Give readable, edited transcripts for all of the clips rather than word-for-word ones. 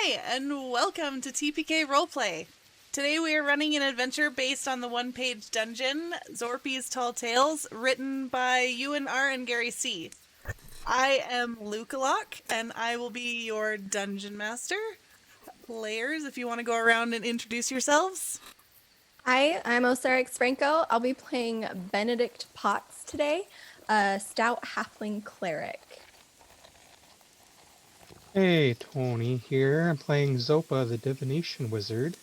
Hi, and welcome to TPK Roleplay. Today we are running an adventure based on the one-page dungeon, Zorpy's Tall Tales, written by Euan R Garry C. I am Lukalok, and I will be your dungeon master. Players, if you want to go around and introduce yourselves. Hi, I'm Osarix Franco. I'll be playing Benedict Potts today, a stout halfling cleric. Hey, Tony here. I'm playing Zopa, the divination wizard.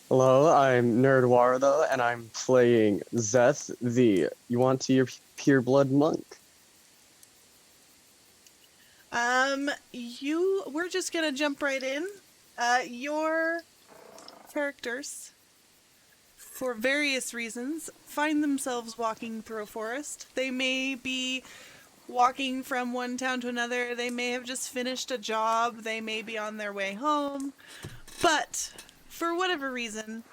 Hello, I'm Nerdwardo, and I'm playing Zeth, the Pureblood monk. We're just gonna jump right in. Your characters, for various reasons, find themselves walking through a forest. They may be walking from one town to another. They may have just finished a job. They may be on their way home. But for whatever reason,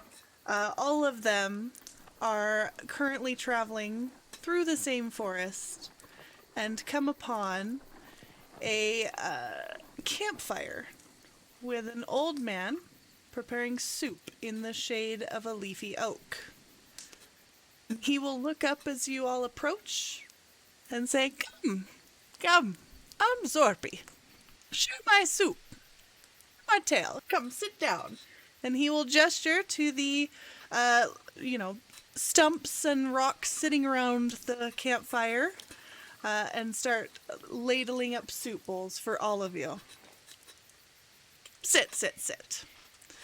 all of them are currently traveling through the same forest and come upon a campfire with an old man preparing soup in the shade of a leafy oak. He will look up as you all approach and say, Come, I'm Zorpy. Share my soup. My tail. Come, sit down. And he will gesture to the, stumps and rocks sitting around the campfire and start ladling up soup bowls for all of you. Sit, sit, sit.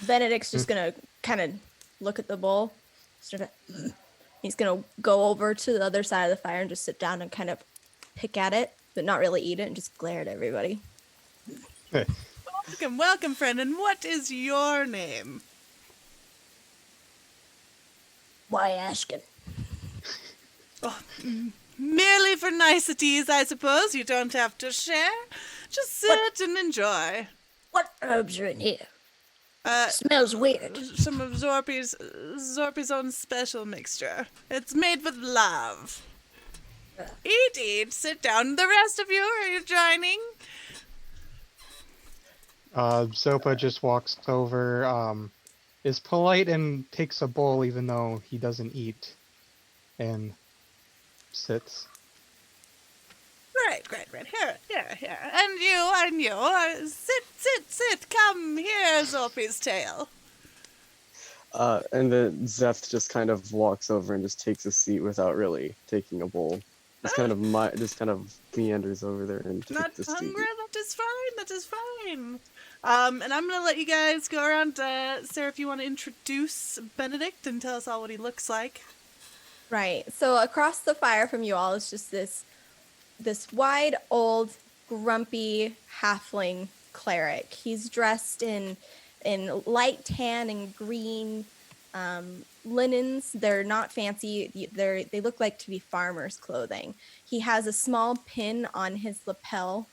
Benedict's just gonna kind of look at the bowl. He's gonna go over to the other side of the fire and just sit down and kind of pick at it, but not really eat it, and just glare at everybody. Welcome, friend. And what is your name? Why asking? Oh, merely for niceties, I suppose. You don't have to share. Just sit and enjoy. What herbs are in here? Smells weird. Some of Zorpy's own special mixture. It's made with love. Eat, sit down. The rest of you, are you joining? Zopa just walks over, is polite and takes a bowl even though he doesn't eat, and sits. Great. Here. And you. Sit. Come here, Zorpy's tail. And then Zeth just kind of walks over and just takes a seat without really taking a bowl. Just kind of meanders over there and Not takes a seat. hungry? That is fine. And I'm gonna let you guys go around. Sarah, if you want to introduce Benedict and tell us all what he looks like. Right. So across the fire from you all is just this wide, old, grumpy halfling cleric. He's dressed in light tan and green linens. They're not fancy. They look like to be farmer's clothing. He has a small pin on his lapel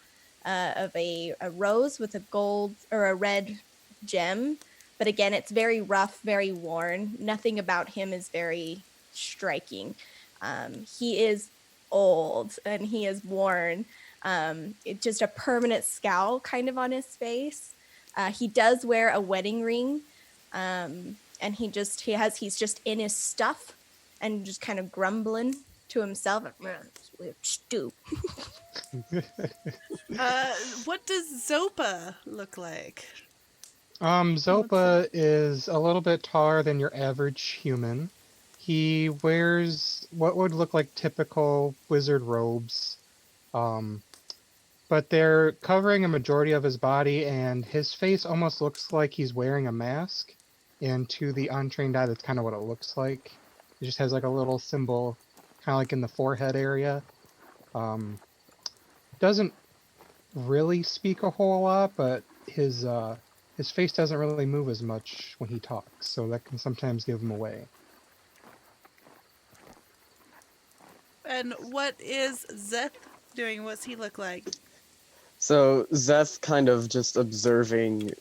of a rose with a gold or a red gem. But again, it's very rough, very worn. Nothing about him is very striking. He is old and he is worn. It's just a permanent scowl kind of on his face. He does wear a wedding ring, and he's just in his stuff and just kind of grumbling to himself. Weird stew. What does Zopa look like? Zopa is a little bit taller than your average human. He wears what would look like typical wizard robes, but they're covering a majority of his body, and his face almost looks like he's wearing a mask. And to the untrained eye, that's kind of what it looks like. It just has like a little symbol, kind of like in the forehead area. Doesn't really speak a whole lot, but his face doesn't really move as much when he talks, so that can sometimes give him away. And what is Zeth doing? What's he look like? So Zeth kind of just observing.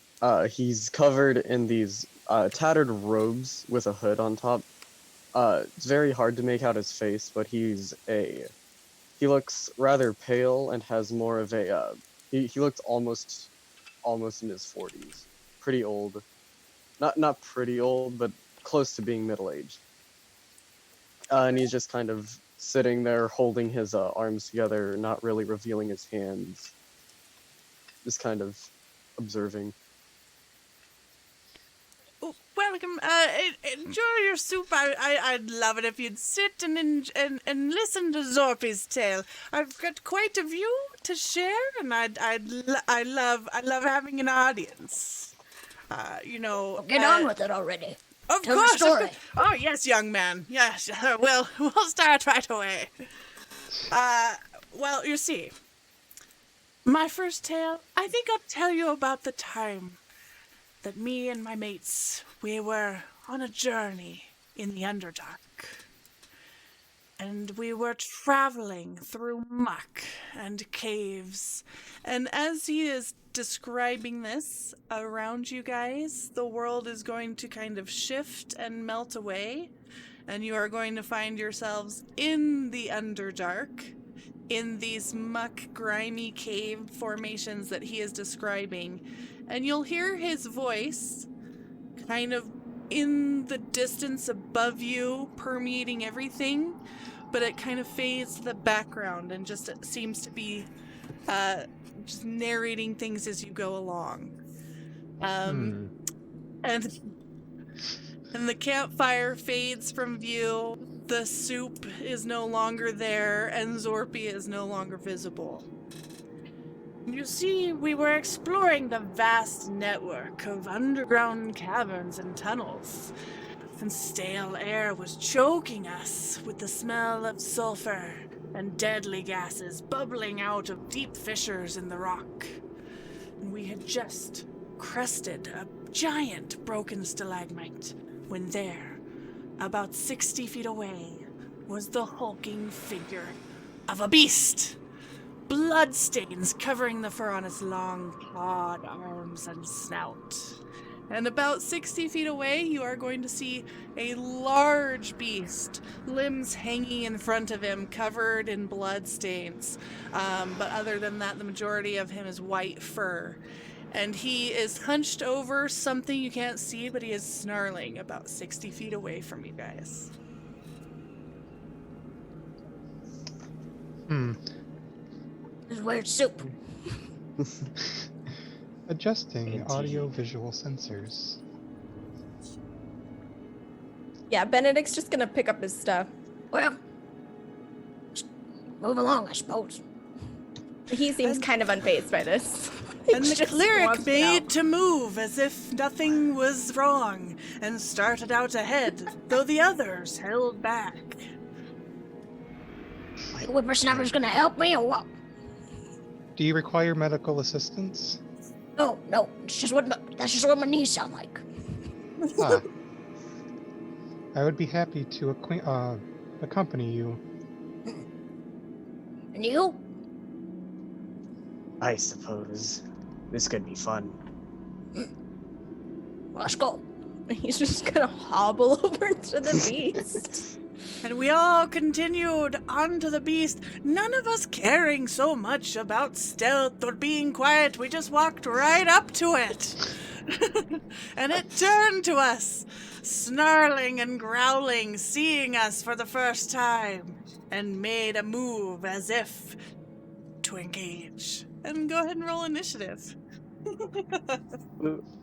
He's covered in these tattered robes with a hood on top. It's very hard to make out his face, but he looks rather pale and has more of a He looked almost in his 40s. Pretty old. Not pretty old, but close to being middle-aged. And he's just kind of sitting there holding his arms together, not really revealing his hands. Just kind of observing. Oh, welcome. Enjoy your soup. I'd love it if you'd sit and listen to Zorpy's tale. I've got quite a view to share, and I love having an audience. Get on with it already. Of Tell the course. story. Oh yes, young man. Yes. We'll start right away. Well, you see, my first tale. I think I'll tell you about the time that me and my mates, we were on a journey in the Underdark. And we were traveling through muck and caves. And as he is describing this around you guys, the world is going to kind of shift and melt away. And you are going to find yourselves in the Underdark, in these muck, grimy cave formations that he is describing. And you'll hear his voice kind of in the distance above you, permeating everything, but it kind of fades to the background and just seems to be just narrating things as you go along. And the campfire fades from view, the soup is no longer there, and Zorpy is no longer visible. You see, we were exploring the vast network of underground caverns and tunnels, and stale air was choking us with the smell of sulfur and deadly gases bubbling out of deep fissures in the rock. And we had just crested a giant broken stalagmite when there, about 60 feet away, was the hulking figure of a beast. Bloodstains covering the fur on its long, clawed arms and snout. And about 60 feet away, you are going to see a large beast, limbs hanging in front of him, covered in bloodstains. But other than that, the majority of him is white fur. And he is hunched over something you can't see, but he is snarling about 60 feet away from you guys. This is weird soup. Adjusting audio-visual sensors. Yeah, Benedict's just gonna pick up his stuff. Well, just move along, I suppose. He seems kind of unfazed by this. And the cleric made to move as if nothing was wrong and started out ahead, though the others held back. Are you whippersnapper's gonna help me or what? Do you require medical assistance? No, that's just what my knees sound like. Ah. I would be happy to accompany you. And you? I suppose this could be fun. Well, let's go. He's just gonna hobble over to the beast. And we all continued onto the beast, none of us caring so much about stealth or being quiet. We just walked right up to it. And it turned to us, snarling and growling, seeing us for the first time, and made a move as if to engage. And go ahead and roll initiative.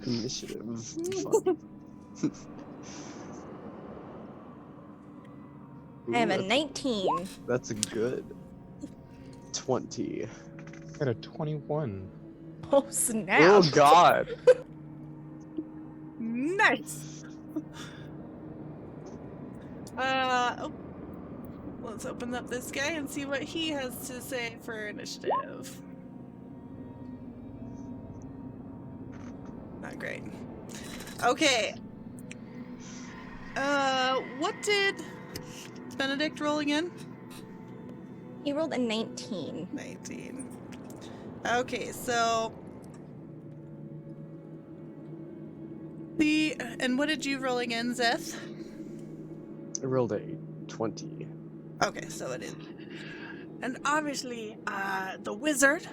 Initiative. Fun. I have a Ooh, 19. That's a good 20. Got a 21. Oh, snap. Oh god. Nice. Let's open up this guy and see what he has to say for initiative. Not great. Okay. What did Benedict roll again? He rolled a 19. 19. Okay, so and what did you roll again, Zeth? I rolled a 20. Okay, so it is. And obviously, the wizard,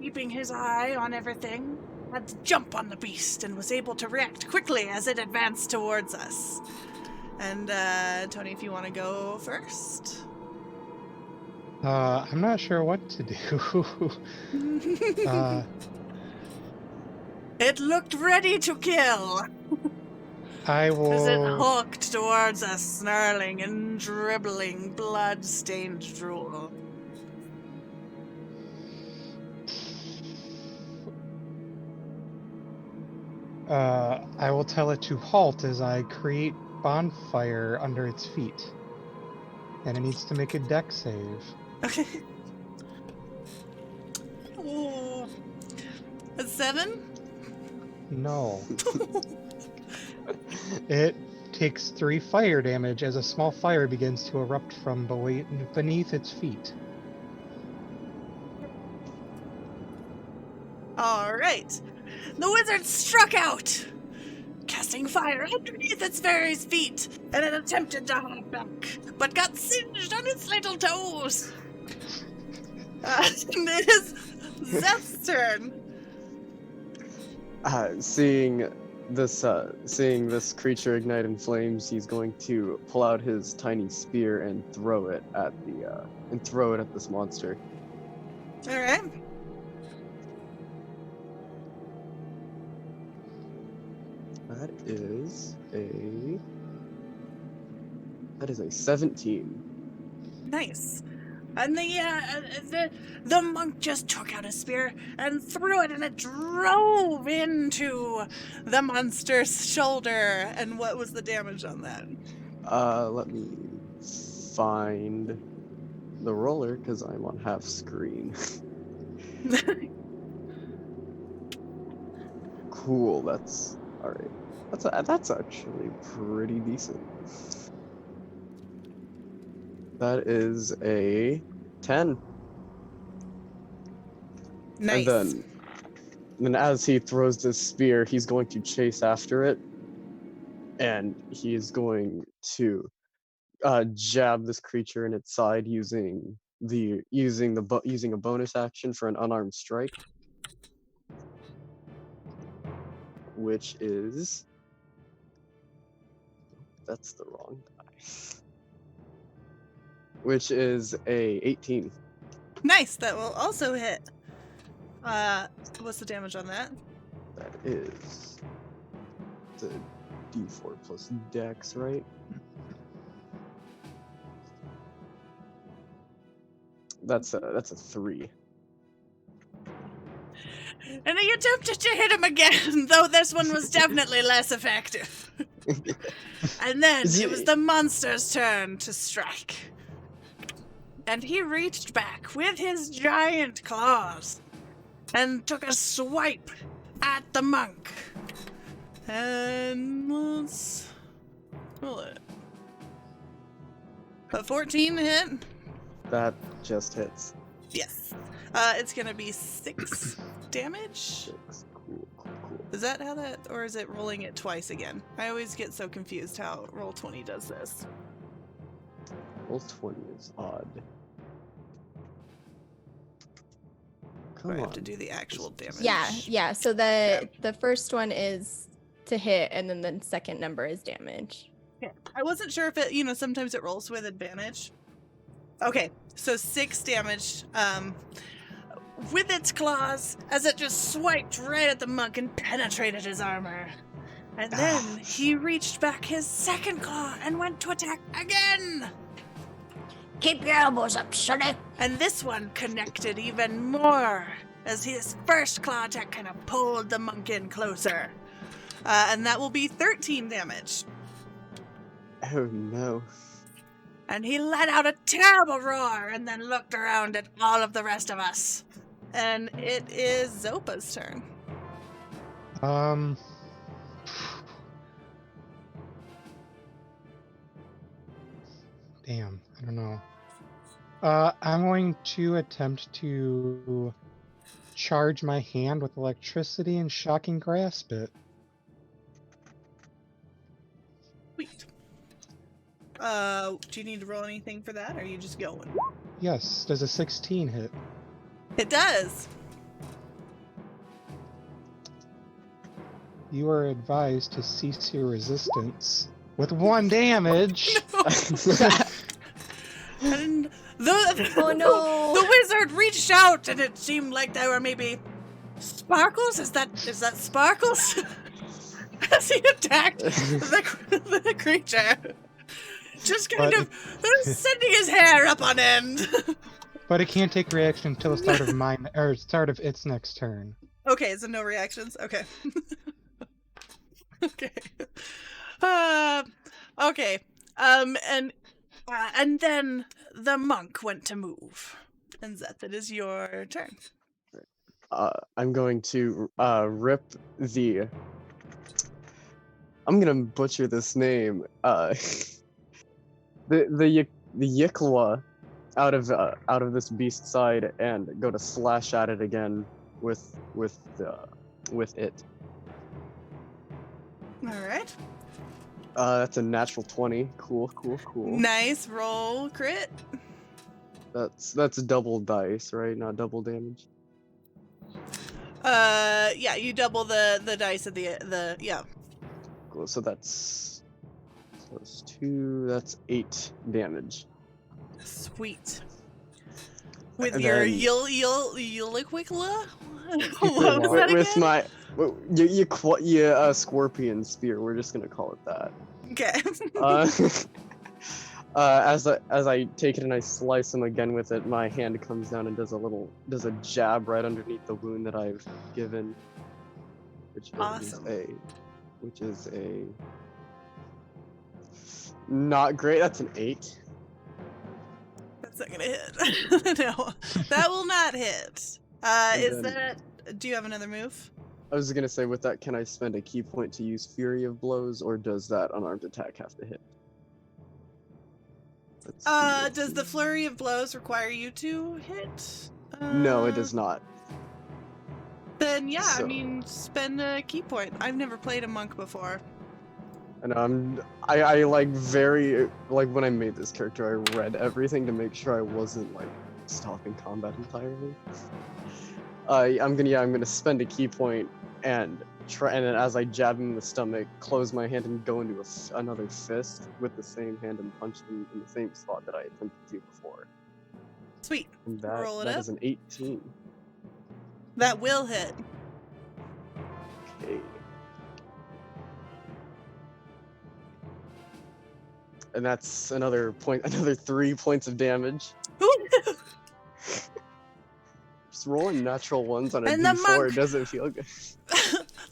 keeping his eye on everything, had to jump on the beast and was able to react quickly as it advanced towards us. And, Tony, if you want to go first. I'm not sure what to do. It looked ready to kill. I As it will. hooked towards us, snarling and dribbling blood-stained drool. I will tell it to halt as I create bonfire under its feet. And it needs to make a deck save. Okay. Ooh. A 7? No. It takes 3 fire damage as a small fire begins to erupt from beneath its feet. Alright. The wizard struck out, casting fire underneath its very feet, and it attempted to hop back, but got singed on its little toes. And it is Zeph's turn. Seeing this creature ignite in flames, he's going to pull out his tiny spear and throw it at this monster. Alright. That is a 17. Nice. And the monk just took out a spear and threw it, and it drove into the monster's shoulder. And what was the damage on that? Let me find the roller because I'm on half screen. Cool. That's all right. That's actually pretty decent. That is a 10. Nice. And then as he throws this spear, he's going to chase after it, and he is going to jab this creature in its side using a bonus action for an unarmed strike, which is that's the wrong die. Which is a 18. Nice. That will also hit. What's the damage on that? That is the D4 plus Dex, right? That's a 3. And he attempted to hit him again, though this one was definitely less effective. And then it was the monster's turn to strike. And he reached back with his giant claws and took a swipe at the monk. And let's roll it. A 14 hit? That just hits. Yes. It's gonna be 6 damage. 6. Cool. Is that how that, or is it rolling it twice again? I always get so confused how Roll20 does this. Roll 20 is odd. Come I on. have to do the actual damage. Yeah. So the first one is to hit, and then the second number is damage. Yeah. I wasn't sure if it, sometimes it rolls with advantage. Okay, so 6 damage with its claws as it just swiped right at the monk and penetrated his armor. And then he reached back his second claw and went to attack again. Keep your elbows up, sonny. And this one connected even more as his first claw attack kind of pulled the monk in closer. And that will be 13 damage. Oh no. And he let out a terrible roar and then looked around at all of the rest of us. And it is Zopa's turn. Damn, I don't know. I'm going to attempt to charge my hand with electricity and shocking grasp it. Sweet. Do you need to roll anything for that, or are you just going? Yes, does a 16 hit? It does. you are advised to cease your resistance with 1 damage. And the Oh no! the wizard reached out, and it seemed like there were maybe sparkles. Is that sparkles? As he attacked the creature, just kind But of sending his hair up on end. But it can't take reaction until the start of start of its next turn. Okay, so no reactions. Okay. Okay. Okay. And then the monk went to move. And Zeth, it is your turn. I'm going to rip the. I'm gonna butcher this name. The Yikla out of this beast's side and go to slash at it again with it. All right. That's a natural 20. Cool. Nice roll, crit. That's double dice, right? Not double damage. Yeah, you double the dice of the yeah. Cool. So that's plus 2. That's 8 damage. Sweet. With And your then- Yuliquicla? What was that With again? my scorpion spear. We're just gonna call it that. Okay. As I take it and I slice him again with it, my hand comes down and does a jab right underneath the wound that I've given, which Awesome. is a not great. That's an 8. That's not gonna hit. No, that will not hit. Is then- that? Do you have another move? I was gonna say, with that, can I spend a key point to use Fury of Blows, or does that unarmed attack have to hit? Let's Does the flurry of blows require you to hit? No, it does not. Then yeah, I So- mean, spend a key point. I've never played a monk before. And I like very like when I made this character, I read everything to make sure I wasn't like stopping combat entirely. I'm gonna spend a key point and try, and then as I jab him in the stomach, close my hand and go into another fist with the same hand and punch him in the same spot that I attempted to before. Sweet. And Roll it that up. is an 18. That will hit. Okay. And that's another 3 points of damage. Just rolling natural ones on a And the D4 monk- doesn't feel good.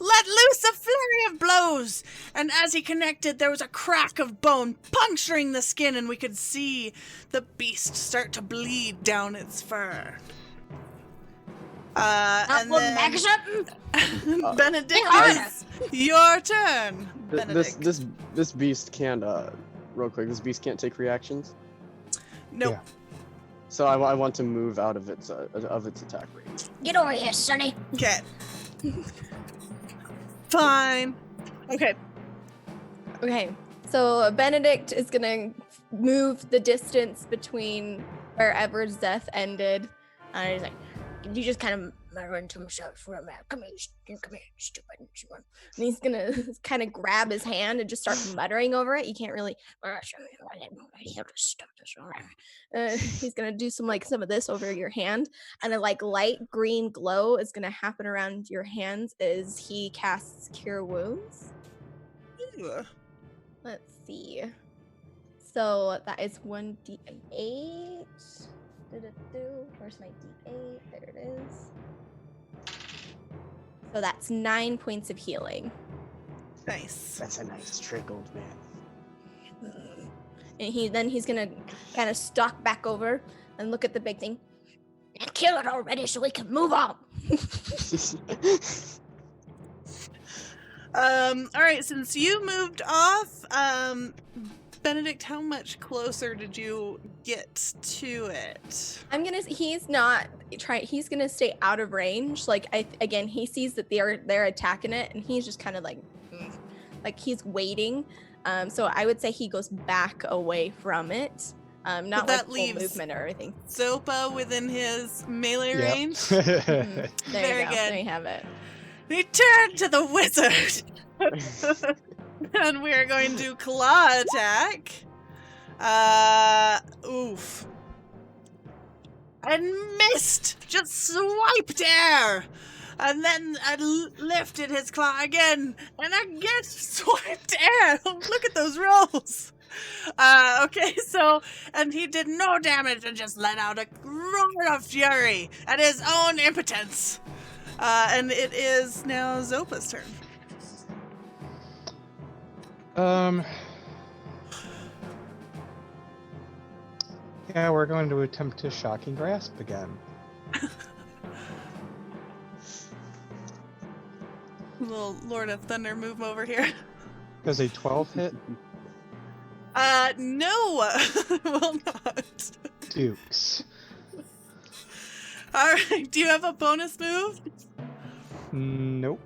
Let loose a flurry of blows, and as he connected, there was a crack of bone puncturing the skin, and we could see the beast start to bleed down its fur. And then back something. Benedict, harder. it's your turn. Benedict. This beast can't real quick. This beast can't take reactions. Nope. Yeah. So I want to move out of its attack range. Get over here, Sonny. Okay. Fine. Okay. Okay, so Benedict is gonna move the distance between wherever Zeth ended, and he's like, You just kind of mutter to himself for a minute. Come here, stupid. and he's gonna kind of grab his hand and just start muttering over it. You can't really. He's gonna do some of this over your hand, and a light green glow is gonna happen around your hands as he casts Cure Wounds. Ooh. Let's see. So that is 1d8. Where's my d8? There it is. So that's 9 points of healing. Nice. That's a nice trick, old man. And he's gonna kind of stalk back over and look at the big thing. And kill it already so we can move on. All right, since you moved off, Benedict, how much closer did you get to it? He's gonna stay out of range. Again, he sees that they're attacking it, and he's just kind of like he's waiting. So I would say he goes back away from it. Not that full leaves- movement or anything. Zopa within his melee range? There Very you go. good. There you have it. He turned to the wizard And we are going to claw attack. Oof. And missed! Just swiped air! And then lifted his claw again, and again swiped air! Look at those rolls! Okay, so, and he did no damage and just let out a roar of fury at his own impotence. And it is now Zopa's turn. Yeah, we're going to attempt to shocking grasp again. Little Lord of Thunder move over here. Does a 12 hit? No, will not. Dukes. Alright, do you have a bonus move? Nope.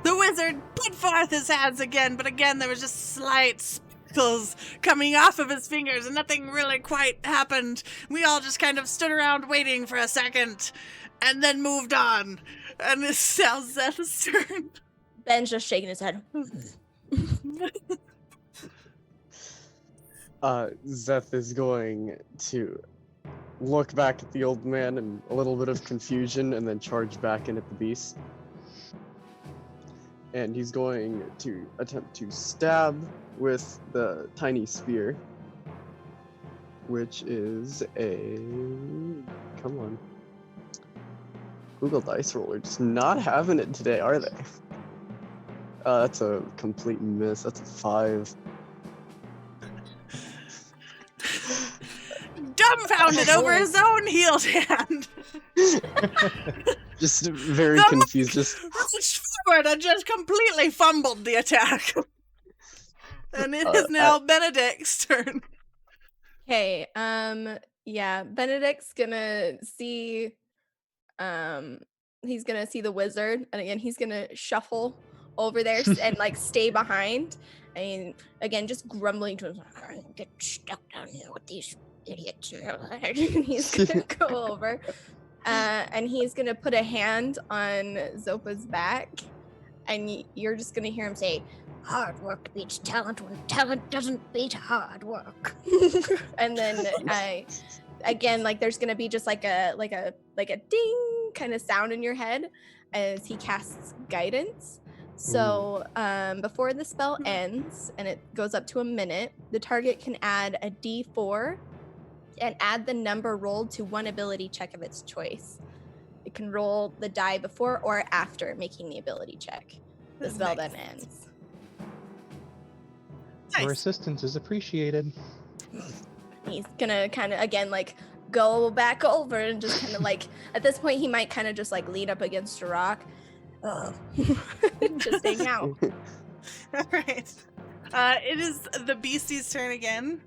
The wizard put forth his hands again, but again there was just slight sparkles coming off of his fingers and nothing really quite happened. We all just kind of stood around waiting for a second and then moved on. And it's now Zeth's turn. Ben's just shaking his head. Zeth is going to look back at the old man in a little bit of confusion and then charge back in at the beast. And he's going to attempt to stab with the tiny spear, which is a... Come on. Google Dice Roller just not having it today, are they? That's a complete miss. That's a 5. Dumbfounded over his own healed hand. Just very confused. Just reached forward and just completely fumbled the attack. And it is now Benedict's turn. Okay, yeah, Benedict's gonna see, he's gonna see the wizard, and again, he's gonna shuffle over there and, like, stay behind. I mean, again, just grumbling to himself, I get stuck down here with these idiots. he's gonna go over, and he's gonna put a hand on Zopa's back, and you're just gonna hear him say, Hard work beats talent when talent doesn't beat hard work. and then again, like, there's gonna be just like a ding kind of sound in your head as he casts guidance. So before the spell ends and it goes up to a minute, the target can add a d4 and add the number rolled to one ability check of its choice. It can roll the die before or after making the ability check. The spell then ends. Your Nice. assistance is appreciated. He's gonna kind of, again, like, go back over and just kind of, like, at this point he might kind of just, like, lean up against a rock. Just hang out. Alright. It is the beastie's turn again.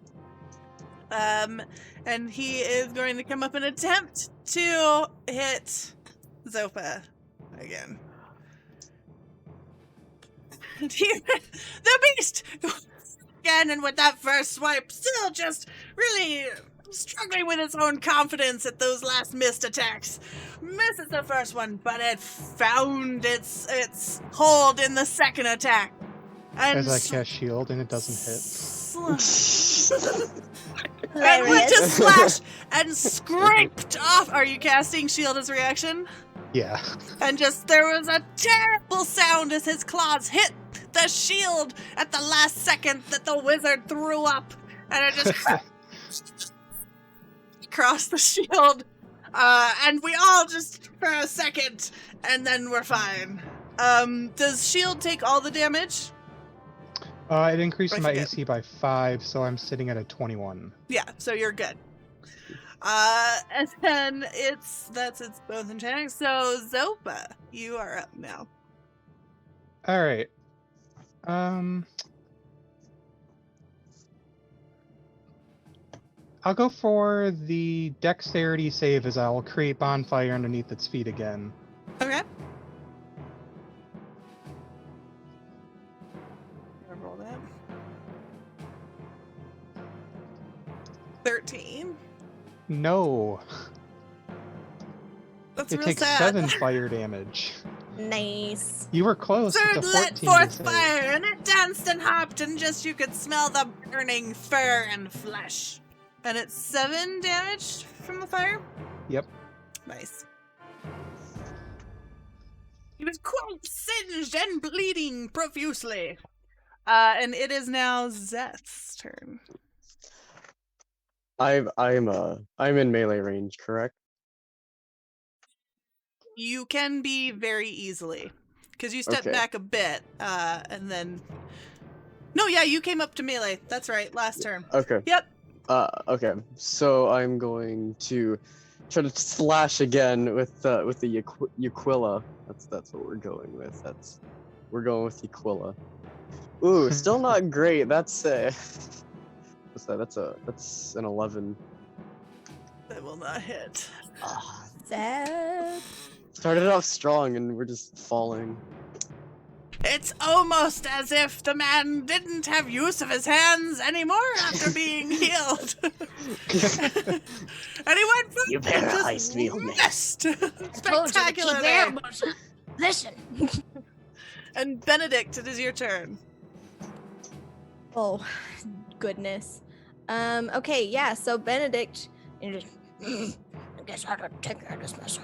And he is going to come up and attempt to hit Zopa again. And the beast again, and with that first swipe, still just really struggling with its own confidence at those last missed attacks. Misses the first one, but it found its hold in the second attack. And As I cast shield and it doesn't hit. And went to slash and scraped off. Are you casting shield as reaction? Yeah. And just there was a terrible sound as his claws hit the shield at the last second that the wizard threw up, and it just across the shield. And we all just for a second, and then we're fine. Does shield take all the damage? It increased I my forget. AC by 5, so I'm sitting at a 21. Yeah, so you're good. And then that's its both enchanting. So Zopa, you are up now. All right. I'll go for the dexterity save as I'll create bonfire underneath its feet again. Okay. Roll that. 13. No. That's It real takes sad. 7 fire damage. Nice. You were close. It's Third a lit 14 to forth save. fire, and it danced and hopped, and just you could smell the burning fur and flesh. And it's 7 damage from the fire? Yep. Nice. He was quite singed and bleeding profusely. And it is now Zeth's turn. I'm in melee range, correct? You can be very easily. Because you stepped Okay. back a bit, and then... No, yeah, you came up to melee. That's right, last turn. Okay. Yep. Okay. So I'm going to try to slash again with the Aquila. That's what we're going with. We're going with Aquila. Ooh, still not great. That's what's that? That's an 11. That will not hit. Zeth. Started off strong and we're just falling. It's almost as if the man didn't have use of his hands anymore after being healed. And he went for You paralyzed me, old man. missed. I told you to keep Spectacular. animals. Listen. And Benedict, it is your turn. Oh, goodness. Okay, yeah, so Benedict, You just, I guess I gotta take care of this mess.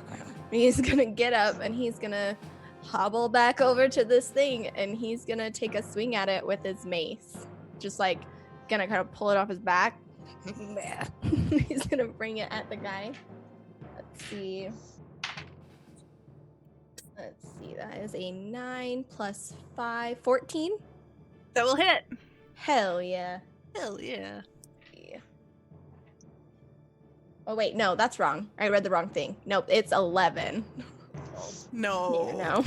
he's gonna get up and he's gonna hobble back over to this thing and he's gonna take a swing at it with his mace. Just like, gonna kind of pull it off his back. Yeah. He's gonna bring it at the guy. Let's see. That is a 9 plus 5, 14. That will hit. Hell yeah. Hell yeah. Yeah. Oh wait, no, that's wrong. I read the wrong thing. Nope, it's 11. No. No.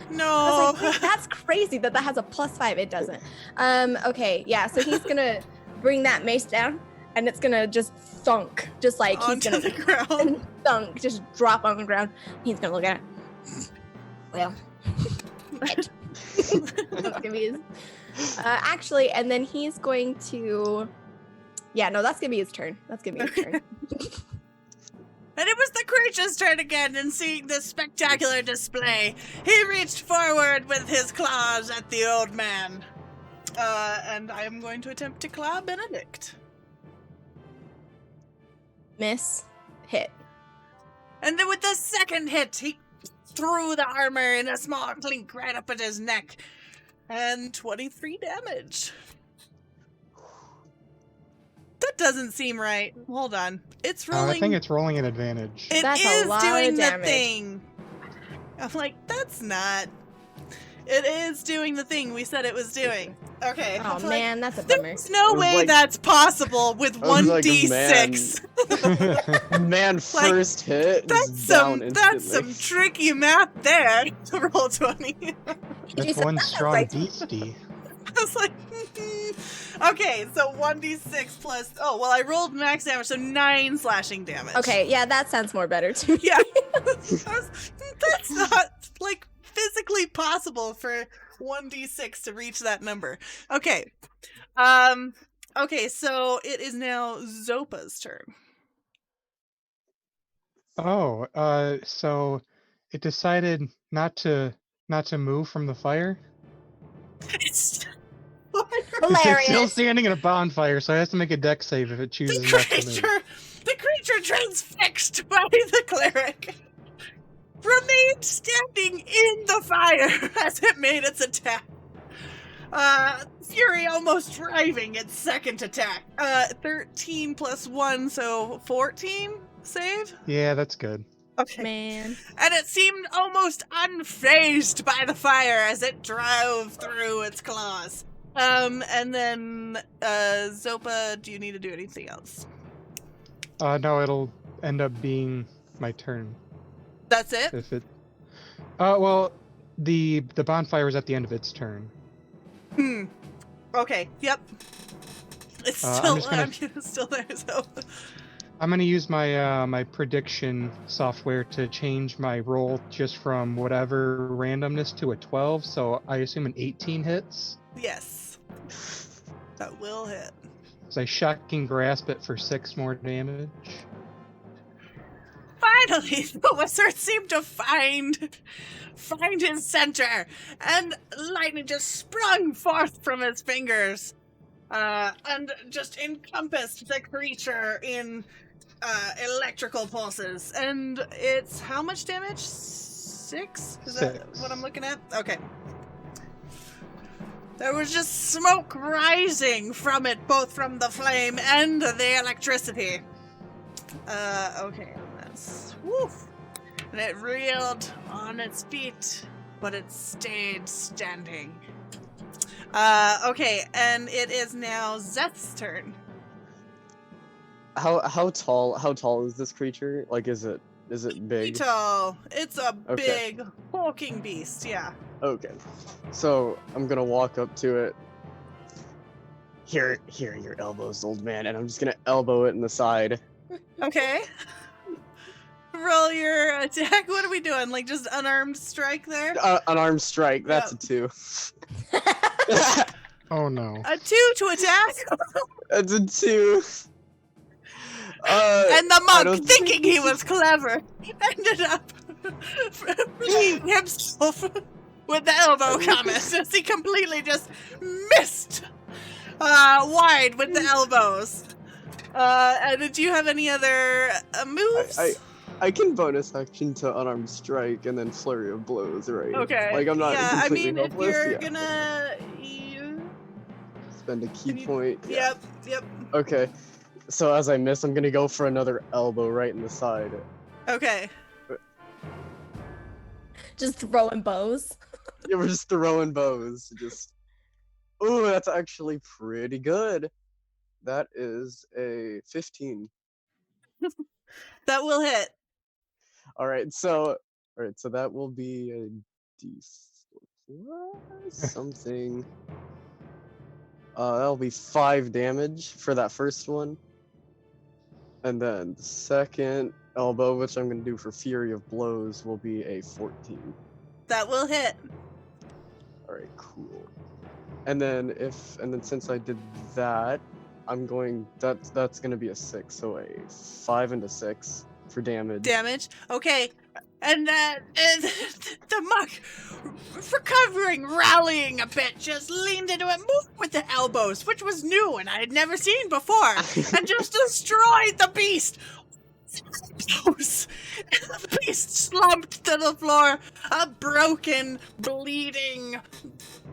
No. I was like, wait, that's crazy that has a plus 5. It doesn't. Okay, yeah. So he's gonna bring that mace down, and it's gonna just thunk, just like he's Onto gonna the ground. thunk, just drop on the ground. He's gonna look at it. Well, That's gonna be his. Actually, and then he's going to. Yeah, no, that's gonna be his turn. That's gonna be his turn. And it was the creature's turn again, and seeing this spectacular display, he reached forward with his claws at the old man. And I am going to attempt to claw Benedict. Miss, hit. And then with the second hit, he threw the armor in a small clink right up at his neck. And 23 damage. That doesn't seem right. Hold on. It's rolling. I think it's rolling an advantage. It That's a is lot doing of the damage. thing. I'm like, that's not. It is doing the thing we said it was doing. Okay. Oh I'm like, man, that's a bummer. there's no I was way like- that's possible with I was like, 1d6. Man, first hit. That's is down that's some instantly. tricky math there to roll 20. That's one strong beastie. I was like, okay, so 1d6 plus. Oh, well, I rolled max damage, so 9 slashing damage. Okay, yeah, that sounds more better to me. Yeah. That's not, like, physically possible for 1d6 to reach that number. Okay. Okay, so it is now Zopa's turn. Oh, so it decided not to move from the fire. It's It's still standing in a bonfire, so it has to make a dex save if it the chooses not to move. creature transfixed by the cleric remained standing in the fire as it made its attack. Fury almost driving its second attack. 13 plus 1, so 14 save? Yeah, that's good. Okay. Man. And it seemed almost unfazed by the fire as it drove through its claws. And then, Zopa, do you need to do anything else? No, it'll end up being my turn That's it? if it. Well, the bonfire is at the end of its turn. Okay, yep. It's I'm still, just gonna- it's still there, so. I'm gonna use my my prediction software to change my roll just from whatever randomness to a 12. So I assume an 18 hits. Yes. That will hit. So I shocking grasp it for 6 more damage. finally, the wizard seemed to find his center, and lightning just sprung forth from his fingers, and just encompassed the creature in electrical pulses. And it's how much damage? 6? Is that 6. what I'm looking at? Okay. There was just smoke rising from it, both from the flame and the electricity. Okay, that's... Woof. And it reeled on its feet, but it stayed standing. Okay, and it is now Zeth's turn. How tall is this creature? Like, is it big? Tall. It's a Okay. big, hulking beast, yeah. Okay. So I'm gonna walk up to it. Here are your elbows, old man, and I'm just gonna elbow it in the side. Okay. Roll your attack. What are we doing? Like just unarmed strike there? Unarmed strike. That's Yep. a 2. Oh no. A 2 to attack? That's a 2. And the I monk, don't thinking he was clever, ended up freeing himself with the elbow comment as he completely just missed wide with the elbows. And do you have any other moves? I can bonus action to unarmed strike and then flurry of blows, right? Okay. Like I'm not Yeah, I completely mean, if helpless. you're Yeah. gonna... Spend a key Can you- point. Yeah. Yep. Okay. So as I miss, I'm gonna go for another elbow right in the side. Okay. Just throwing bows. Yeah, we're just throwing bows. Just. Ooh, that's actually pretty good. That is a 15. That will hit. All right, so that will be a something. That'll be 5 damage for that first one, and then the second elbow, which I'm gonna do for Fury of Blows, will be a 14. That will hit. All right, cool. And then since I did that, I'm going. That's gonna be a 6, so a 5 and a 6 for damage. Damage. Okay. And the monk, recovering, rallying a bit, just leaned into it, moved with the elbows, which was new and I had never seen before, and just destroyed the beast. The beast slumped to the floor, a broken, bleeding,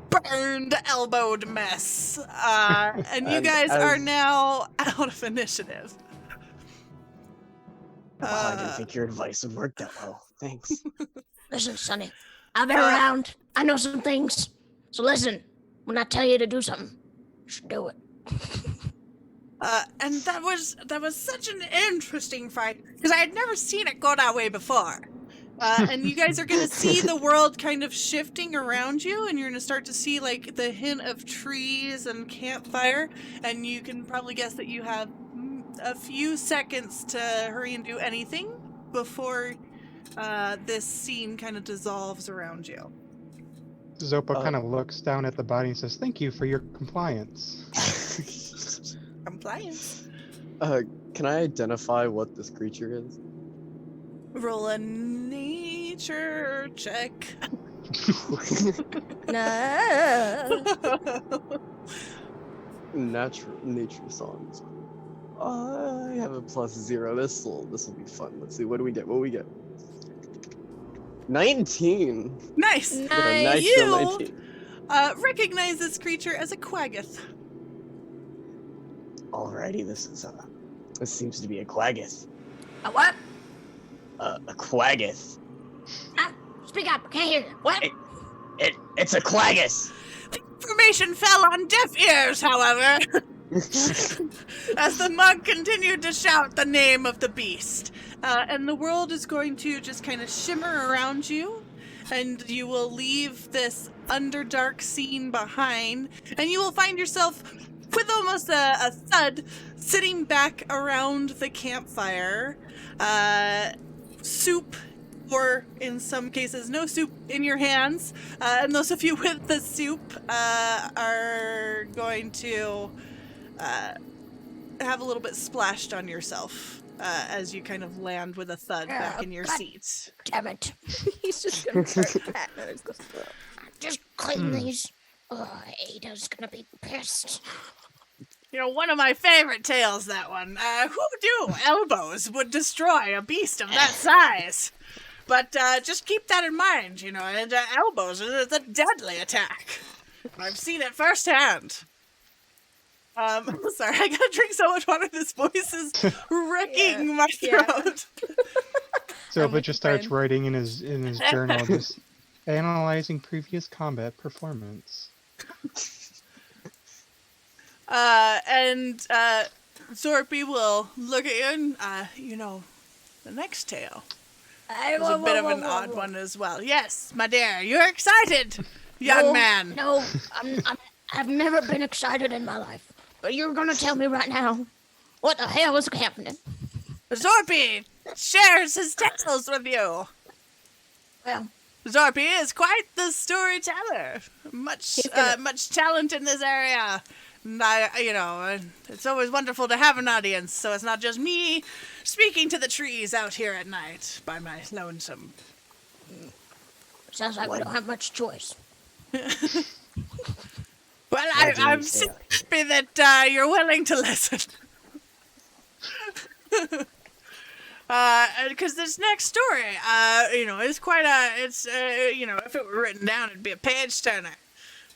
burned, elbowed mess. And you And guys are as- now out of initiative. I didn't think your advice would work that well. Thanks. Listen, Sonny, I've been around. I know some things. So listen, when I tell you to do something, you should do it. And that was such an interesting fight because I had never seen it go that way before. And you guys are gonna see the world kind of shifting around you, and you're gonna start to see like the hint of trees and campfire, and you can probably guess that you have a few seconds to hurry and do anything before this scene kind of dissolves around you. Zopa kind of looks down at the body and says, "Thank you for your compliance." Compliance. Can I identify what this creature is? Roll a nature check. No. Nature songs. I have a +0. This will be fun. Let's see. What do we get? 19. Nice. With a natural You 19. recognize this creature as a quaggoth. Alrighty, this seems to be a quaggoth. A what? A quaggoth. Speak up. I can't hear you. What? It's a quaggoth. The information fell on deaf ears, however, as the monk continued to shout the name of the beast. And the world is going to just kind of shimmer around you, and you will leave this underdark scene behind, and you will find yourself with almost a thud sitting back around the campfire. Soup, or in some cases no soup, in your hands, and those of you with the soup are going to have a little bit splashed on yourself as you kind of land with a thud back in your God seat. Damn it. He's just gonna start patting it. He goes, Just clean these. Oh, Ada's gonna be pissed. You know, one of my favorite tales, that one. Who knew elbows would destroy a beast of that size? But just keep that in mind, you know, and elbows are the deadly attack. I've seen it firsthand. Sorry, I gotta drink so much water, this voice is wrecking my throat. Silva just starts writing in his journal, just analyzing previous combat performance. And Zorpy will look at you and, you know, the next tale is a bit of an odd one as well. Yes, my dear, you're excited, young man. No, I've never been excited in my life. But you're gonna tell me right now what the hell is happening. Zorpy shares his tales with you. Well, Zorpy is quite the storyteller. Much talent in this area. And it's always wonderful to have an audience, so it's not just me speaking to the trees out here at night by my lonesome. sounds like we don't have much choice. Well, I'm so happy that you're willing to listen. Because this next story, is quite if it were written down, it'd be a page turner.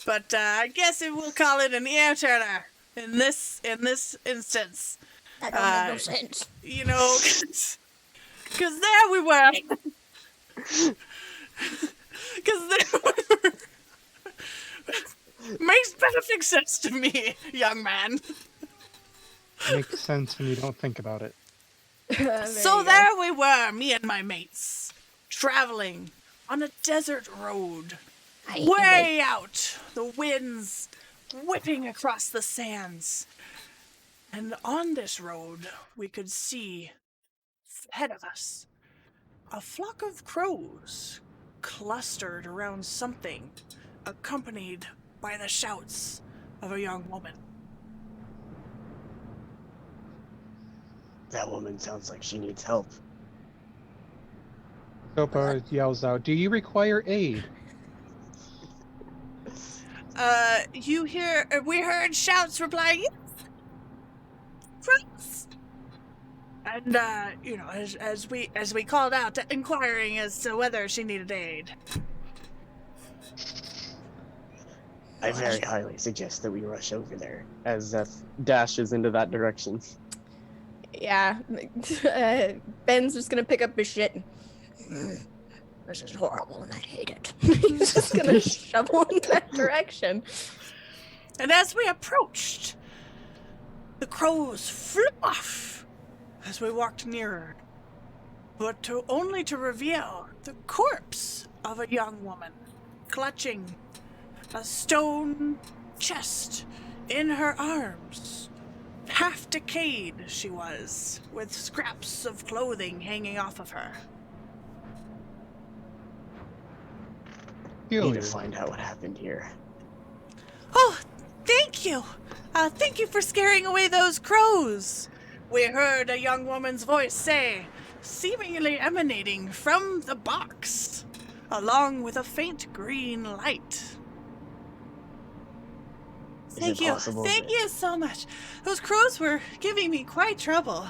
But I guess we'll call it an ear turner in this instance. That don't make no sense. You know, because there we were. Because there we were. Makes perfect sense to me, young man. Makes sense when you don't think about it. There we were, me and my mates, traveling on a desert road. Way out, the winds whipping across the sands. And on this road, we could see, ahead of us, a flock of crows clustered around something, accompanied by the shouts of a young woman. That woman sounds like she needs help. Sopa yells out, "Do you require aid?" We heard shouts replying, "Yes, crows." And, as we called out, inquiring as to whether she needed aid. I very highly suggest that we rush over there. As Zeph dashes into that direction. Yeah. Ben's just gonna pick up his shit. This is horrible and I hate it. He's just gonna shovel in that direction. And as we approached, the crows flew off as we walked nearer, but only to reveal the corpse of a young woman, clutching a stone chest in her arms. Half decayed she was, with scraps of clothing hanging off of her. We need to find out what happened here. Oh, thank you! Thank you for scaring away those crows! We heard a young woman's voice say, seemingly emanating from the box, along with a faint green light. Thank you so much. Those crows were giving me quite trouble.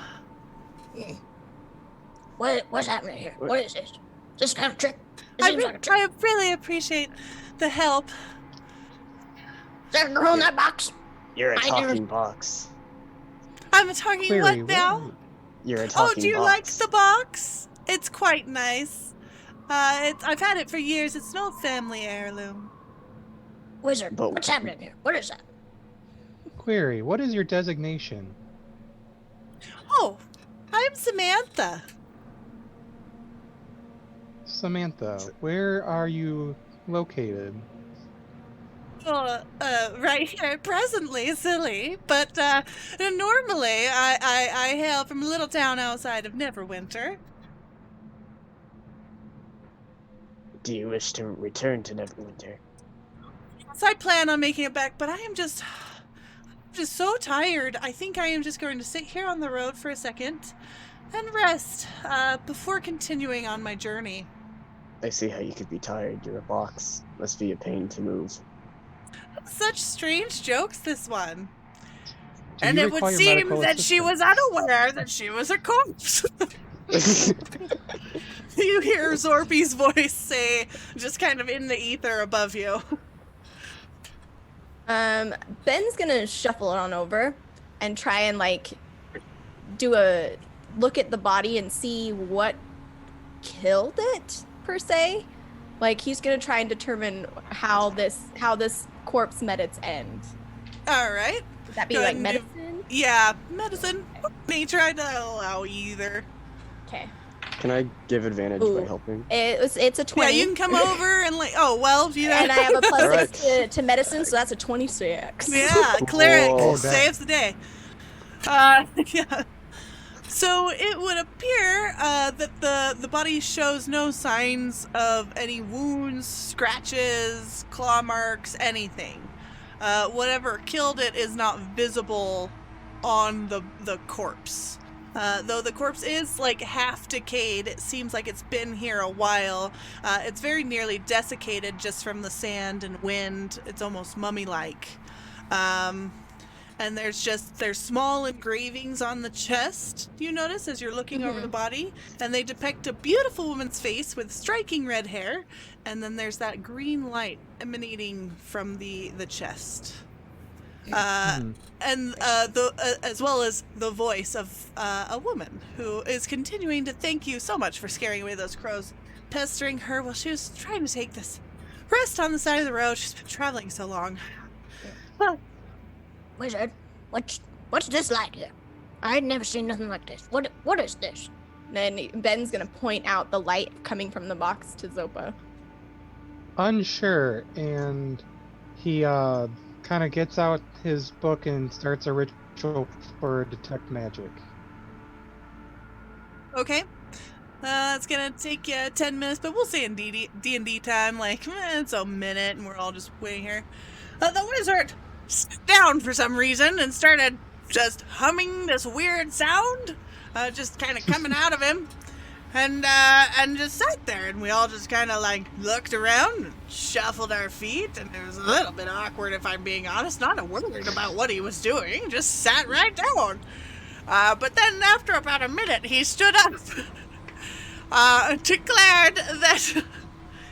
What's happening here? What is this? Is this kind of trick? It seems like a trick. I really appreciate the help. Is there a girl in that box? You're a talking box. I'm talking Query, what now? You're a talking box. Oh, do you like the box? It's quite nice. I've had it for years. It's an old family heirloom. Wizard, what's happening here? What is that? Query, what is your designation? Oh, I'm Samantha. Samantha, where are you located? Well, right here presently, silly. But normally I hail from a little town outside of Neverwinter. Do you wish to return to Neverwinter? So I plan on making it back, but I'm just so tired. I think I am just going to sit here on the road for a second, and rest before continuing on my journey. I see how you could be tired. You're a box. Must be a pain to move. Such strange jokes, this one. Do And you it would require seem medical that she was assistance? unaware that she was a corpse. You hear Zorpy's voice say, just kind of in the ether above you. Ben's gonna shuffle on over and try and like do a look at the body and see what killed it per se. Like he's gonna try and determine how this corpse met its end. All right. Would that be Go like ahead and do- medicine? Yeah, medicine. Nature, I'd allow either. Okay. Can I give advantage Ooh. by helping? It's a 20. Yeah, you can come over and like. Oh well, you know. And I have a plus Alright. 6 to medicine, so that's a 26. Yeah, cleric Whoa. saves the day. Yeah. So it would appear that the body shows no signs of any wounds, scratches, claw marks, anything. Whatever killed it is not visible on the corpse. Though the corpse is like half decayed, it seems like it's been here a while. It's very nearly desiccated just from the sand and wind. It's almost mummy-like. And there's small engravings on the chest, you notice, as you're looking over the body. And they depict a beautiful woman's face with striking red hair. And then there's that green light emanating from the chest. And as well as the voice of a woman who is continuing to thank you so much for scaring away those crows, pestering her while she was trying to take this rest on the side of the road. She's been traveling so long. Wizard, what's this light here? I had never seen nothing like this. What is this? Then Ben's gonna point out the light coming from the box to Zopa. Unsure, and he kind of gets out his book and starts a ritual for detect magic. Okay. It's gonna take you 10 minutes, but we'll say in D&D time, like, it's a minute, and we're all just waiting here. The wizard sat down for some reason and started just humming this weird sound, just kind of coming out of him, and just sat there, and we all just kind of like looked around and shuffled our feet, and it was a little bit awkward, if I'm being honest, not a word about what he was doing, just sat right down. But then after about a minute, he stood up, declared that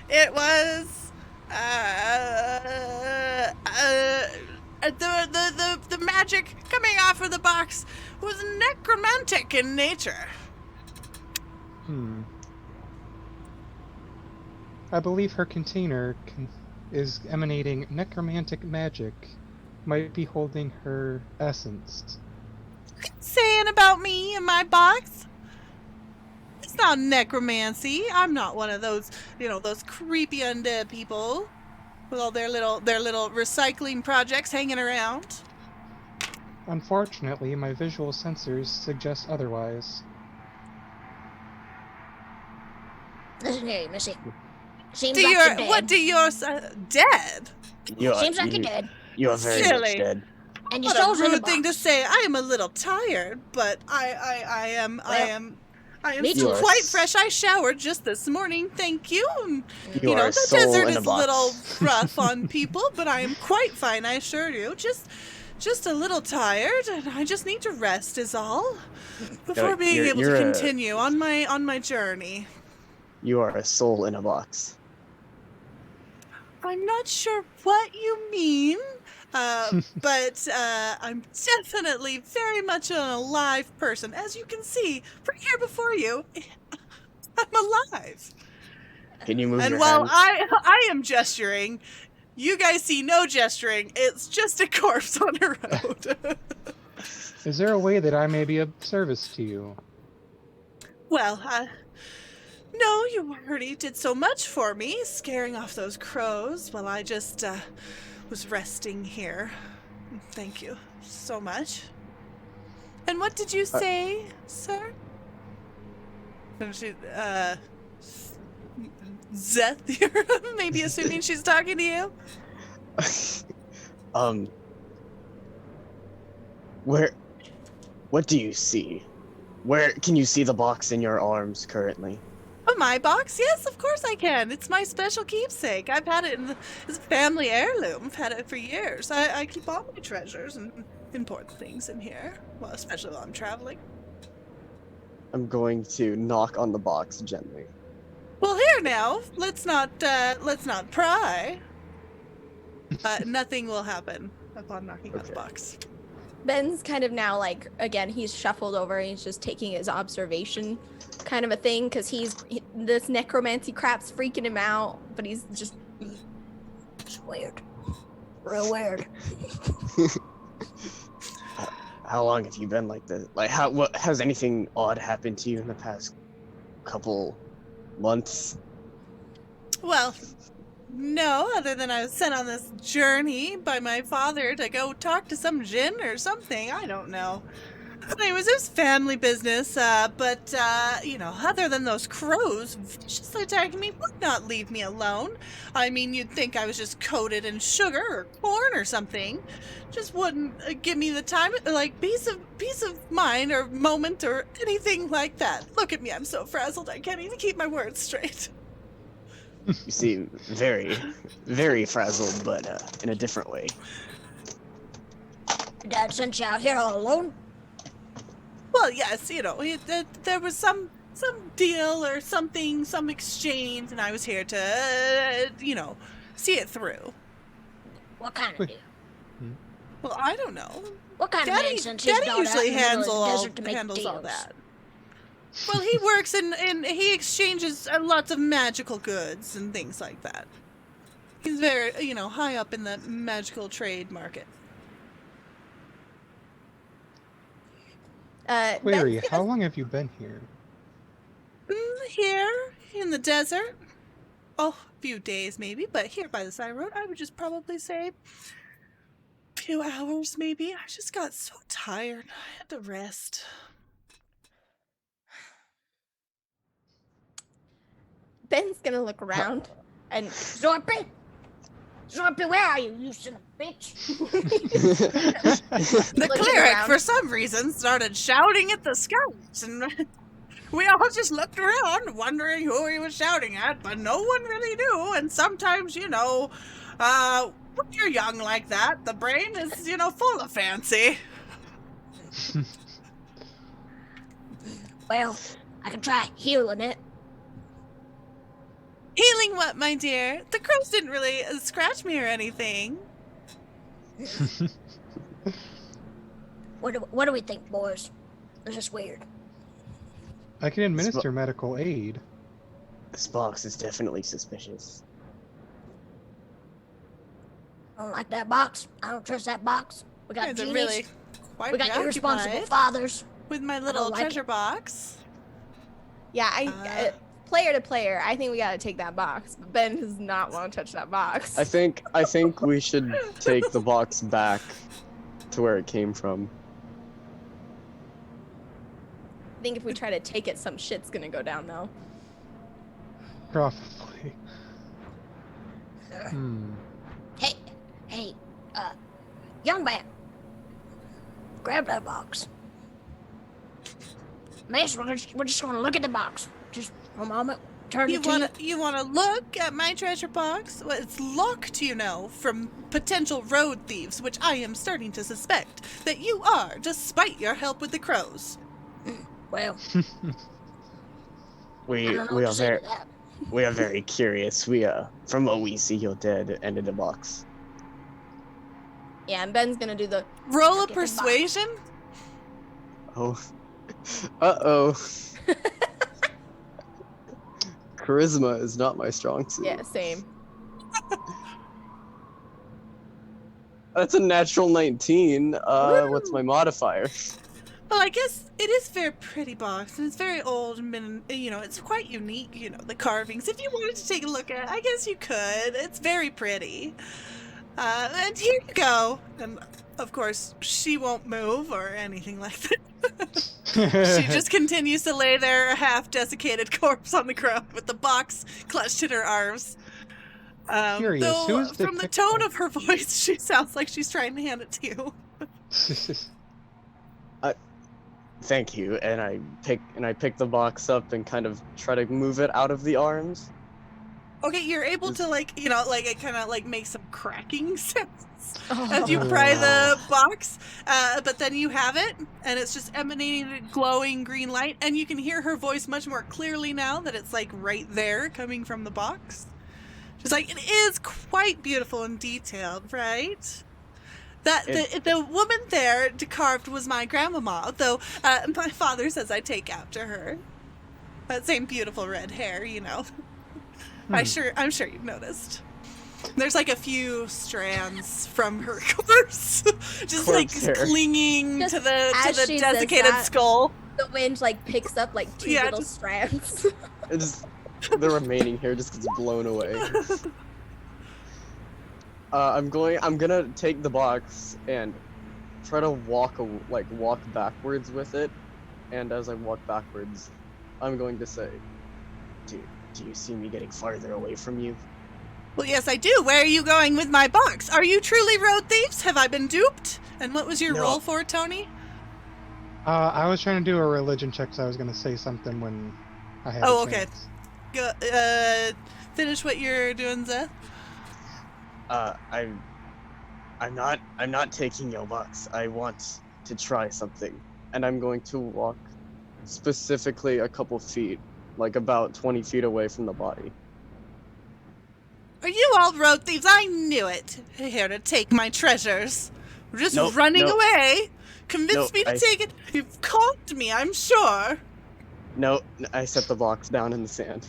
it was the magic coming off of the box was necromantic in nature. I believe her container is emanating necromantic magic. Might be holding her essence. Saying about me and my box? It's not necromancy. I'm not one of those, those creepy undead people with all their little recycling projects hanging around. Unfortunately, my visual sensors suggest otherwise. Listen here, Missy. Seems like you're dead. What do your dead? Seems like you're dead. You are very Silly. much dead. And your What a soul's in the rude thing to box. say. I am a little tired, but I am me still too. quite fresh. I showered just this morning, thank you. And, You are a the soul desert in a is a box. little rough on people, but I am quite fine, I assure you. Just a little tired, and I just need to rest is all. Before being able to continue on my journey. You are a soul in a box. I'm not sure what you mean, but I'm definitely very much an alive person. As you can see, right here before you, I'm alive. Can you move And your while hand? I am gesturing, you guys see no gesturing. It's just a corpse on a road. Is there a way that I may be of service to you? Well, no, you already did so much for me, scaring off those crows while I just was resting here. Thank you so much. And what did you say, sir? And she, Zeth, you're maybe assuming she's talking to you? What do you see? Where can you see the box in your arms currently? Oh, my box? Yes, of course I can. It's my special keepsake. I've had it it's a family heirloom. I've had it for years. I keep all my treasures and important things in here. Well, especially while I'm traveling. I'm going to knock on the box gently. Well, here now. Let's not pry. Nothing will happen upon knocking on the box. Ben's kind of now like, again, he's shuffled over and he's just taking his observation kind of a thing because this necromancy crap's freaking him out, but he's just... It's weird. Real weird. How long have you been like this? Like, what has anything odd happened to you in the past couple months? Well, no, other than I was sent on this journey by my father to go talk to some djinn or something. I don't know. It was his family business, but other than those crows viciously attacking me would not leave me alone. I mean, you'd think I was just coated in sugar or corn or something. Just wouldn't give me the time, like, peace of mind or moment or anything like that. Look at me, I'm so frazzled I can't even keep my words straight. You seem very, very frazzled, but in a different way. Your dad sent you out here all alone? Well, yes, there was some deal or something, some exchange, and I was here to, see it through. What kind of deal? Well, I don't know. What kind of man sends his Daddy daughter out usually in the middle of the handles desert to make all deals? that. Well, he works and he exchanges lots of magical goods and things like that. He's very, high up in the magical trade market. Query, how long have you been here? Here in the desert. Oh, a few days maybe, but here by the side road, I would just probably say a few hours maybe. I just got so tired. I had to rest. Ben's gonna look around and Zorpy! Zorpy, where are you, you son of a bitch? The Looking cleric, around. for some reason, started shouting at the scouts, and we all just looked around, wondering who he was shouting at, but no one really knew. And sometimes, when you're young like that, the brain is, full of fancy. Well, I can try healing it. Healing what, my dear? The crows didn't really scratch me or anything. What do we think, boys? This is weird. I can administer medical aid. This box is definitely suspicious. I don't like that box. I don't trust that box. We got Guys are genies. really quite We got irresponsible preoccupied fathers. with my don't little like treasure it. box. yeah, player to player, I think we gotta take that box. But Ben does not want to touch that box. I think we should take the box back to where it came from. I think if we try to take it, some shit's gonna go down though. Probably. Hey, young man. Grab that box. Miss, we're just gonna look at the box. Just for a moment. Turn it to you. You wanna look at my treasure box? Well, it's locked, from potential road thieves, which I am starting to suspect that you are, despite your help with the crows. Well, We I don't know we what are to say very to that. we are very curious. From what we see, you're dead and in a box. Yeah, and Ben's gonna do the Roll a Look at the box. persuasion? Oh. Uh-oh. Charisma is not my strong suit. yeah, same. That's a natural 19. What's my modifier? Well, I guess it is a very pretty box, and it's very old, and it's quite unique, the carvings. If you wanted to take a look at it, I guess you could. It's very pretty. And here you go. And, of course, she won't move or anything like that. She just continues to lay there, a half-desiccated corpse on the ground with the box clutched in her arms. Curious, Though, who is from the tone of her voice, she sounds like she's trying to hand it to you. Thank you. And I pick the box up and kind of try to move it out of the arms. Okay, you're able to it kind of makes some cracking sounds Oh. as you pry the box, but then you have it, and it's just emanating glowing green light, and you can hear her voice much more clearly now that it's right there coming from the box. She's like, it is quite beautiful and detailed, right? The woman there carved was my grandmama, though my father says I take after her. That same beautiful red hair, I'm sure you've noticed. There's a few strands from her corpse, just clinging Just to the as she says desiccated that, skull. The wind picks up two little strands. The remaining hair just gets blown away. I'm gonna take the box and try to walk backwards with it, and as I walk backwards, I'm going to say, Do you see me getting farther away from you? Well, yes, I do. Where are you going with my box? Are you truly road thieves? Have I been duped? And what was your No. roll for, Tony? I was trying to do a religion check, so I was going to say something when I had. Oh, a okay. chance. Finish what you're doing, Zeth. I'm not taking your box. I want to try something. and I'm going to walk specifically a couple feet, about 20 feet away from the body. Are you all road thieves? I knew it. Here to take my treasures. We're just Nope, running nope. away. Convinced me to take it. You've caught me, I'm sure. No, I set the box down in the sand.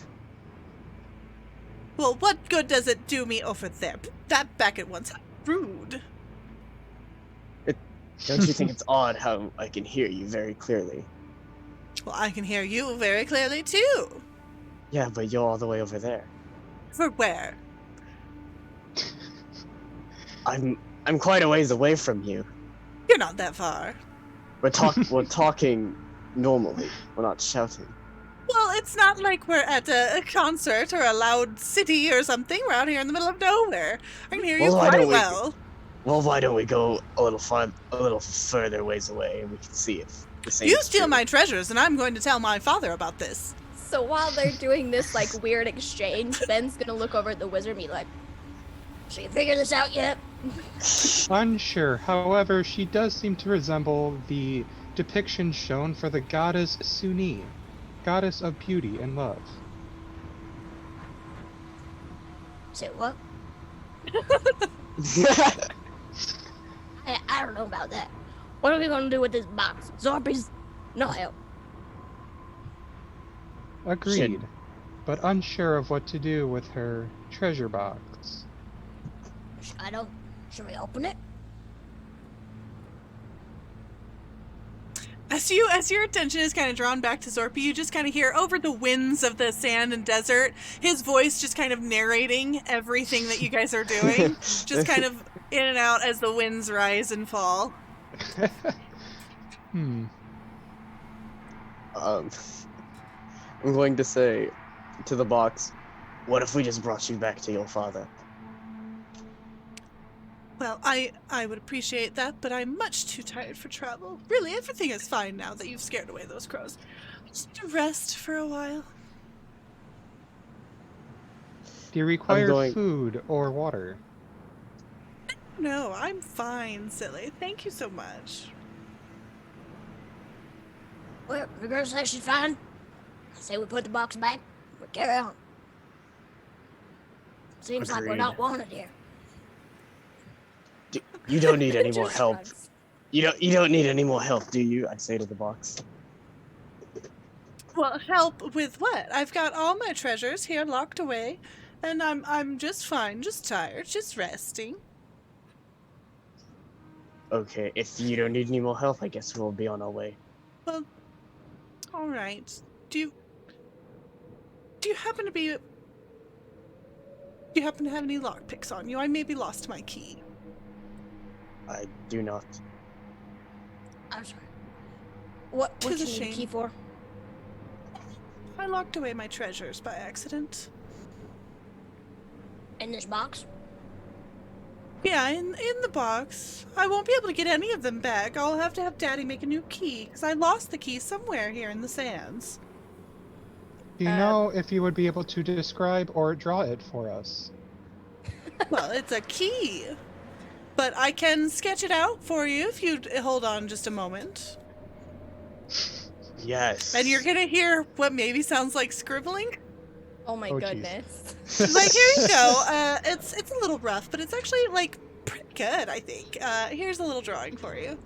Well, what good does it do me over there? Put that back at once. How rude. Don't you think it's odd how I can hear you very clearly? Well, I can hear you very clearly, too. Yeah, but you're all the way over there. For where? I'm quite a ways away from you. You're not that far. We're talking normally. We're not shouting. Well, it's not like we're at a concert or a loud city or something. We're out here in the middle of nowhere. I can hear you Well, why quite don't we- well. Well, why don't we go a little further ways away, and we can see if the same. You is steal true. my treasures, and I'm going to tell my father about this. So while they're doing this weird exchange, Ben's gonna look over at the wizard and be like, So you figured this out yet? Unsure. However, she does seem to resemble the depiction shown for the goddess Suni, goddess of beauty and love. Say what? I don't know about that. What are we gonna do with this box? Zorpy's no help. Agreed, but unsure of what to do with her treasure box. Should we open it? As your attention is kind of drawn back to Zorpy, you just kind of hear over the winds of the sand and desert, his voice just kind of narrating everything that you guys are doing, just kind of in and out as the winds rise and fall. Hmm. I'm going to say to the box, What if we just brought you back to your father? Well, I would appreciate that, but I'm much too tired for travel. Really, everything is fine now that you've scared away those crows. Just need to rest for a while. Do you require going- food or water? No, I'm fine, silly. Thank you so much. Well, the girl says she's fine. I say we put the box back. We carry on. Seems like we're Agreed. not wanted here. You don't need any more Just help. shrugs. You don't need any more help, do you? I say to the box. Well, help with what? I've got all my treasures here locked away, and I'm just fine, just tired, just resting. Okay, if you don't need any more help, I guess we'll be on our way. Well, all right. Do you happen to have any lockpicks on you? I maybe lost my key. I do not. I'm sorry. What Tis do a you need a shame. key for? I locked away my treasures by accident. In this box? Yeah, in the box. I won't be able to get any of them back. I'll have to have Daddy make a new key, because I lost the key somewhere here in the sands. Do you know if you would be able to describe or draw it for us? Well, it's a key. But I can sketch it out for you if you hold on just a moment. Yes. And you're gonna hear what maybe sounds like scribbling. Oh my Oh, goodness. Like, here you go. It's a little rough, but it's actually, like, pretty good, I think. Here's a little drawing for you.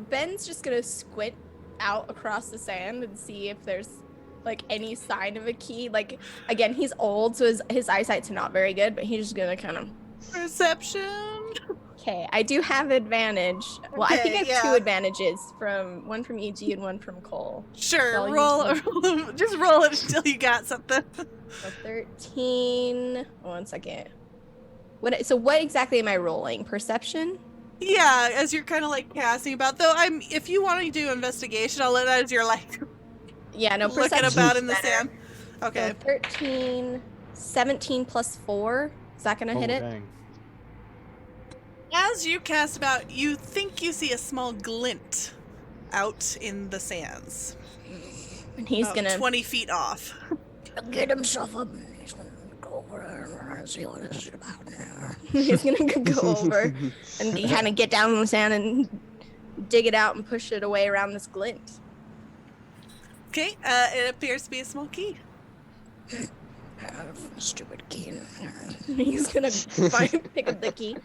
Ben's just gonna squint out across the sand and see if there's like any sign of a key. Like, again, he's old, so his eyesight's not very good, but he's just gonna kind of... Perception. Okay, I do have advantage. Well, I think I Okay, have two yeah. advantages, one from EG and one from Cole. Sure, So I'll roll, just roll it until you got something. So 13. 1 second. So what exactly am I rolling? Perception? Yeah, as you're kind of like casting about. Though if you want to do investigation, I'll let that as you're like Yeah, no, looking perception. about in the sand. Okay. So 13, 17 plus 4. Is that gonna hit it? Dang. As you cast about, you think you see a small glint out in the sands. And he's About gonna 20 feet off. Get himself up and he's gonna go over and see what this is about now. he's gonna go over and kind of get down in the sand and dig it out and push it away around this glint. Okay, it appears to be a small key. Stupid kid. He's gonna pick up the key,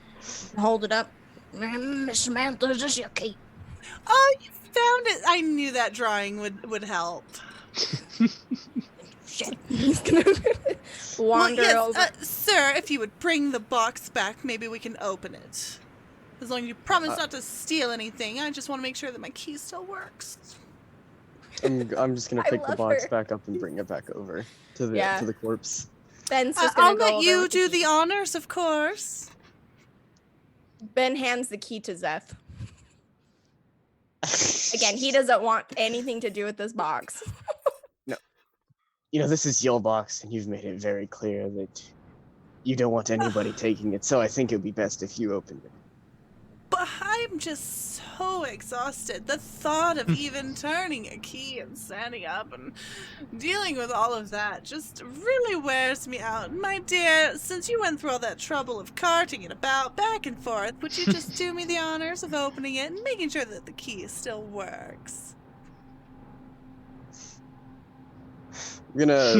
hold it up. Miss Samantha, is this your key? Oh, you found it. I knew that drawing would help. Shit. He's gonna wander well, yes, over. sir, if you would bring the box back, maybe we can open it. As long as you promise not to steal anything, I just want to make sure that my key still works. I'm just gonna I pick the love box her. back up and bring it back over to the Yeah. to the corpse. Ben's just gonna I'll go let over you with do key. the honors, of course. Ben hands the key to Zeth. Again, he doesn't want anything to do with this box. You know, this is your box, and you've made it very clear that you don't want anybody taking it, so I think it would be best if you opened it. But I'm just so exhausted. The thought of even turning a key and standing up and dealing with all of that just really wears me out. My dear, since you went through all that trouble of carting it about back and forth, would you just do me the honors of opening it and making sure that the key still works? I'm gonna...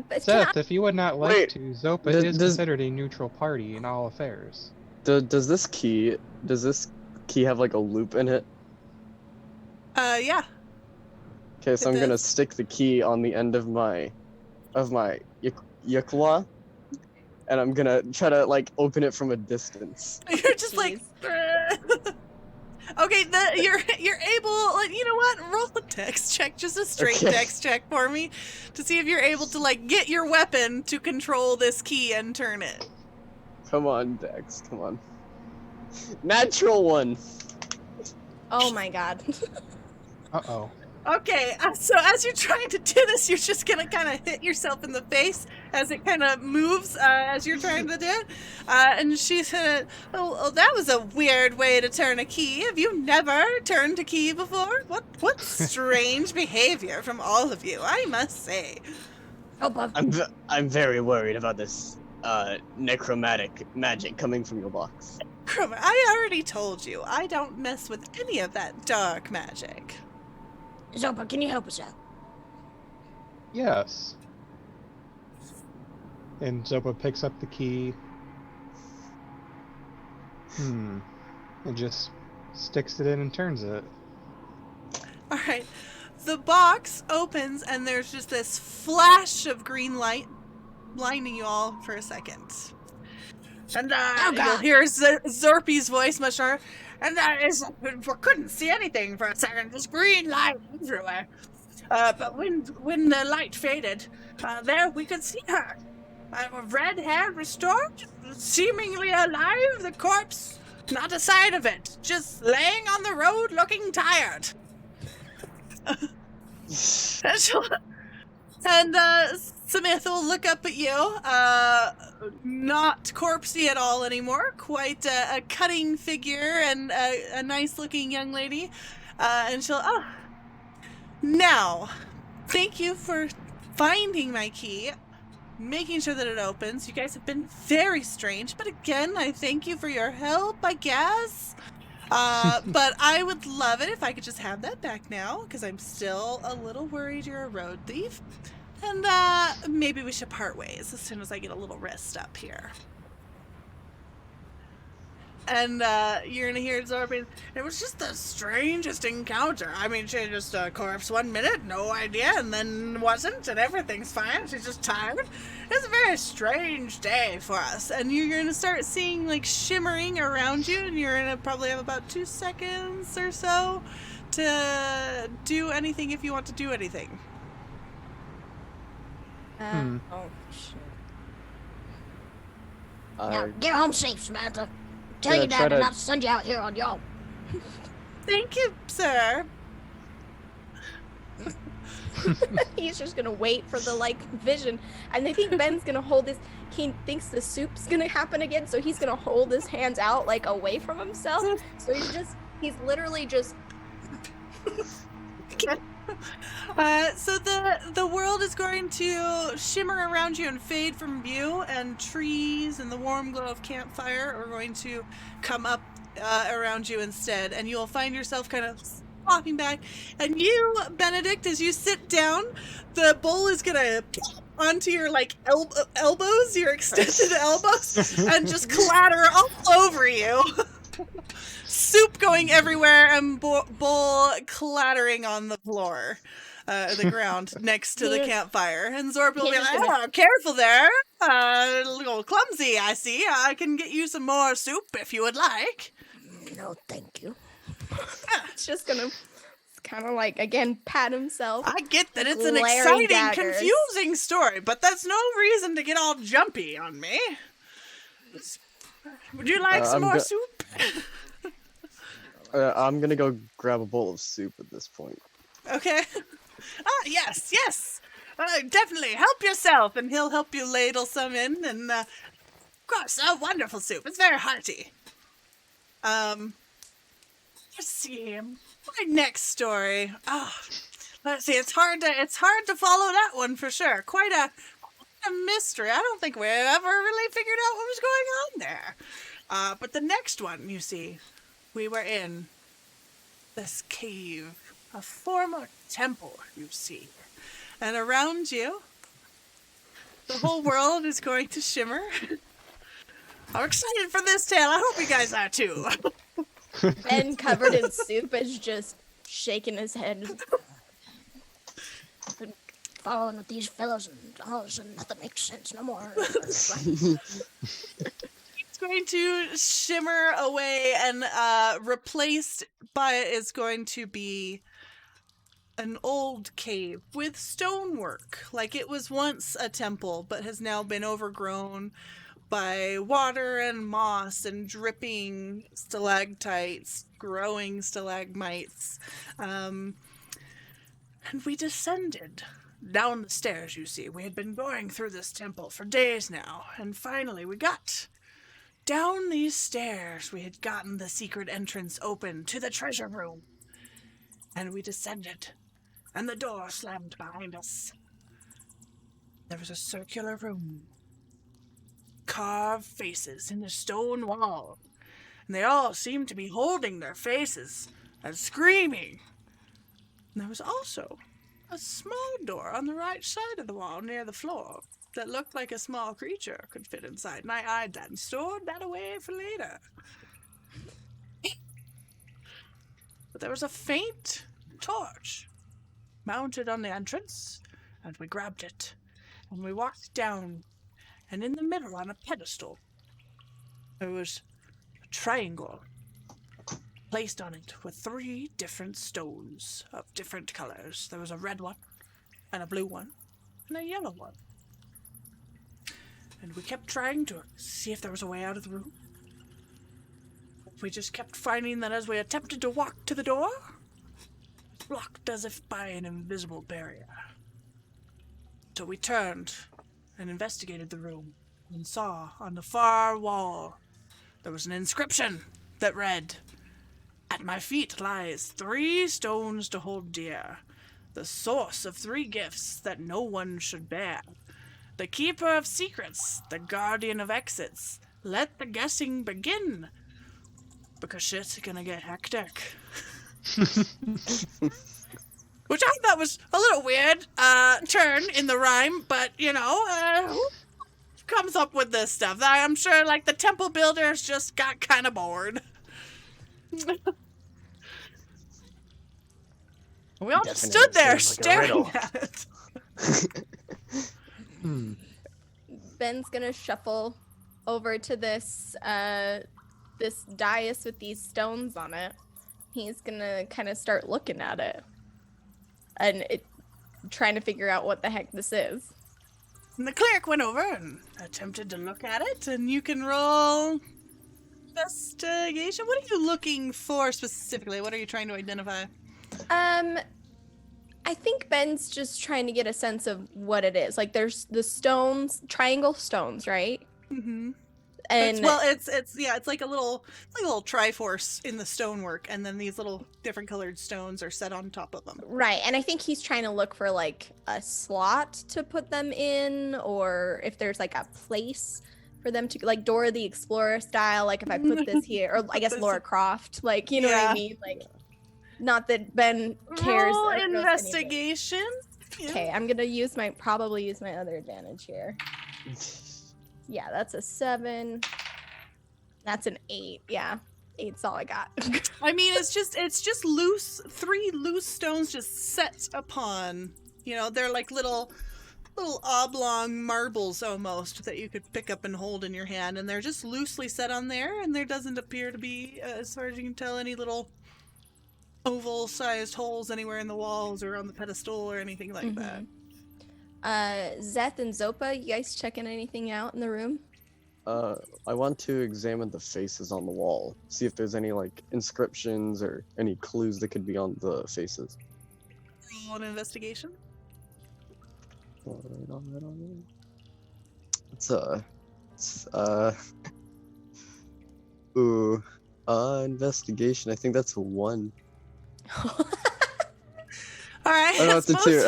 But can Seth, if you would not like Wait, to, Zopa does- is does- considered a neutral party in all affairs. Does this key have like a loop in it? Yeah. Okay, so It I'm gonna does. stick the key on the end of my yukla, and I'm gonna try to like open it from a distance. You're just like... Okay, you're able, like, you know what? Roll a dex check, just a straight Okay. dex check for me, to see if you're able to, like, get your weapon to control this key and turn it. Come on, Dex, come on. Natural one. Oh my god. Uh-oh. Okay, so as you're trying to do this, you're just gonna kind of hit yourself in the face as it kind of moves as you're trying to do it. And she's gonna, oh, that was a weird way to turn a key. Have you never turned a key before? What strange behavior from all of you, I must say. Oh, but I'm very worried about this necromantic magic coming from your box. Cromer, I already told you, I don't mess with any of that dark magic. Zopa, can you help us out? Yes. And Zopa picks up the key. And just sticks it in and turns it. Alright, the box opens and there's just this flash of green light blinding you all for a second. And Oh, you'll God. hear Zorpy's voice much sharper. And we couldn't see anything for a second, just green light everywhere. But when the light faded, there we could see her. Red hair restored, seemingly alive, the corpse, not a sign of it, just laying on the road looking tired. And Samantha will look up at you, not corpsey at all anymore, quite a cutting figure and a nice-looking young lady, and she'll, now, thank you for finding my key, making sure that it opens. You guys have been very strange, but again, I thank you for your help, I guess. But I would love it if I could just have that back now, because I'm still a little worried you're a road thief. And maybe we should part ways as soon as I get a little rest up here. And you're gonna hear Zorpy. It was just the strangest encounter. I mean, she just corpse 1 minute, no idea, and then wasn't, and everything's fine. She's just tired. It's a very strange day for us. And you're gonna start seeing like shimmering around you, and you're gonna probably have about 2 seconds or so to do anything if you want to do anything. Oh shit. Now, get home safe, Samantha. Tell Yeah, your try dad to- not to send you out here on your own. Thank you, sir. He's just gonna wait for the like vision, and I think Ben's gonna hold his. He thinks the soup's gonna happen again, so he's gonna hold his hands out like away from himself. So he's literally just. So the world is going to shimmer around you and fade from view, and trees and the warm glow of campfire are going to come up around you instead, and you'll find yourself kind of walking back. And you, Benedict, as you sit down, the bowl is gonna onto your like elbows, your extended elbows, and just clatter all over you. Soup going everywhere and bowl clattering on the floor, the ground next to the campfire. And Zorpy will be like, "Oh, careful there, a little clumsy. I see. I can get you some more soup if you would like." No, thank you. It's just gonna kind of like again pat himself. I get that it's an Glaring exciting, daggers. confusing story, but that's no reason to get all jumpy on me. Would you like some more soup? I'm gonna go grab a bowl of soup at this point. Okay. Yes. Definitely. Help yourself, and he'll help you ladle some in, and, of course, wonderful soup. It's very hearty. Let's see. My next story. Let's see. It's hard to follow that one for sure. Quite a mystery. I don't think we ever really figured out what was going on there. But the next one, you see, we were in this cave, a former temple, you see. And around you, the whole world is going to shimmer. I'm excited for this tale. I hope you guys are too. Ben, covered in soup, is just shaking his head. Been following with these fellows, and all of a sudden nothing makes sense no more. It's going to shimmer away, and replaced by it is going to be an old cave with stonework. Like it was once a temple, but has now been overgrown by water and moss and dripping stalactites, growing stalagmites. And we descended down the stairs, you see. We had been going through this temple for days now, and finally we got down these stairs. We had gotten the secret entrance open to the treasure room. And we descended, and the door slammed behind us. There was a circular room. Carved faces in the stone wall. And they all seemed to be holding their faces and screaming. And there was also a small door on the right side of the wall near the floor that looked like a small creature could fit inside. And I eyed that and stored that away for later. But there was a faint torch mounted on the entrance, and we grabbed it, and we walked down, and in the middle on a pedestal, there was a triangle placed on it with 3 different stones of different colors. There was a red one, and a blue one, and a yellow one. And we kept trying to see if there was a way out of the room. We just kept finding that as we attempted to walk to the door, it was blocked as if by an invisible barrier. So we turned and investigated the room and saw on the far wall there was an inscription that read, "At my feet lies 3 stones to hold dear, the source of 3 gifts that no one should bear, the keeper of secrets, the guardian of exits. Let the guessing begin, because shit's gonna get hectic." Which I thought was a little weird turn in the rhyme, but, you know, who comes up with this stuff? I'm sure, like, the temple builders just got kind of bored. We all just stood there staring at it. Ben's gonna shuffle over to this this dais with these stones on it. He's gonna kind of start looking at it and trying to figure out what the heck this is. And the cleric went over and attempted to look at it, and you can roll investigation. What are you looking for specifically? What are you trying to identify? I think Ben's just trying to get a sense of what it is. Like, there's the stones, triangle stones, right? Mm-hmm. And it's like a little triforce in the stonework, and then these little different colored stones are set on top of them. right, and I think he's trying to look for like a slot to put them in, or if there's like a place for them to, like Dora the Explorer style. Like, if I put this here, or I guess Laura Croft. Like, you know what I mean? Like, not that Ben cares. Roll or knows anything. investigation. Okay, I'm gonna probably use my other advantage here. Yeah, that's a 7. That's an 8. Yeah, 8's all I got. I mean, it's just loose, 3 loose stones just set upon. You know, they're like little oblong marbles almost that you could pick up and hold in your hand, and they're just loosely set on there. And there doesn't appear to be, as far as you can tell, any little oval-sized holes anywhere in the walls or on the pedestal or anything like that. Zeth and Zopa, you guys checking anything out in the room? I want to examine the faces on the wall, see if there's any like inscriptions or any clues that could be on the faces. Roll an investigation. Investigation. I think that's a 1. All right. Oh, no, that's a 2.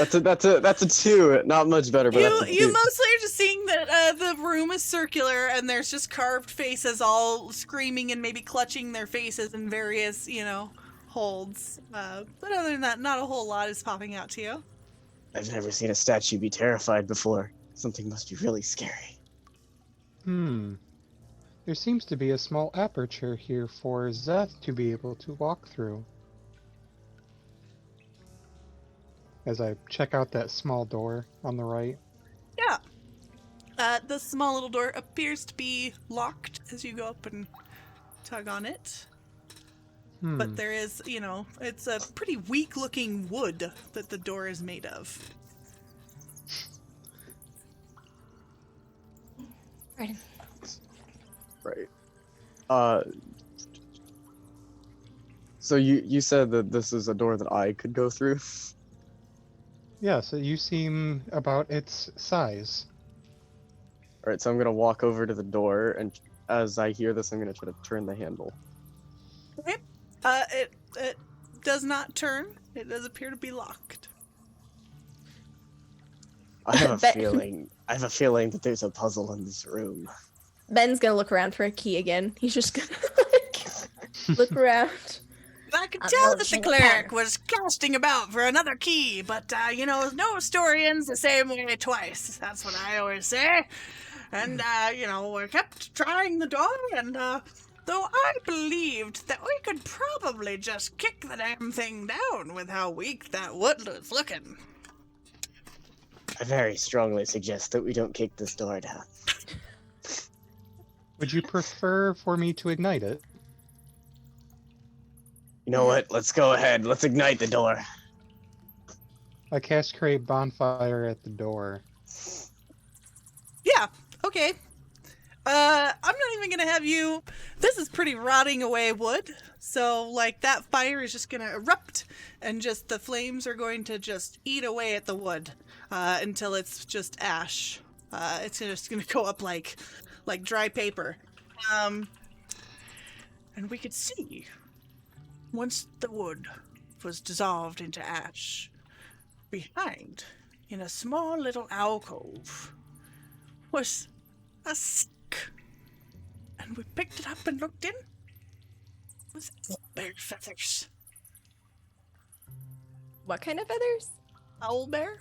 That's a 2. Not much better, but that's a 2. You mostly are just seeing that the room is circular, and there's just carved faces all screaming and maybe clutching their faces in various, holds. But other than that, not a whole lot is popping out to you. I've never seen a statue be terrified before. Something must be really scary. There seems to be a small aperture here for Zeth to be able to walk through. As I check out that small door on the right. Yeah. The small little door appears to be locked as you go up and tug on it. But there is, it's a pretty weak-looking wood that the door is made of. Right. So you said that this is a door that I could go through? Yeah, so you seem about its size. Alright, so I'm gonna walk over to the door, and as I hear this, I'm gonna try to turn the handle. Okay. It does not turn. It does appear to be locked. I have a feeling that there's a puzzle in this room. Ben's gonna look around for a key again. He's just gonna look around. I could tell that the cleric was casting about for another key, but, no story ends the same way twice. That's what I always say. And, we kept trying the door, and, though I believed that we could probably just kick the damn thing down with how weak that wood was looking. I very strongly suggest that we don't kick this door down. Would you prefer for me to ignite it? You know what? Let's go ahead. Let's ignite the door. I cast Create Bonfire at the door. Yeah, okay. I'm not even gonna have you... This is pretty rotting away wood, so, that fire is just gonna erupt, and just the flames are going to just eat away at the wood. until it's just ash. It's just gonna go up like dry paper. And we could see, once the wood was dissolved into ash, behind, in a small little alcove, was a sack. And we picked it up and looked in. It was owlbear feathers. What kind of feathers? Owlbear?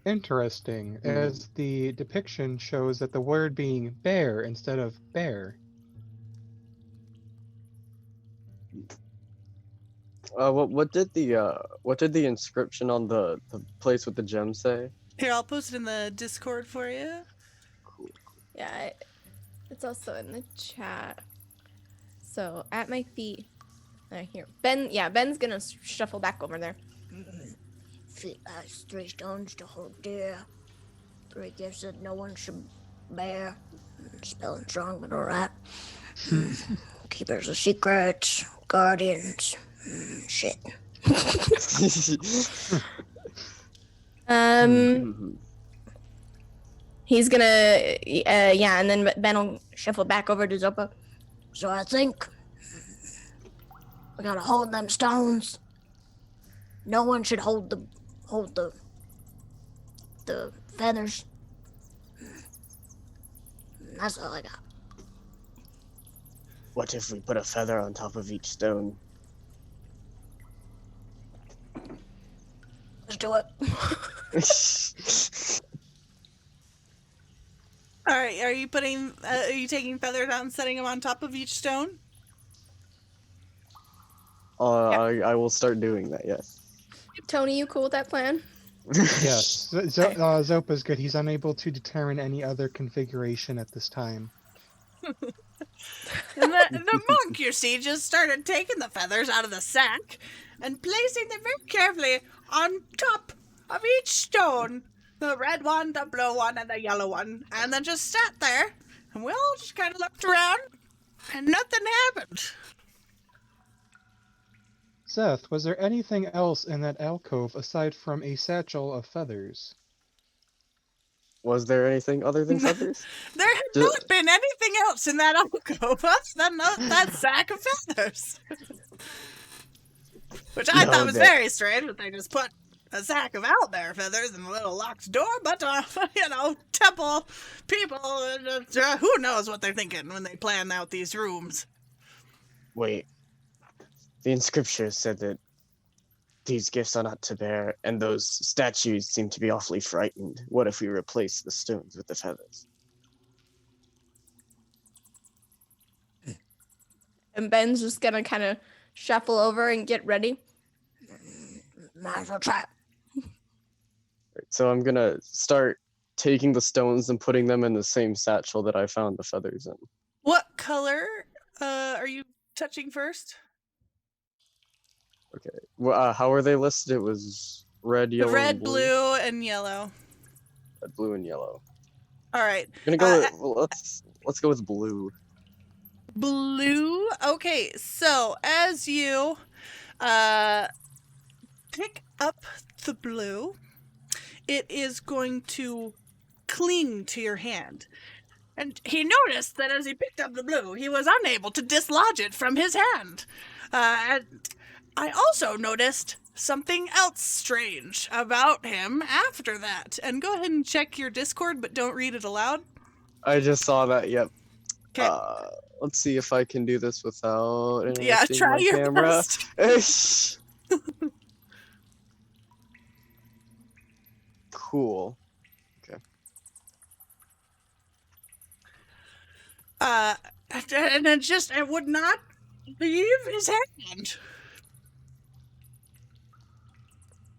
Interesting, as the depiction shows that the word being bear instead of bear. What did the inscription on the place with the gem say? Here, I'll post it in the Discord for you. Yeah, it's also in the chat. So at my feet, here. Ben's gonna shuffle back over there. Feet has 3 stones to hold dear. 3 gifts that no one should bear. Spelling strong, but alright. Keepers of secrets, guardians, shit. He's gonna, and then Ben will shuffle back over to Zopa. So I think we gotta hold them stones. No one should hold the feathers. That's all I got. What if we put a feather on top of each stone? Let's do it. All right, are you taking feathers out and setting them on top of each stone? I will start doing that, yes. Tony, you cool with that plan? Yes, Zopa's good. He's unable to determine any other configuration at this time. And the monk, you see, just started taking the feathers out of the sack and placing them very carefully on top of each stone. The red one, the blue one, and the yellow one. And then just sat there, and we all just kind of looked around, and nothing happened. Seth, was there anything else in that alcove aside from a satchel of feathers? Was there anything other than feathers? There had not been anything else in that alcove other than that sack of feathers. Which I thought was very strange, that they just put a sack of owlbear feathers in a little locked door, but, temple people, who knows what they're thinking when they plan out these rooms. Wait. The inscription said that these gifts are not to bear, and those statues seem to be awfully frightened. What if we replace the stones with the feathers? And Ben's just gonna kind of shuffle over and get ready. Might as well try it. So I'm gonna start taking the stones and putting them in the same satchel that I found the feathers in. What color are you touching first? Okay. Well, how are they listed? It was red, yellow, Red, and blue. blue, and yellow. Red, blue, and yellow. All right. I'm gonna go. Let's go with blue. Blue. Okay, so as you pick up the blue, it is going to cling to your hand. And he noticed that as he picked up the blue, he was unable to dislodge it from his hand. And I also noticed something else strange about him after that. And go ahead and check your Discord, but don't read it aloud. I just saw that. Yep. Okay. Let's see if I can do this without interrupting try my your camera. best. Cool. Okay. And it would not leave his hand.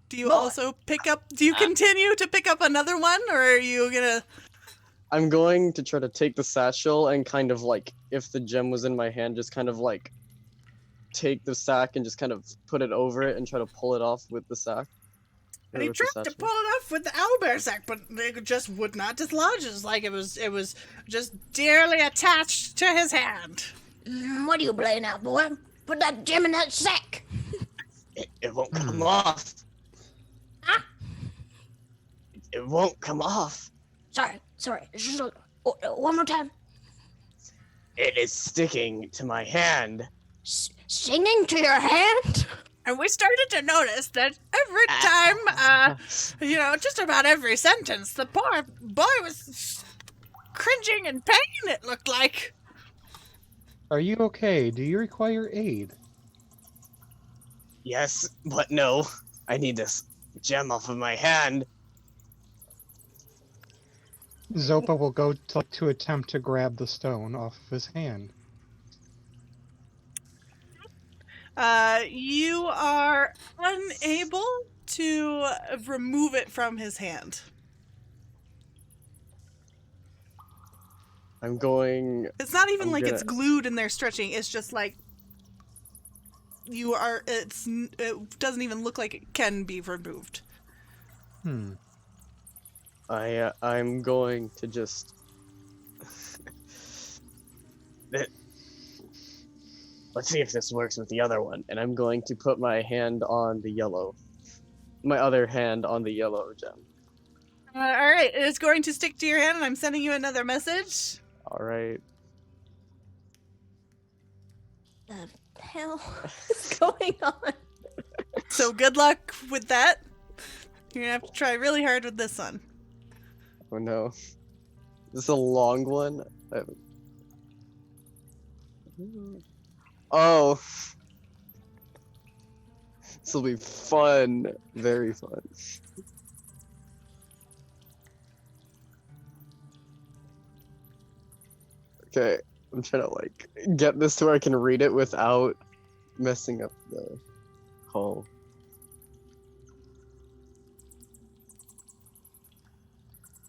Do you continue to pick up another one, or are you gonna... I'm going to try to take the satchel and kind of like, if the gem was in my hand, just kind of like take the sack and just kind of put it over it and try to pull it off with the sack. And he tried to pull it off with the owlbear sack, but it just would not dislodge. It's like it was just dearly attached to his hand. What are you playing out, boy? Put that gem in that sack. It won't come off. It won't come off. Sorry. Just one more time. It is sticking to my hand. Singing to your hand? And we started to notice that every time, just about every sentence, the poor boy was cringing in pain, it looked like. Are you okay? Do you require aid? Yes, but no. I need this gem off of my hand. Zopa will go to attempt to grab the stone off of his hand. You are unable to remove it from his hand. I'm going. It's not even I'm like gonna- it's glued and they're stretching. It's just like it doesn't even look like it can be removed. I'm going to just. Let's see if this works with the other one. And I'm going to put my other hand on the yellow gem. All right, it's going to stick to your hand, and I'm sending you another message. All right. The hell is going on? So good luck with that. You're gonna have to try really hard with this one. Oh no. This is a long one. Oh. This will be fun. Very fun. Okay, I'm trying to get this to where I can read it without messing up the whole.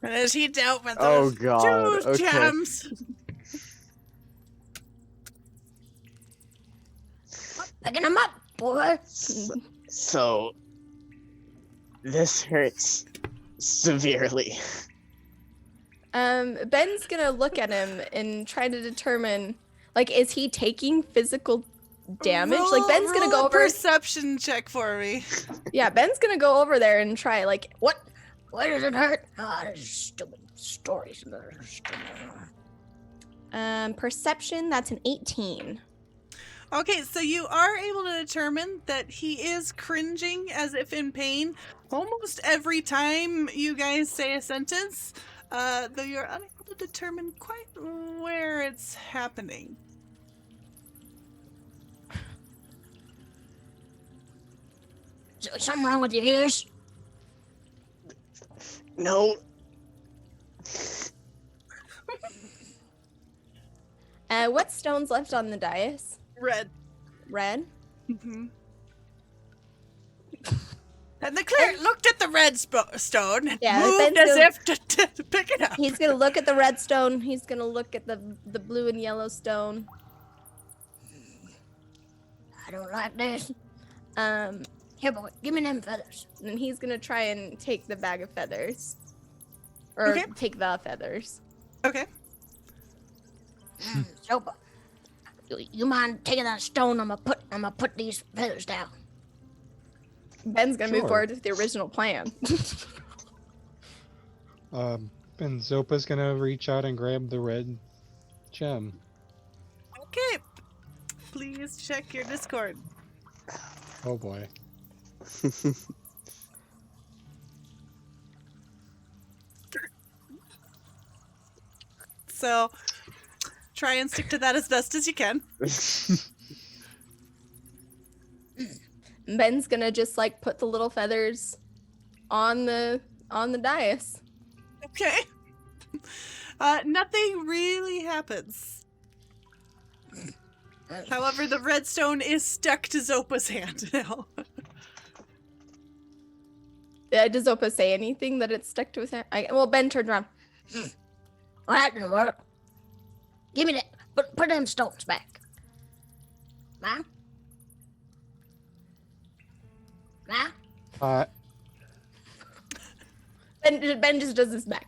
And as he dealt with Oh those god. two Okay. gems, Picking him up, boy. So, this hurts severely. Ben's gonna look at him and try to determine, is he taking physical damage? Ben's gonna roll go a over. perception check for me. Yeah, Ben's gonna go over there and try, What? Why does it hurt? This is stupid stories. perception. That's an 18. Okay, so you are able to determine that he is cringing as if in pain almost every time you guys say a sentence, though you're unable to determine quite where it's happening. Is something wrong with your ears? No. What stone's left on the dais? Red. Red. Mm-hmm. And the cleric looked at the red stone and Yeah, moved Ben's as gonna- if to pick it up. He's gonna look at the red stone. He's gonna look at the blue and yellow stone. I don't like this. Here, boy, give me them feathers. And he's gonna try and take the bag of feathers, or Okay. take the feathers. Okay. Zopa, you mind taking that stone? I'm gonna put these feathers down. Ben's gonna move Sure. forward with the original plan. And Zopa's gonna reach out and grab the red gem. Okay. Please check your Discord. Oh boy. So try and stick to that as best as you can. Ben's gonna just put the little feathers on the dais. Okay. Nothing really happens. However, the redstone is stuck to Zopa's hand now. Does Zopa say anything that it's stuck to his hand? Well, Ben turned around. Well, that didn't work. Give me that. Put them stones back. Ma? Ma? Ben just does his back.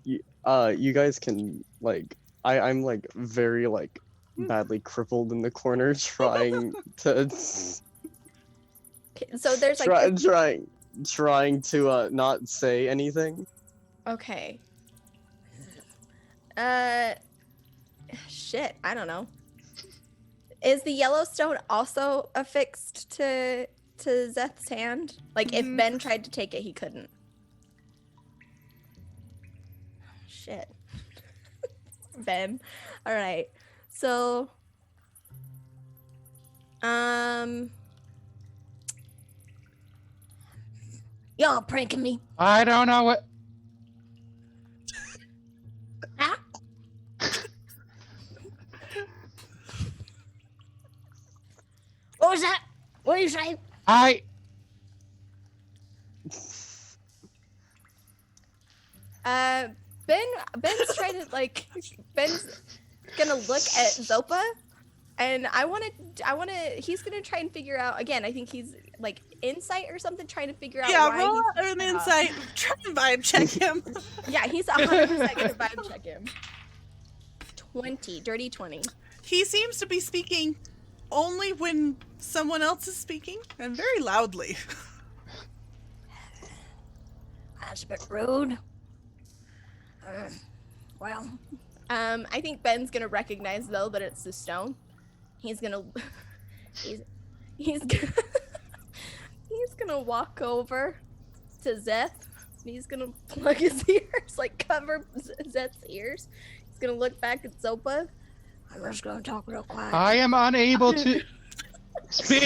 You guys can I'm very badly crippled in the corner trying to So there's like trying to not say anything. okay. Shit, I don't know. Is the Yellowstone also affixed to Zeth's hand? Like if Ben tried to take it, he couldn't. Shit. Ben. All right. So Y'all pranking me. I don't know what. Huh? What was that? What did you say? Ben's trying to Ben's gonna look at Zopa, and I wanna he's gonna try and figure out again. I think he's like insight or something, trying to figure out. Yeah, why roll he's an insight. Try and vibe check him. Yeah, he's 100% gonna vibe check him. 20, dirty 20. He seems to be speaking only when someone else is speaking, and very loudly. That's a bit rude. Well, I think Ben's gonna recognize though that it's the stone. He's gonna he's gonna he's gonna walk over to Zeth. And he's gonna plug his ears, like cover Zeth's ears. He's gonna look back at Zopa. I'm just gonna talk real quiet. I am unable to speak.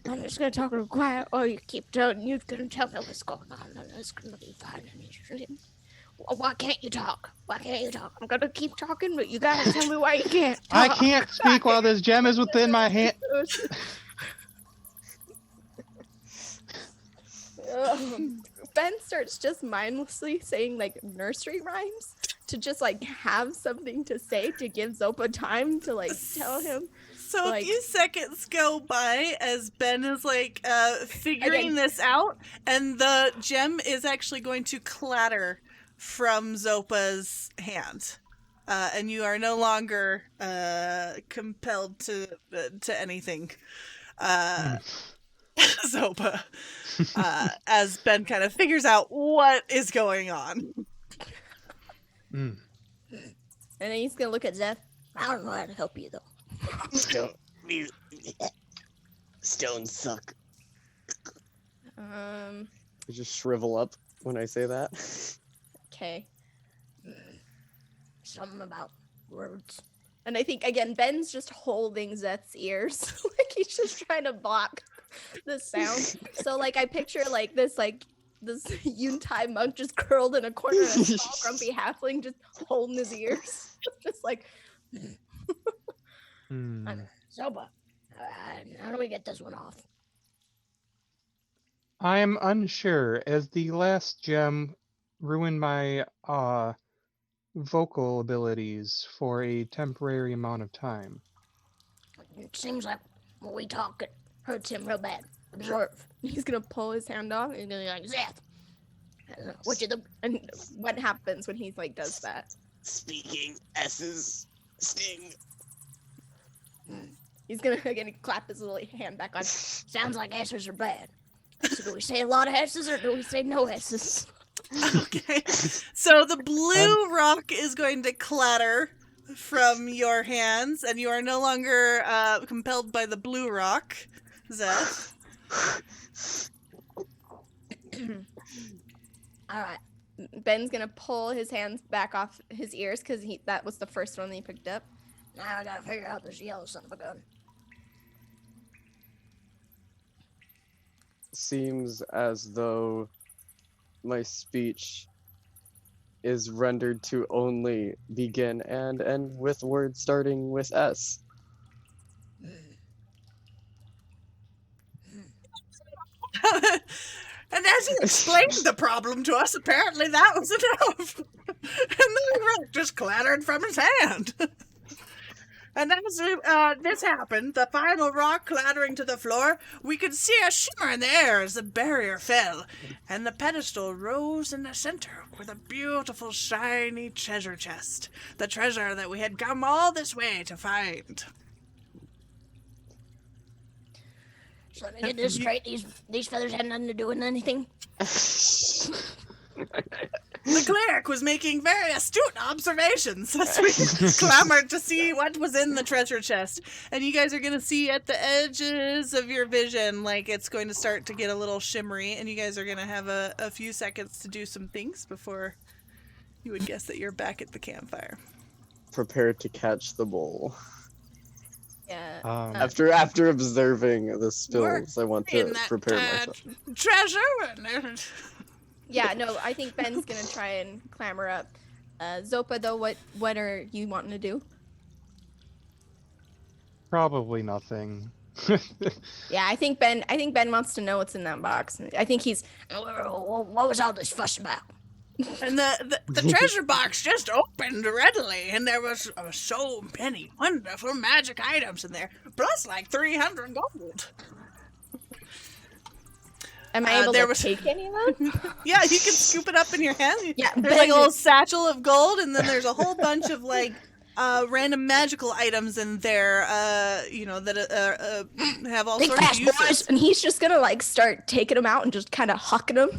I'm just gonna talk real quiet. Oh, you're gonna tell me what's going on, and it's gonna be fine. Why can't you talk? Why can't you talk? I'm gonna keep talking, but you gotta tell me why you can't talk. I can't speak while this gem is within my hand. Ben starts just mindlessly saying like nursery rhymes to just like have something to say to give Zopa time to like tell him. So Like- a few seconds go by as Ben is like figuring Again. this out, and the gem is actually going to clatter from Zopa's hand, and you are no longer compelled to anything, Zopa. As Ben kind of figures out what is going on. Mm. And then he's gonna look at Zeth. I don't know how to help you though. Stones suck. I just shrivel up when I say that. Okay. Something about words. And I think again Ben's just holding Zeth's ears. Like he's just trying to block the sound. So like I picture like this Yuntai monk just curled in a corner and a small grumpy halfling just holding his ears. Just like Zoba, how do we get this one off? I am unsure, as the last gem ruined my vocal abilities for a temporary amount of time. It seems like when we talk, it hurts him real bad. Observe. he's gonna pull his hand off and he's gonna be like Zeth. And what happens when he like does that? Speaking S's sting. He's gonna again clap his little hand back on. Sounds like S's are bad. So do we say a lot of S's or do we say no S's? Okay. So the blue rock is going to clatter from your hands, and you are no longer compelled by the blue rock, Zeth. All right. Ben's gonna pull his hands back off his ears because that was the first one that he picked up. Now I gotta figure out this yellow son of a gun. Seems as though my speech is rendered to only begin and end with words starting with S. And as you explained the problem to us, apparently that was enough. And the rock just clattered from his hand. And as this happened, the final rock clattering to the floor, we could see a shimmer in the air as the barrier fell, and the pedestal rose in the center with a beautiful shiny treasure chest, the treasure that we had come all this way to find. So to get this straight, these feathers had nothing to do with anything. The cleric was making very astute observations as we clamored to see what was in the treasure chest. And you guys are going to see at the edges of your vision, like it's going to start to get a little shimmery, and you guys are going to have a few seconds to do some things before you would guess that you're back at the campfire. Prepare to catch the bull. Yeah. After observing the spills, I want In to that prepare myself. treasure. And, Yeah, no, I think Ben's gonna try and clamber up. Zopa, though, what are you wanting to do? Probably nothing. Yeah, I think Ben wants to know what's in that box. I think he's What was all this fuss about? and the treasure box just opened readily, and there was so many wonderful magic items in there, plus like 300 gold. Am I able there to was- take any of them? Yeah, you can scoop it up in your hand. Yeah, There's Ben like a little is- satchel of gold, and then there's a whole bunch of like random magical items in there. That have all Think sorts of fast, uses. boys. And he's just gonna like start taking them out and just kind of hucking them,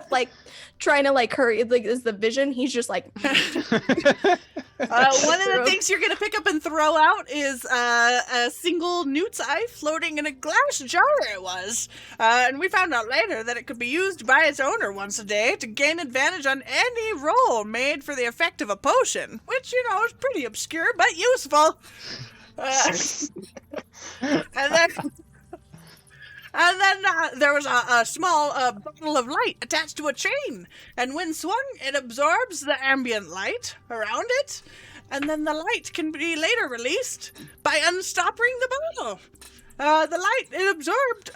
like trying to like hurry. Like is the vision? He's just like. One of the things you're gonna pick up and throw out is a single newt's eye floating in a glass jar. It was, and we found out later that it could be used by its owner once a day to gain advantage on any roll made for the effect of a potion, which is pretty obscure but useful. And then there was a small bottle of light attached to a chain, and when swung, it absorbs the ambient light around it, and then the light can be later released by unstopping the bottle. The light it absorbed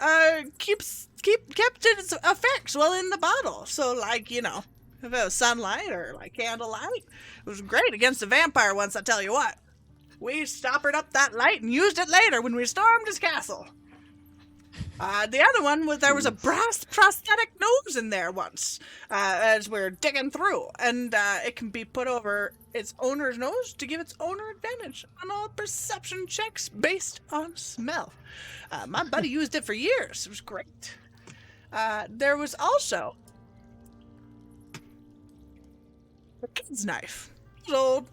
kept its effects while in the bottle. So, if it was sunlight or like candlelight, it was great against a vampire once. I tell you what, we stoppered up that light and used it later when we stormed his castle. The other one was there was a brass prosthetic nose in there once, as we're digging through, and it can be put over its owner's nose to give its owner advantage on all perception checks based on smell. My buddy used it for years. It was great. There was also a kid's knife. So,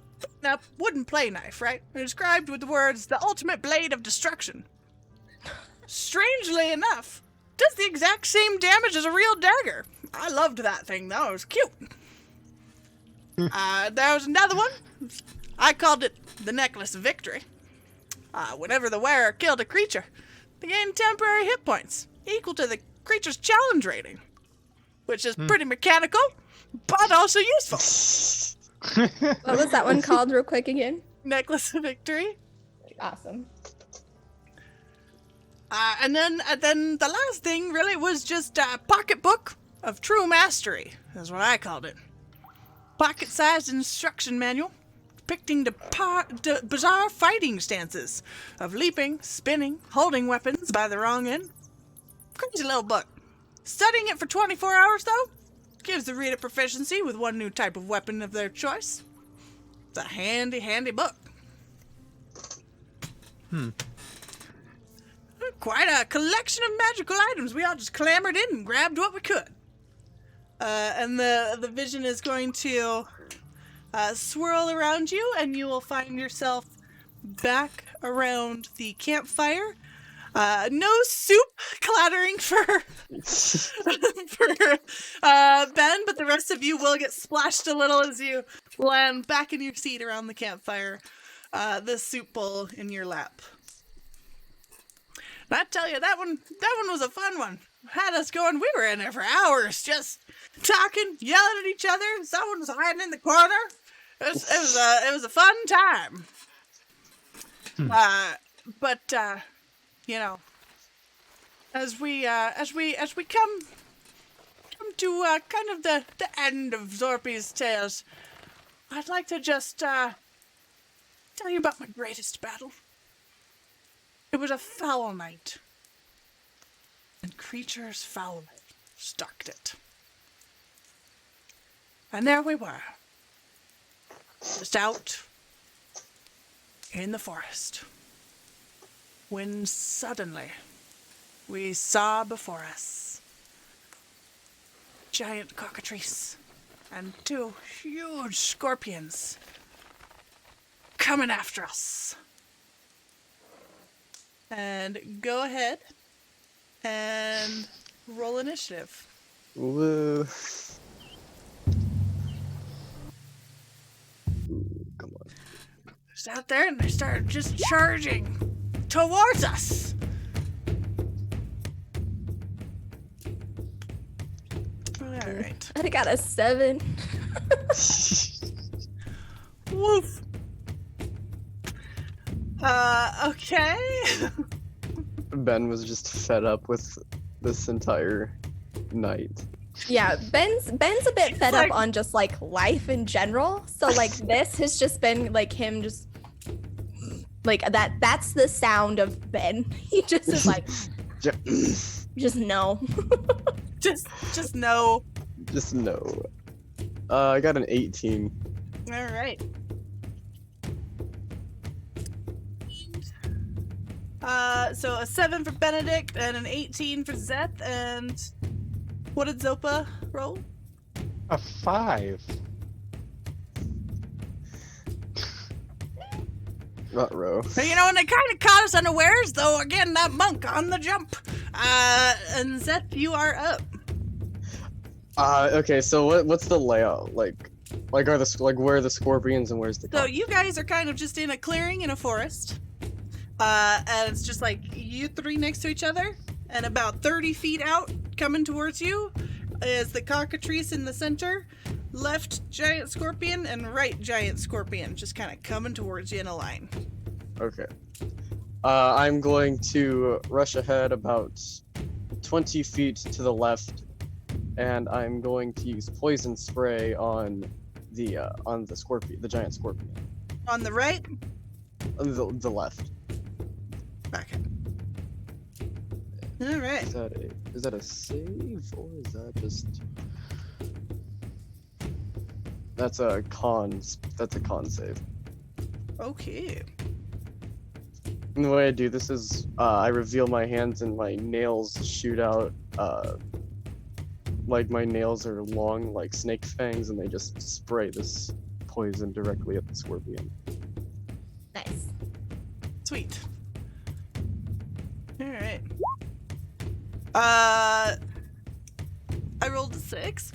wooden play knife, right? Inscribed with the words, "The ultimate blade of destruction." Strangely enough, does the exact same damage as a real dagger. I loved that thing, though. It was cute. There was another one. I called it the Necklace of Victory. Whenever the wearer killed a creature, they gained temporary hit points, equal to the creature's challenge rating, which is pretty mechanical, but also useful. What was that one called, real quick again? Necklace of Victory. Awesome. And then the last thing really was just a pocketbook of true mastery, is what I called it. Pocket-sized instruction manual depicting the bizarre fighting stances of leaping, spinning, holding weapons by the wrong end. Crazy little book. Studying it for 24 hours, though, gives the reader proficiency with one new type of weapon of their choice. It's a handy, handy book. Quite a collection of magical items. We all just clambered in and grabbed what we could. And the vision is going to swirl around you, and you will find yourself back around the campfire. No soup clattering for Ben, but the rest of you will get splashed a little as you land back in your seat around the campfire. The soup bowl in your lap. And I tell you, that one was a fun one. Had us going. We were in there for hours, just talking, yelling at each other. Someone was hiding in the corner. It was a fun time. But as we come to kind of the end of Zorpy's tales, I'd like to just tell you about my greatest battle. It was a foul night, and creatures foully stalked it. And there we were, just out in the forest, when suddenly we saw before us giant cockatrice and 2 huge scorpions coming after us. And go ahead and roll initiative. Woo. Come on. Just out there and they started just charging towards us. Alright. I got a 7. Woof. Okay. Ben was just fed up with this entire night. Yeah, Ben's a bit fed like- up on just like life in general. So like this has just been like him just like that's the sound of Ben. He just is like just no. just no. Just no. I got an 18. Alright. So a 7 for Benedict and an 18 for Zeth, and what did Zopa roll? A 5. Ruh-roh. You know, and they kind of caught us unawares, though. Again, that monk on the jump. And Zeth, you are up. Okay, so what's the layout? Like where are the scorpions and where's the So you guys are kind of just in a clearing in a forest. And it's just like you 3 next to each other, and about 30 feet out, coming towards you, is the cockatrice in the center, left giant scorpion, and right giant scorpion, just kind of coming towards you in a line. Okay. I'm going to rush ahead about 20 feet to the left, and I'm going to use poison spray on the scorpion, the giant scorpion. On the right? The left. Okay. Alright. Is that a save or is that just? That's a con save. Okay. And the way I do this is I reveal my hands and my nails shoot out. Like my nails are long like snake fangs, and they just spray this poison directly at the scorpion. Nice. Sweet. Alright. I rolled a 6.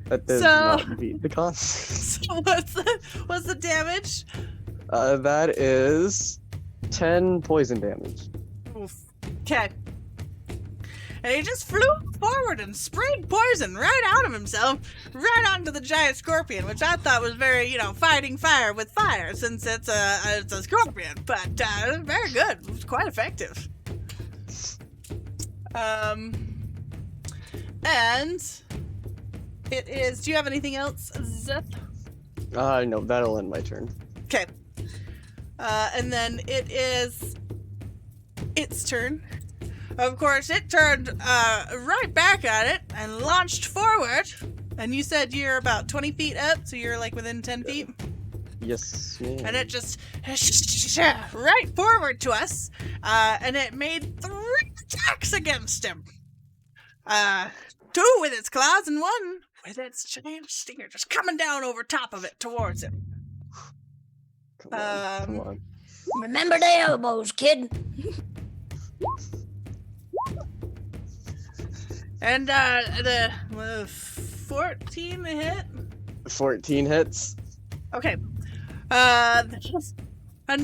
That does So- not beat the con. So what's the damage? That is 10 poison damage. Okay. And he just flew forward and sprayed poison right out of himself, right onto the giant scorpion, which I thought was very, fighting fire with fire, since it's a scorpion. But very good. It was quite effective. And it is. Do you have anything else, Zeth? No, that'll end my turn. Okay. And then it is its turn. Of course, it turned right back at it and launched forward. And you said you're about 20 feet up, so you're like within 10 feet. Yes, ma'am. And it just right forward to us. And it made 3 attacks against him. 2 with its claws and 1 with its giant stinger, just coming down over top of it towards him. Come on. Remember the elbows, kid. And the 14 hit. 14 hits. Okay. And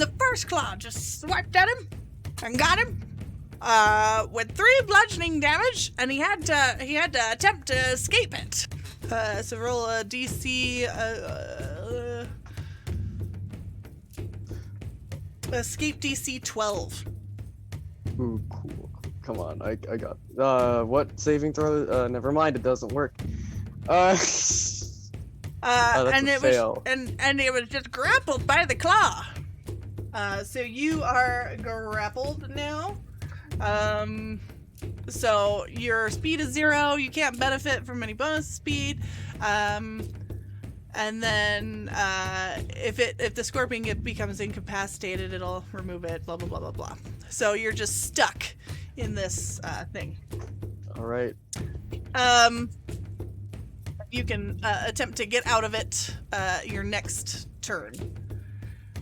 the first claw just swiped at him and got him with 3 bludgeoning damage, and he had to attempt to escape it. So roll a DC. Escape DC 12. Ooh, cool. Come on, I got. What saving throw? Never mind, it doesn't work. That's And a it fail. was and it was just grappled by the claw. So you are grappled now. So your speed is 0. You can't benefit from any bonus speed. And then if the scorpion becomes incapacitated, it'll remove it. Blah blah blah blah blah. So you're just stuck in this thing. All right. You can attempt to get out of it your next turn.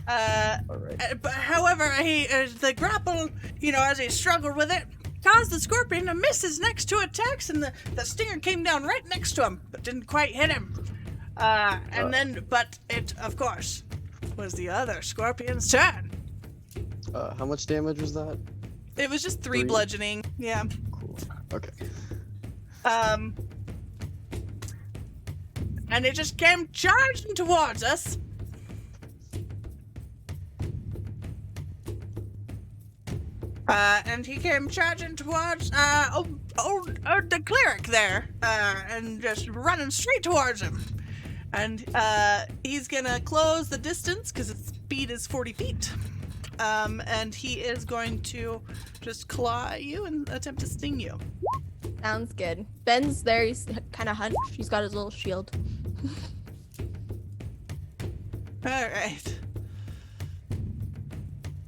All right. But however, the grapple, as he struggled with it, caused the scorpion to miss his next two attacks, and the stinger came down right next to him, but didn't quite hit him. But it, of course, was the other scorpion's turn. How much damage was that? It was just 3 3? bludgeoning. Yeah. Cool. Okay. And it just came charging towards us. And he came charging towards the cleric there, and just running straight towards him. And he's gonna close the distance because its speed is 40 feet. And he is going to just claw at you and attempt to sting you. Sounds good. Ben's there. He's kind of hunched. He's got his little shield. All right.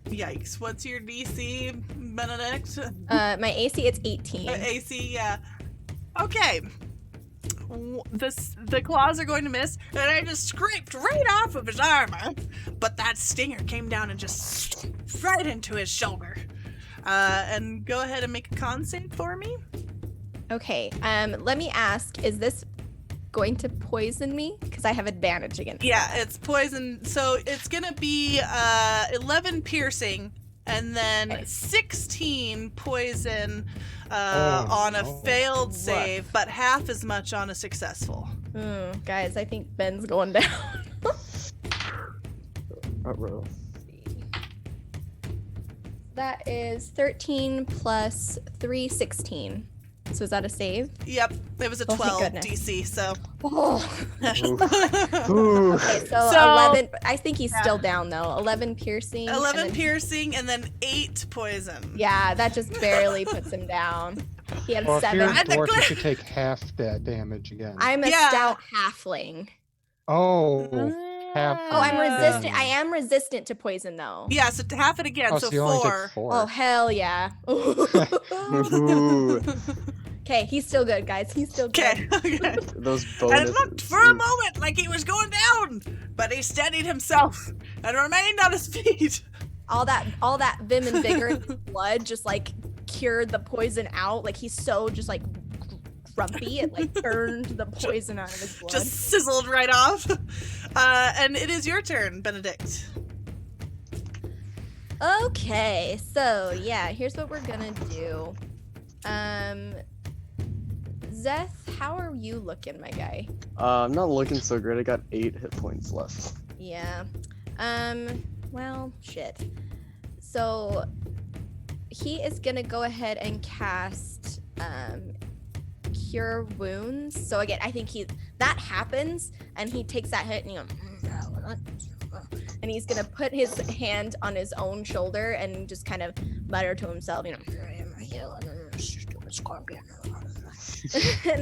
Yikes! What's your DC, Benedict? My AC, it's 18. AC, yeah. Okay. The claws are going to miss, and I just scraped right off of his armor, but that stinger came down and just right into his shoulder. And go ahead and make a con save for me. Okay. Let me ask, is this going to poison me? Because I have advantage against Yeah, it's poison. So it's gonna be 11 piercing, and then 16 poison on a failed save, but half as much on a successful. Guys, I think Ben's going down. Uh-oh. That is 13 plus 3, 16. So is that a save? Yep, it was a Oh, thank 12 goodness. DC, so. Okay, so 11. I think he's still down though. 11 piercing. 11 and then- piercing and then 8 poison. Yeah, that just barely puts him down. He had Well, if you're 7. a dwarf, you should take half that damage again. I'm a Yeah. stout halfling. Oh, half. Oh, I'm Ah. resistant. I am resistant to poison though. Yeah, so to half it again, Oh, so you only 4. take 4. Oh hell yeah. Ooh, Okay, he's still good, guys. He's still good. Okay. those And bonuses. it looked for a moment like he was going down, but he steadied himself and remained on his feet. All that vim and vigor in his blood just like cured the poison out. Like he's so just like grumpy, it like burned the poison out of his blood. Just sizzled right off. And it is your turn, Benedict. Okay, so yeah, here's what we're gonna do. Zeth, how are you looking, my guy? I'm not looking so great. I got 8 hit points left. Yeah. Well, shit. So he is gonna go ahead and cast Cure Wounds. So again, I think that happens and he takes that hit and he's gonna put his hand on his own shoulder and just kind of mutter to himself, and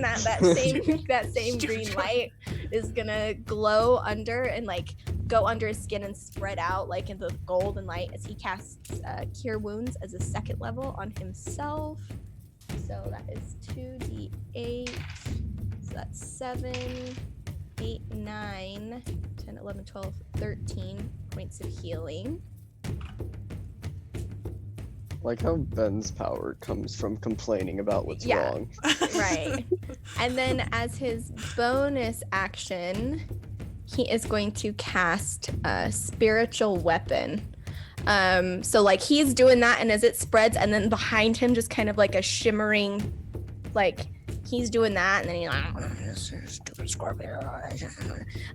that same green light is gonna glow under and like go under his skin and spread out like in the golden light as he casts Cure Wounds as a 2nd level on himself. So that is 2d8. So that's 7, 8, 9, 10, 11, 12, 13 points of healing. Like how Ben's power comes from complaining about what's Yeah. wrong. Right. And then as his bonus action, he is going to cast a spiritual weapon. So like he's doing that, and as it spreads, and then behind him just kind of like a shimmering, like he's doing that, and then he's like, stupid scorpion.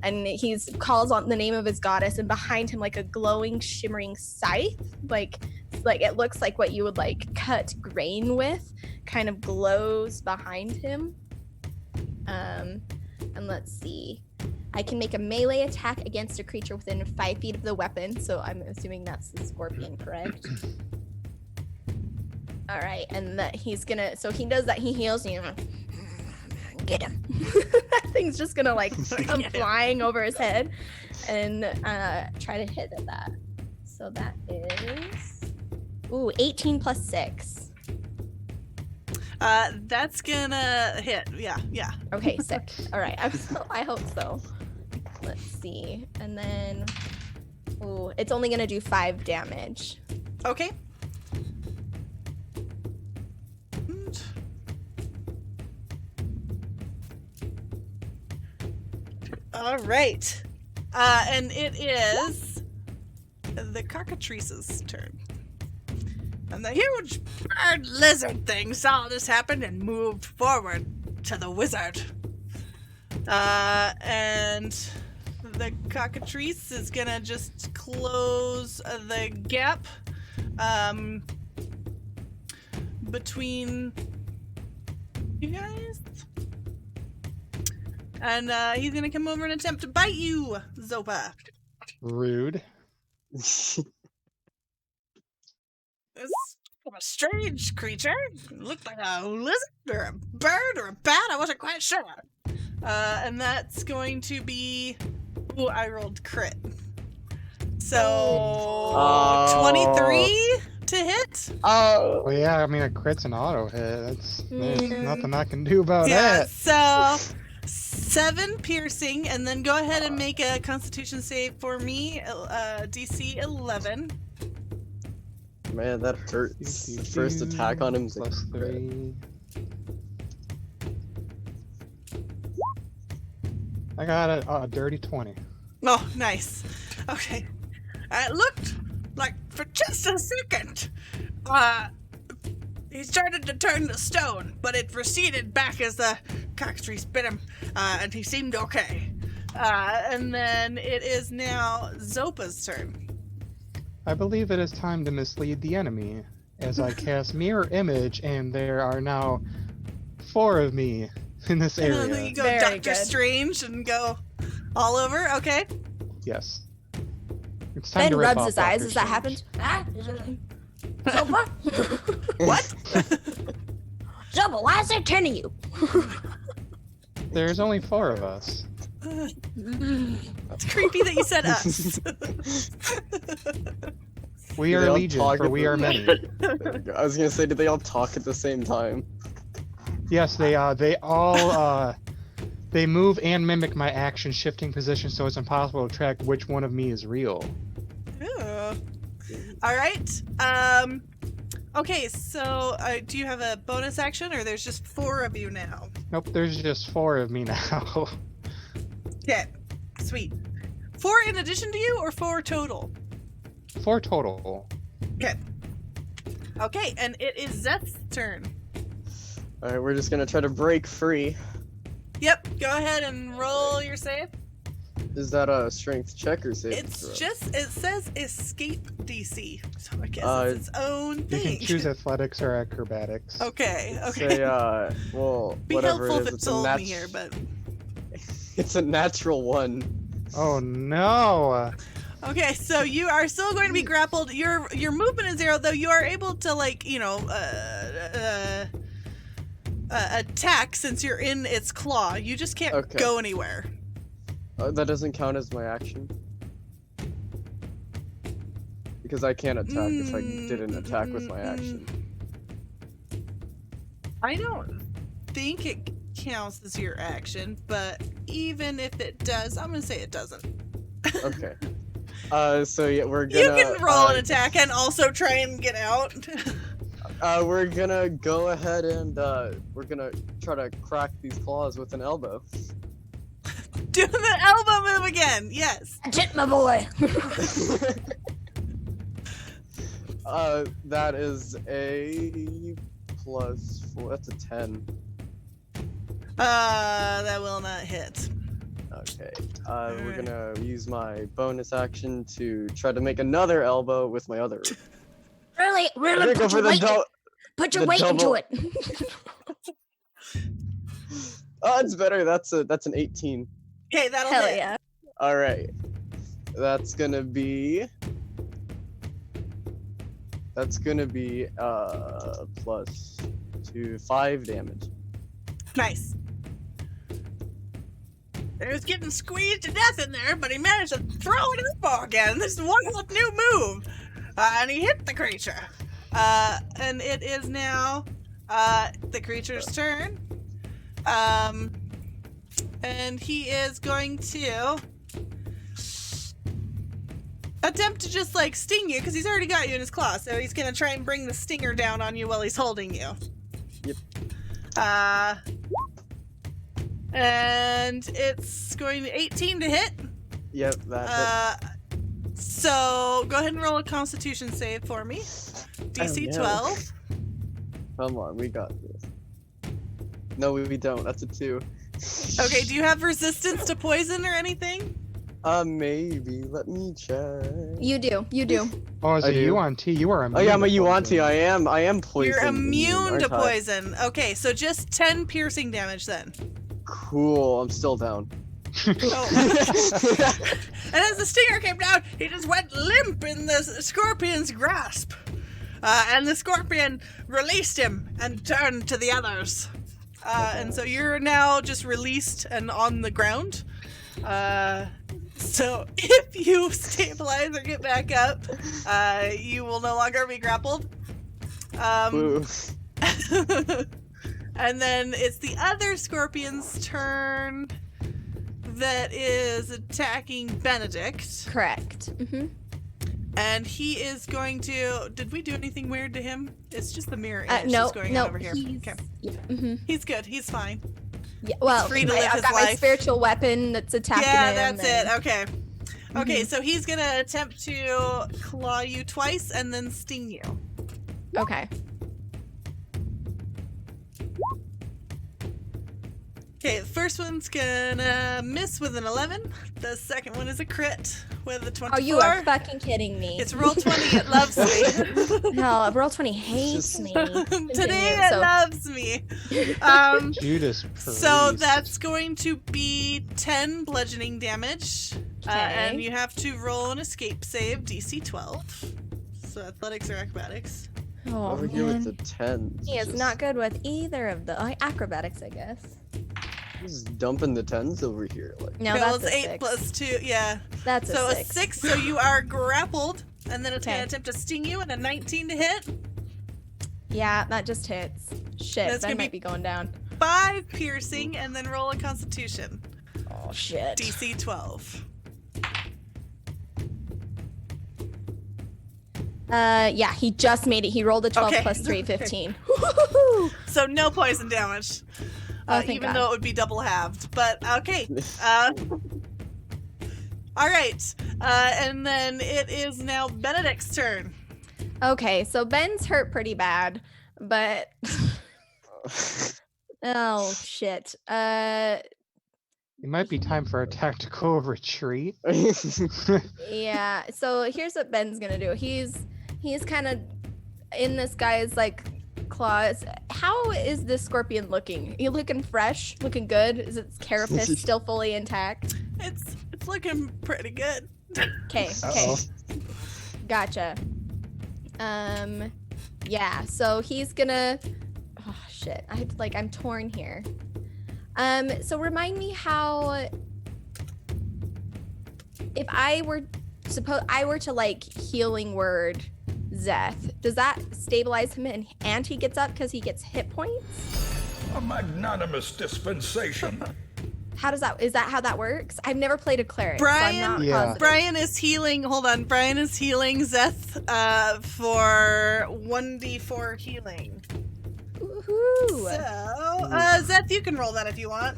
And he calls on the name of his goddess, and behind him like a glowing shimmering scythe, like it looks like what you would like cut grain with, kind of glows behind him. And let's see, I can make a melee attack against a creature within 5 feet of the weapon, so I'm assuming that's the scorpion, correct? All right, and that he's gonna, so he does that, he heals, get him. That thing's just gonna like come flying over his head and try to hit at that. So that is Ooh, 18 plus 6. That's gonna hit. Yeah. Okay, sick. All right, I hope so. Let's see. And then, ooh, it's only gonna do 5 damage. Okay. All right. And it is the cockatrice's turn. And the huge bird lizard thing saw this happen and moved forward to the wizard. And the cockatrice is gonna just close the gap between you guys. And he's gonna come over and attempt to bite you, Zopa. Rude. It's a strange creature. It looked like a lizard or a bird or a bat. I wasn't quite sure. And that's going to be... Ooh, I rolled crit. So, 23 to hit? Oh. Well, yeah, I mean, a crit's an auto hit. There's nothing I can do about Yeah, that. so 7 piercing, and then go ahead and make a constitution save for me, DC 11. Man, that hurts. The first attack on him is plus a crit. 3. I got a dirty 20. Oh, nice. Okay. It looked like for just a second, he started to turn to stone, but it receded back as the cockatrice bit him, and he seemed okay. And then it is now Zopa's turn. I believe it is time to mislead the enemy, as I cast Mirror Image, and there are now 4 of me in this And then area. you go Very Doctor good. Strange and go all over, okay? Yes. It's time Ben to rip rubs off his eyes Doctor as that Strange. happens. Zopa? What? Zopa, why is there 10 of you? There's only 4 of us. It's creepy that you said us. We Do they are all legion, talk for at we the- are many. I was gonna say, did they all talk at the same time? Yes, they all they move and mimic my action shifting position, so it's impossible to track which one of me is real. Ooh. All right. Okay, so do you have a bonus action, or there's just 4 of you now? Nope, there's just 4 of me now. Okay, sweet. 4 in addition to you, or 4 total? 4 total. Okay, and it is Zeth's turn. Alright, we're just gonna try to break free. Yep, go ahead and roll your save. Is that a strength check or saving It's throw? just, it says escape DC, so I guess it's its own You thing. can choose athletics or acrobatics. Okay, okay. Say, well, Be whatever helpful it if is, it it's a told me here, but... It's a natural 1. Oh no! Okay, so you are still going to be grappled. Your movement is 0, though you are able to, like, you know, attack since you're in its claw. You just can't Okay. go anywhere. That doesn't count as my action. Because I can't attack if I didn't attack with my action. I don't think it counts as your action, but even if it does, I'm gonna say it doesn't. Okay. So yeah, we're gonna. You can roll an attack and also try and get out. We're gonna go ahead and we're gonna try to crack these claws with an elbow. Do the elbow move again. Yes. That's it, my boy. That is a +4. That's a 10. That will not hit. Okay. We're gonna use my bonus action to try to make another elbow with my other. Really, I'm really gonna go put for your the weight, double. put your the weight into double. it. Oh, it's better. That's an 18. Okay, that'll Hell hit. yeah. All right. That's gonna be. +2, 5 damage. Nice. It was getting squeezed to death in there, but he managed to throw it in the ball again. This is one new move. And he hit the creature. And it is now the creature's turn. And he is going to attempt to just like sting you because he's already got you in his claw. So he's gonna try and bring the stinger down on you while he's holding you. Yep. And it's going to 18 to hit. Yep, that hit. So go ahead and roll a Constitution save for me. DC Oh, no. 12. Come on, we got this. No, we don't. That's a 2. Okay, do you have resistance to poison or anything? Maybe. Let me check. You do. Oh, is I it do. you on T? You are immune. Oh yeah, I'm a to Yuan-Ti. poison. I am poisoned. You're immune to aren't I? poison. Okay, so just 10 piercing damage then. Cool. I'm still down. Oh. And as the stinger came down, he just went limp in the scorpion's grasp. And the scorpion released him and turned to the others. And so you're now just released and on the ground. So if you stabilize or get back up, you will no longer be grappled. Woo. And then it's the other scorpion's turn that is attacking Benedict. Correct. And he is going to... Did we do anything weird to him? It's just the mirror image No, that's going on over here. he's, Okay. yeah, He's good. He's fine. yeah, well, free to live I've his got my life. spiritual weapon that's attacking Yeah, him. that's and- it. Okay. Okay, so he's going to attempt to claw you twice and then sting you. Okay. Okay, the first one's gonna miss with an 11. The second one is a crit with a 24. Oh, you are fucking kidding me. It's roll 20. It loves me. No, Roll20 hates me. Today Continue, it so- loves me. Judas So Priest. that's going to be 10 bludgeoning damage. And Okay. you have to roll an escape save, DC 12. So athletics or acrobatics. Oh, Over here man. with the 10. He is not good with either of the acrobatics, I guess. Just dumping the 10s over here. Like, No, Okay, that's well, it's a 8 6. plus 2. Yeah. That's So a a 6, so you are grappled. And then it's going Okay. to attempt to sting you, and a 19 to hit. Yeah, that just hits. Shit, That's that gonna might be going down. 5 piercing, and then roll a constitution. Oh, shit. DC 12. Yeah, he just made it. He rolled a 12 Okay. plus 3, 15. So no poison damage. Oh, thank even God. though it would be double halved. But okay. All right. And then it is now Benedict's turn. Okay, so Ben's hurt pretty bad, but oh shit. It might be time for a tactical retreat. Yeah. So here's what Ben's gonna do. He's kind of in this guy's like claws. How is this scorpion looking? You looking fresh? Looking good? Is its carapace still fully intact? It's looking pretty good. Okay. Okay. Uh-oh. Gotcha. Yeah. So he's gonna. Oh shit. I'm torn here. So remind me how. If I were to like healing word Zeth, does that stabilize him and he gets up because he gets hit points? A magnanimous dispensation. How does that? Is that how that works? I've never played a cleric, so Brian- I'm not Yeah. positive. Brian is healing. Hold on. Brian is healing Zeth for 1d4 healing. Woohoo! So, Zeth, you can roll that if you want.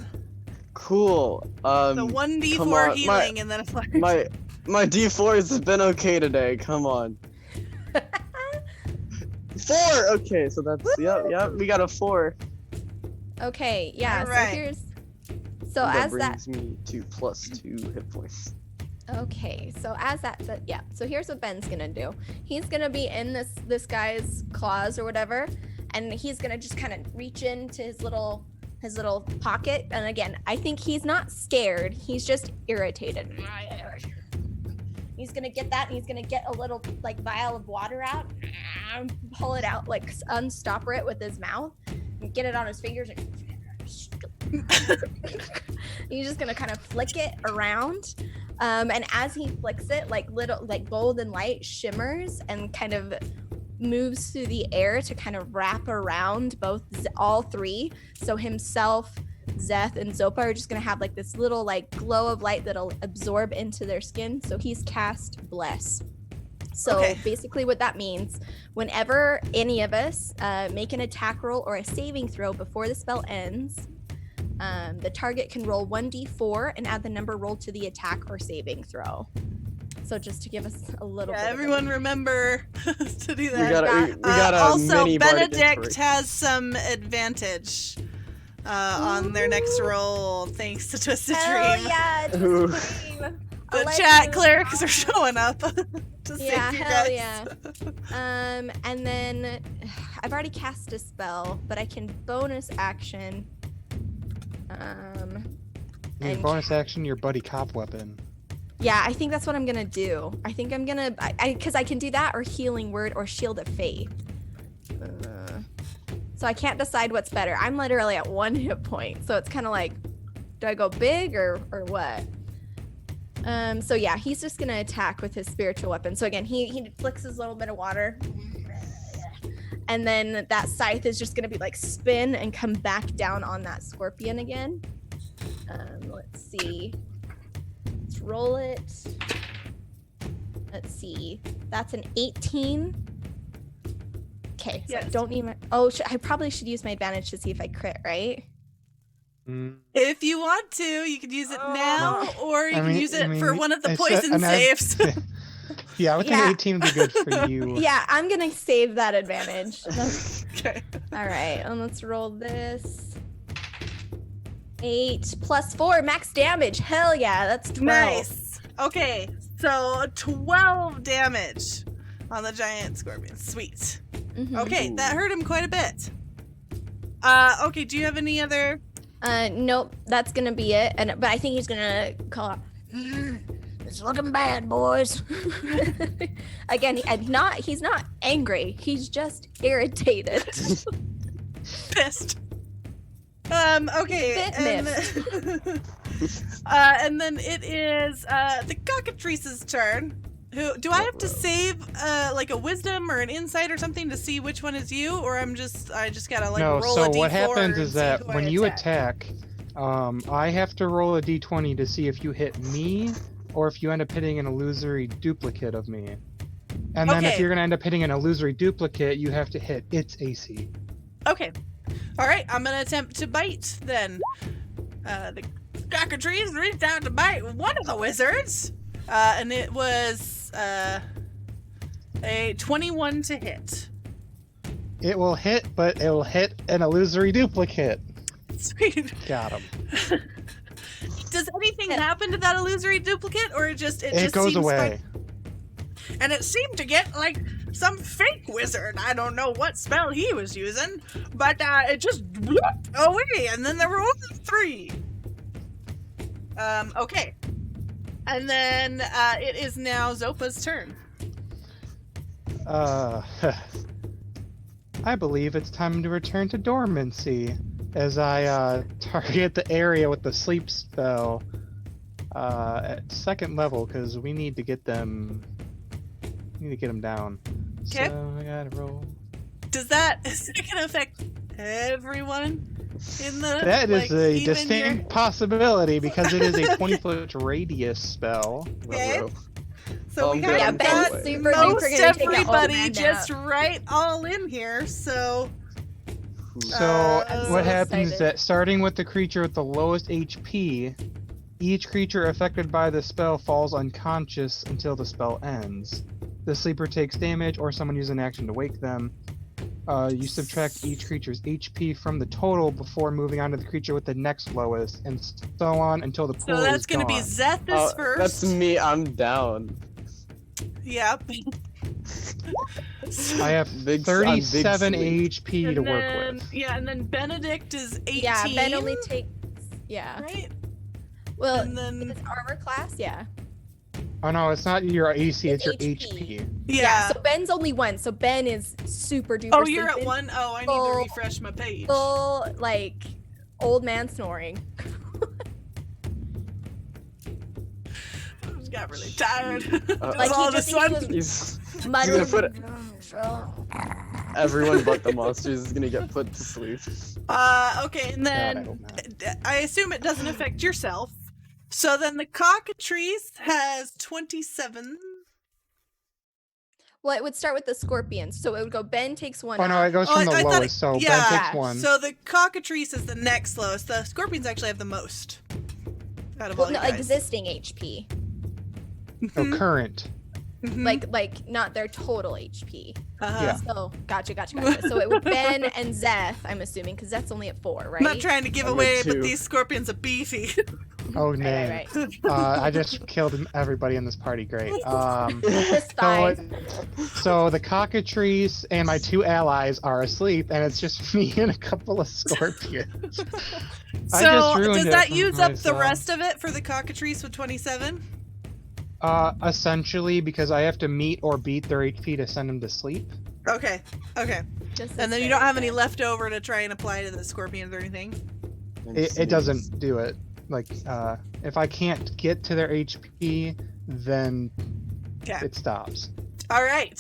cool. So Come 1d4 on, healing and then a flash. my D4 has been okay today. Come on. 4. Okay, so that's yeah. We got a 4. Okay, yeah. Alright. So here's. So that as that. brings me to +2 hit points. Okay, so as that. Yeah. So here's what Ben's gonna do. He's gonna be in this guy's claws or whatever, and he's gonna just kind of reach into his little pocket. And again, I think he's not scared. He's just irritated. He's gonna get that, and he's gonna get a little like vial of water out, and pull it out, like unstopper it with his mouth, and get it on his fingers. And he's just gonna kind of flick it around, and as he flicks it, like little like golden light shimmers and kind of moves through the air to kind of wrap around all three. So himself, Zeth, and Zopa are just gonna have like this little like glow of light that'll absorb into their skin. So he's cast Bless. So Okay. basically what that means, whenever any of us make an attack roll or a saving throw before the spell ends, the target can roll 1d4 and add the number rolled to the attack or saving throw. So just to give us a little bit. Everyone remember to do that. We got a also, mini bardic Benedict inspiration. has some advantage on their next roll, thanks to Twisted Hell Dream. yeah, Ooh. Twisted Dream. The I like chat this. clerics are showing up to Yeah, save you hell guys. yeah. And then I've already cast a spell, but I can bonus action. Your And- bonus action, your buddy cop weapon. Yeah, I think that's what I'm gonna do. I think I'm gonna, because I can do that or Healing Word or Shield of Faith. So I can't decide what's better. I'm literally at 1 hit point, so it's kind of like, do I go big or what? So yeah, he's just gonna attack with his spiritual weapon. So again, he flicks his little bit of water, and then that scythe is just gonna be like spin and come back down on that scorpion again. Let's see. Let's roll it. Let's see. That's an 18. Okay, so I Yes. don't need my. I probably should use my advantage to see if I crit, right? Mm, If you want to, you could use it now, or you I can mean- use it I for mean, one of the I said- poison and I- saves. yeah, I would think Yeah. 18 would be good for you. Yeah, I'm gonna save that advantage. Okay. All right, and let's roll this. 8 plus 4 max damage. Hell yeah, that's 12. Nice. Okay, so 12 damage on the giant scorpion. Sweet. Mhm. Okay, that hurt him quite a bit. Okay, do you have any other? Nope, that's gonna be it. But I think he's gonna call out. It's looking bad, boys. Again, he's not angry. He's just irritated. Pissed. Okay. Bit And then it is the cockatrice's turn. Who do I have to save like a wisdom or an insight or something to see which one is you, or I just gotta like No, roll so a d4 what happens and is see that who I when you attack, I have to roll a d20 to see if you hit me or if you end up hitting an illusory duplicate of me. And then if Okay. you're going to end up hitting an illusory duplicate, you have to hit its AC. Okay. All right, I'm gonna attempt to bite then. The cockatrice reached out to bite one of the wizards, and it was a 21 to hit. It will hit, but it will hit an illusory duplicate. Sweet. Got him. Does anything happen to that illusory duplicate, or it just Goes seems away. And it seemed to get like some fake wizard. I don't know what spell he was using, but it just whooped away, and then there were only 3. Okay. And then it is now Zopa's turn. I believe it's time to return to dormancy as I target the area with the sleep spell at 2nd level because we need to get them. Down. Okay. So I gotta roll. Is that gonna affect everyone in the? That is like, a even distinct possibility because it is a 20-foot radius spell. Okay. Ruh-roh. So we I'm got good, Yeah, I'm got Ben's good. super most duper gonna take that old everybody man just down. right all in here. So So I'm what so happens is excited. that starting with the creature with the lowest HP, each creature affected by the spell falls unconscious until the spell ends. The sleeper takes damage or someone uses an action to wake them. You subtract each creature's HP from the total before moving on to the creature with the next lowest, and so on until the pool so that's is gonna be gone. Zeth's first. That's me. I'm down. Yep. I have I'm big 37 sleep. HP to And work then- with. Yeah, and then Benedict is 18. Yeah, Ben only takes. Yeah. Right? Well, And then- it's armor class. Yeah. Oh no, it's not your AC, it's your HP. HP. Yeah. So Ben's only 1. So Ben is super duper. Oh, you're at sleeping, 1? Oh, I need Full- to refresh my page. Full like old man snoring. I just got really tired. Like, all he the just sun. was He's muddling. gonna put it. So, Everyone but the monsters is gonna get put to sleep. Okay, and God, I then hope not. I assume it doesn't affect yourself. So then the cockatrice has 27. Well, it would start with the scorpions, so it would go. Ben takes one. Oh no, off. it goes Oh, from the I thought lowest. So yeah. Ben takes one. So the cockatrice is the next lowest. The scorpions actually have the most. Out of Well, all no, you guys. existing HP, Oh, current. Mhm. like not their total HP. Uh-huh. Yeah. So gotcha. So it would Ben and Zeth. I'm assuming because Zeth's only at 4, right? I'm not trying to give I'm away, at but 2. these scorpions are beefy. Oh, Right, nay. right. I just killed everybody in this party. Great. Just 5. So the cockatrice and my 2 allies are asleep, and it's just me and a couple of scorpions. I just So ruined does it that for use up the myself. rest of it for the cockatrice with 27? Essentially, because I have to meet or beat their HP to send them to sleep. Okay. Just And then you don't have any left over to try and apply to the scorpions or anything? It doesn't do it. Like, if I can't get to their HP, then Okay. it stops. All right.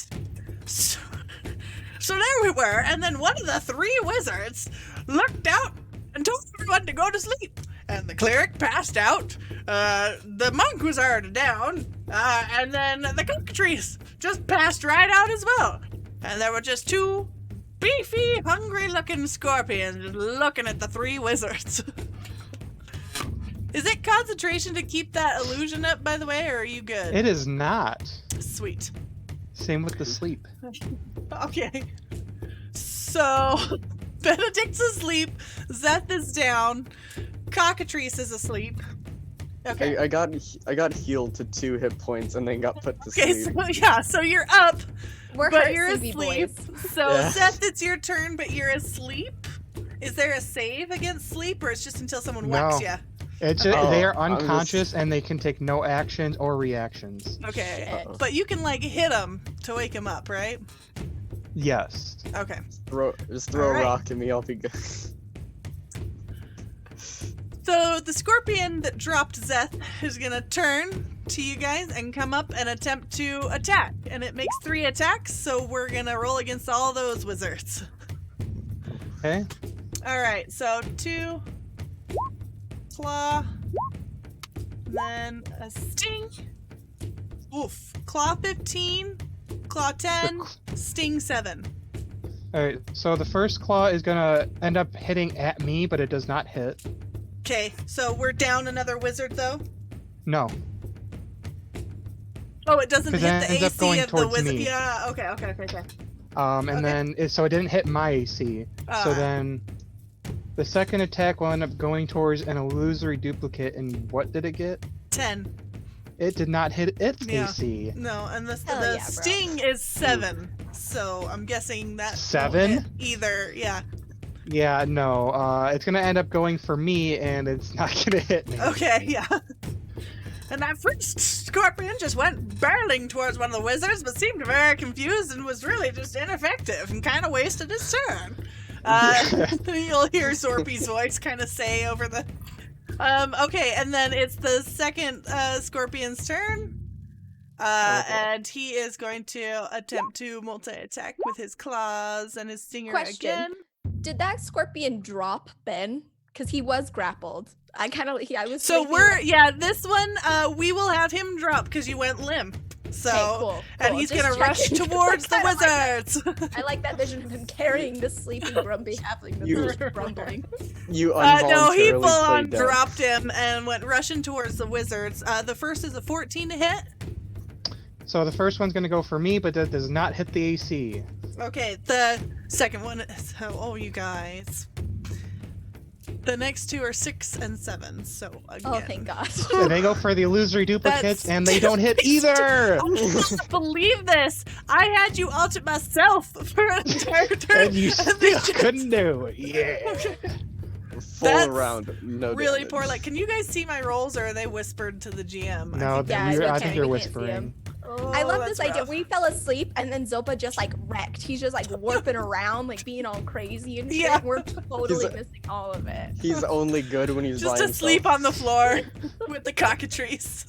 So there we were, and then one of the 3 wizards looked out and told everyone to go to sleep. And the cleric passed out. The monk was already down. And then the cockatrice just passed right out as well. And there were just 2 beefy, hungry-looking scorpions just looking at the 3 wizards. Is it concentration to keep that illusion up, by the way, or are you good? It is not. Sweet. Same with the sleep. Okay. So, Benedict's asleep, Zeth is down, Cockatrice is asleep. Okay. I got healed to 2 hit points and then got put to Okay, sleep. so yeah, so you're up, We're but hurt you're sleepy asleep. boys. So, Yeah. Zeth, it's your turn, but you're asleep. Is there a save against sleep, or it's just until someone whacks No. you? It's just, Oh, they are I'm just- unconscious and they can take no actions or reactions. Okay, Shit. but you can like hit them to wake them up, right? Yes. Okay. Just throw Alright. a rock at me, I'll be good. So the scorpion that dropped Zeth is gonna turn to you guys and come up and attempt to attack. And it makes 3 attacks, so we're gonna roll against all those wizards. Okay. Alright, so 2 claw, then a sting. Oof. Claw 15, claw 10, sting 7. Alright, so the first claw is gonna end up hitting at me, but it does not hit. Okay, so we're down another wizard though? No. Oh, it doesn't hit 'Cause the that ends up AC going of the towards wizard. me. Yeah, okay. And Okay. then, so it didn't hit my AC. So then, the second attack will end up going towards an illusory duplicate, and what did it get? 10. It did not hit its Yeah. AC. No, and the Hell yeah, bro. sting is 7. So I'm guessing that won't 7? hit either. Yeah. Yeah, no. It's gonna end up going for me, and it's not gonna hit me. Okay, yeah. And that first scorpion just went barreling towards one of the wizards, but seemed very confused and was really just ineffective and kind of wasted his turn. You'll hear Zorpy's voice kind of say over the. Okay, and then it's the second scorpion's turn. And he is going to attempt to multi-attack with his claws and his stinger Question. again. Did that scorpion drop Ben? Because he was grappled. I was. So sleeping, we're like- this one we will have him drop because you went limp. So Okay, cool, and cool. he's Just gonna rush checking. towards the I like that. wizards. I like that vision of him carrying the sleeping grumpy halfling You- that's just rumbling. You No, he involuntarily full on played dead. dropped him and went rushing towards the wizards. The first is a 14 to hit. So the first one's gonna go for me, but that does not hit the AC. Okay, the second one is you guys. The next 2 are 6 and 7. So again. Oh, thank God. And they go for the illusory duplicates, That's- and they don't hit either! I can't believe this. I had you ult myself for an entire turn. And you they still just- couldn't do it. Yeah. Full That's round, no really damage. poor. Like, can you guys see my rolls, or are they whispered to the GM? No, Yeah, I we think can't- you're we can't see whispering. him. Oh, I love that's this idea. rough. We fell asleep and then Zopa just like wrecked. He's just like warping around, like being all crazy and shit. Yeah. We're totally He's- missing all of it. He's only good when he's Just by asleep himself. on the floor with the cockatrice.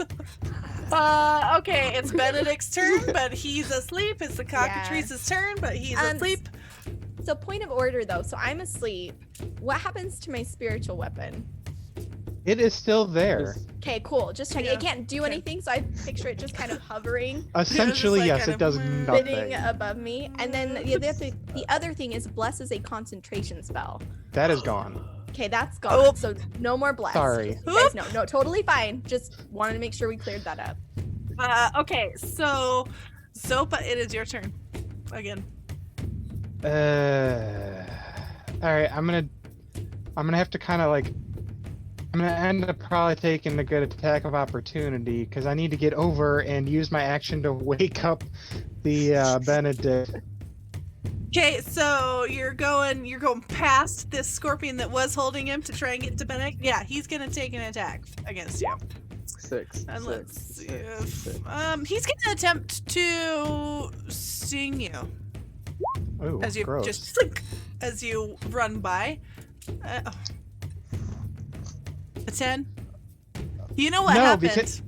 Okay, it's Benedict's turn, but he's asleep. It's the cockatrice's turn, but he's asleep. So point of order though. So I'm asleep. What happens to my spiritual weapon? It is still there. Okay, cool. Just checking. Yeah. It can't do anything, so I picture it just kind of hovering, Essentially, like yes, kind it does of sitting nothing. above me. And then the other thing is bless is a concentration spell. That is gone. Okay, that's gone. Oh. So no more bless. Sorry. You guys know. No, totally fine. Just wanted to make sure we cleared that up. Okay, so Zopa, it is your turn again. All right, I'm gonna have to kind of like. I'm gonna end up probably taking a good attack of opportunity because I need to get over and use my action to wake up the Benedict. Okay, so you're going past this scorpion that was holding him to try and get to Benedict. Yeah, he's gonna take an attack against you. 6. And let's see if six. he's gonna attempt to sting you Ooh, as you gross. just slink as you run by. A 10. You know what No, happened? because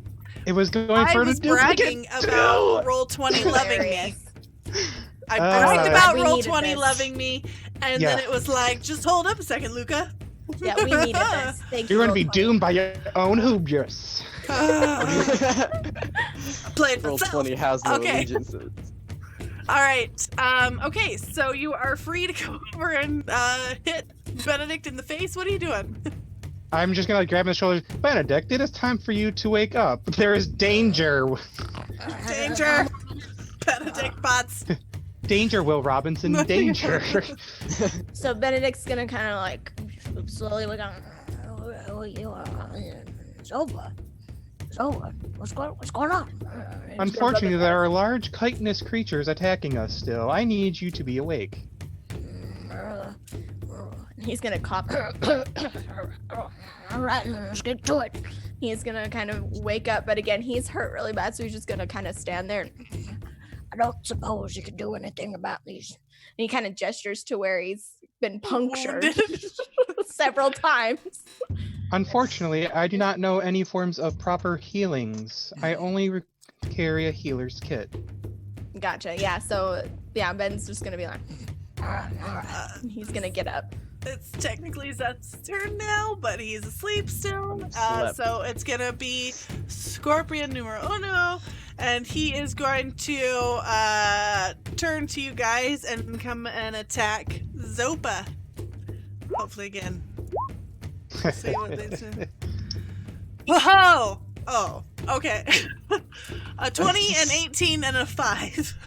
it was going I for was the duplicate bragging too. about roll 20 loving me. Hilarious. I bragged about We roll needed 20 this. loving me, and then Yeah. it was like, just hold up a second, Luca. Yeah, we needed this. Thank you. You're gonna be Roll20. doomed by your own hubris. Play it for Roll itself. 20 has no Okay. allegiances. All right. Okay, so you are free to go over and hit Benedict in the face. What are you doing? I'm just gonna grab his shoulders. Benedict, it is time for you to wake up. There is danger. Danger. Benedict bots. Danger, Will Robinson. Danger. So Benedict's gonna kind of like slowly look on. It's over. It's over. What's going on? Unfortunately, there are large chitinous creatures attacking us still. I need you to be awake. He's gonna cough. All right, let's get to it. He's gonna kind of wake up, but again, he's hurt really bad, so he's just gonna kind of stand there. And I don't suppose you can do anything about these. he kind of gestures to where he's been punctured Wounded. several times. Unfortunately, I do not know any forms of proper healings. I only carry a healer's kit. Gotcha. Yeah. So yeah, Ben's just gonna be like, he's gonna get up. It's technically Zeth's turn now, but he's asleep still. Slept. So it's gonna be Scorpion numero uno, and he is going to turn to you guys and come and attack Zopa. Hopefully again. See what they do. Whoa! Oh, okay. A 20, an 18, and a 5.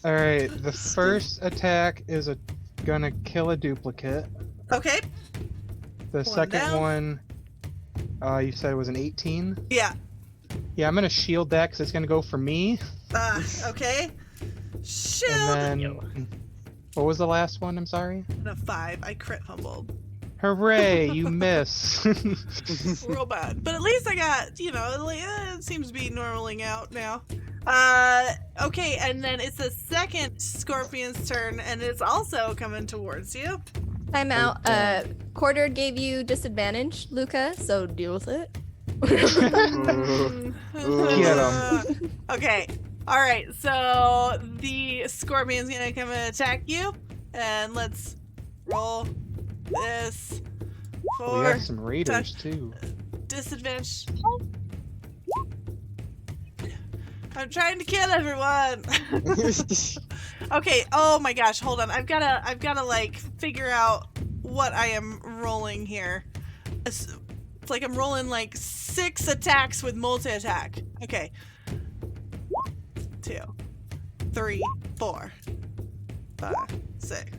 All right, the first attack is gonna kill a duplicate. Okay. The second down. one, you said it was an 18. Yeah. Yeah, I'm gonna shield that because it's gonna go for me. Okay. Shield. And then, what was the last one? I'm sorry. And a 5. I crit fumbled. Hooray! You miss. Real bad. But at least I got, it seems to be normaling out now. Okay, and then it's the second scorpion's turn, and it's also coming towards you. Time out. Quarter gave you disadvantage, Luca, so deal with it. Get 'em. Okay. All right. So the scorpion's gonna come and attack you, and let's roll this We for have some raiders too. disadvantage. I'm trying to kill everyone. Okay. Oh my gosh. Hold on. I've gotta like figure out what I am rolling here. It's like I'm rolling like 6 attacks with multi-attack. Okay. 1, 2, 3, 4, 5, 6.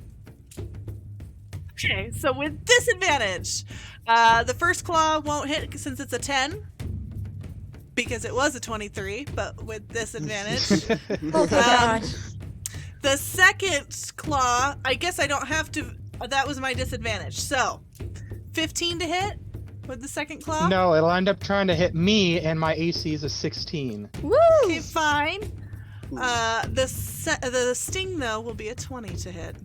Okay, so with disadvantage, the first claw won't hit since it's a 10. Because it was a 23, but with disadvantage. Oh god. The second claw, I guess I don't have to. That was my disadvantage. So, 15 to hit with the second claw. No, it'll end up trying to hit me, and my AC is a 16. Woo! Okay, fine. The sting though will be a 20 to hit.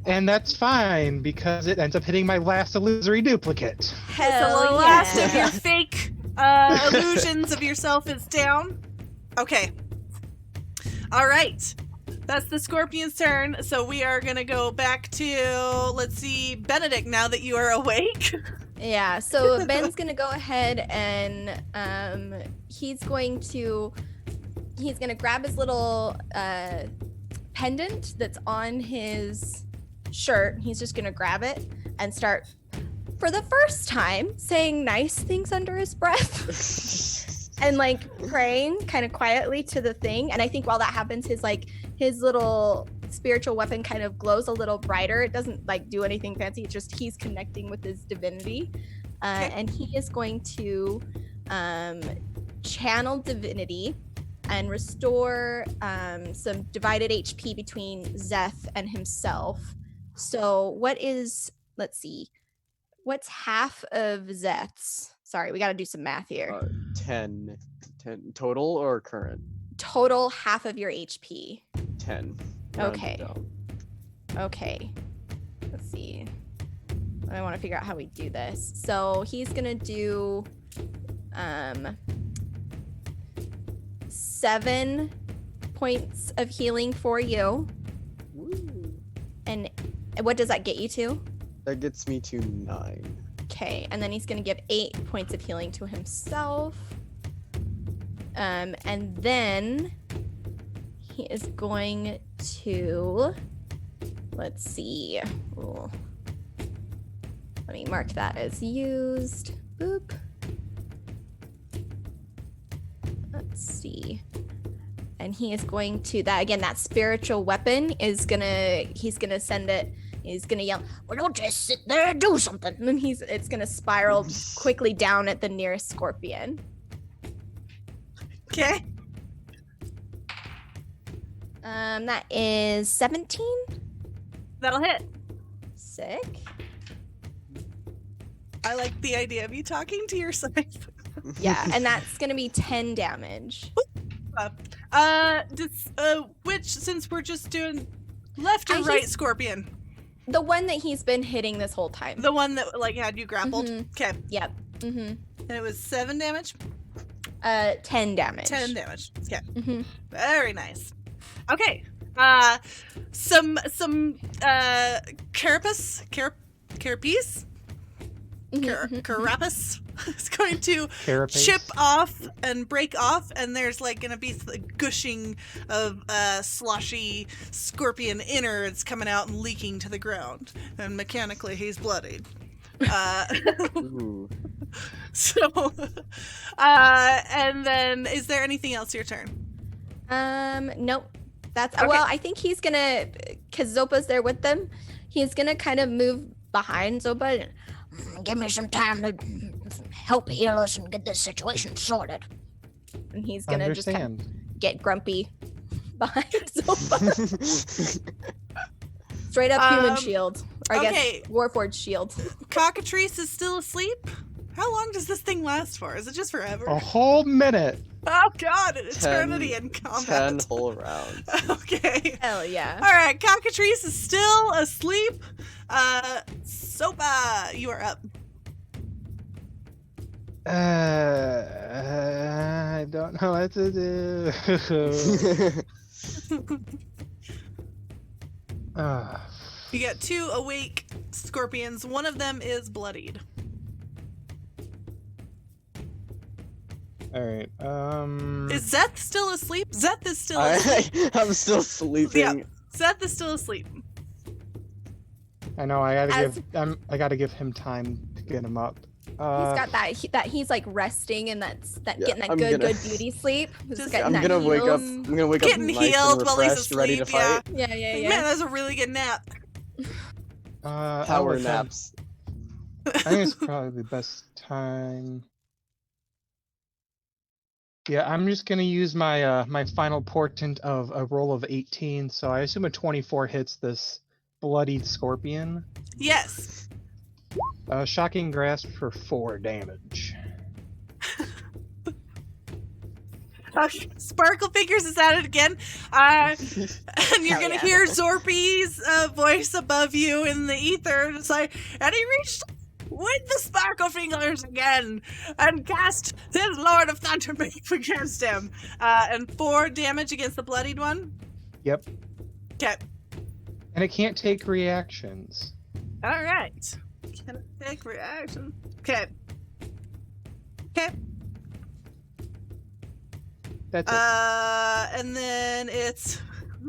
And that's fine because it ends up hitting my last illusory duplicate. Hell So the last of yeah. your fake illusions of yourself is down. Okay. All right. That's the scorpion's turn. So we are going to go back to, let's see, Benedict, now that you are awake. Yeah, so Ben's gonna go ahead and he's gonna grab his little pendant that's on his shirt. He's just gonna grab it and start, for the first time, saying nice things under his breath and like praying kind of quietly to the thing. And I think while that happens, his little spiritual weapon kind of glows a little brighter. It doesn't like do anything fancy. It's just he's connecting with his divinity, and he is going to channel divinity and restore some divided HP between Zeth and himself. So let's see, what's half of Zeth's? Sorry, we got to do some math here. 10 total or current? Total half of your HP. 10. Okay. Okay. Let's see. I want to figure out how we do this. So he's gonna do 7 points of healing for you. Woo. And what does that get you to? That gets me to 9. Okay, and then he's gonna give 8 points of healing to himself. And then he is going to, let's see. Ooh. Let me mark that as used. Boop. Let's see. And he is going to, that spiritual weapon is he's gonna send it, he's gonna yell, Well, don't just sit there and do something. and then it's gonna spiral quickly down at the nearest scorpion. Okay. That is 17. That'll hit. Sick. I like the idea of you talking to yourself. Yeah, and that's gonna be 10 damage. Which, since we're just doing left or I right just- scorpion? The one that he's been hitting this whole time. The one that like had you grappled? Mhm. Okay. Yep. Mm-hmm. And it was 7 damage? 10 damage. 10 damage. Okay. Mm-hmm. Very nice. Okay. Some carapace? Carapace? Carapace is going to Carapace. chip off and break off, and there's like gonna be the gushing of sloshy scorpion innards coming out and leaking to the ground, and mechanically he's bloodied. Ooh. So, and then is there anything else your turn? Nope. That's Okay. well, I think he's gonna, because Zopa's there with them, he's gonna kind of move behind Zopa. Give me some time to help heal us and get this situation sorted. And he's gonna just kind Understand. of get grumpy behind Zopa. Straight up human shield. Or I okay. guess Warforged shield. Cockatrice is still asleep? How long does this thing last for? Is it just forever? A whole minute. Oh god, an eternity in 10 combat. whole rounds. Okay. Hell yeah. Alright, Cockatrice is still asleep. Sopa, you are up. I don't know what to do. You got 2 awake scorpions. One of them is bloodied. All right. Is Zeth still asleep? Zeth is still asleep. I'm still sleeping. Yeah. Zeth is still asleep. I know. I gotta As- give. I gotta give him time to get him up. He's got that he's like resting and Yeah, getting that I'm good gonna- beauty sleep. He's Just- getting I'm that gonna wake up. heals. I'm gonna wake Getting up nice healed and while he's refreshed, ready to asleep, fight. Yeah, yeah, yeah. Man, that's a really good nap. I'll Power let him- naps. I think it's probably the best time. Yeah, I'm just gonna use my my final portent of a roll of 18. So I assume a 24 hits this bloodied scorpion. Yes. Shocking grasp for 4 damage. Sparkle Fingers is at it again. And you're Hell gonna yeah. hear Zorpy's voice above you in the ether. It's like, and he reached with the sparkle fingers again and cast his Lord of Thunder against him. And 4 damage against the bloodied one. Yep. Okay. And it can't take reactions. All right. Can I take reaction? Okay. Okay. That's it. And then it's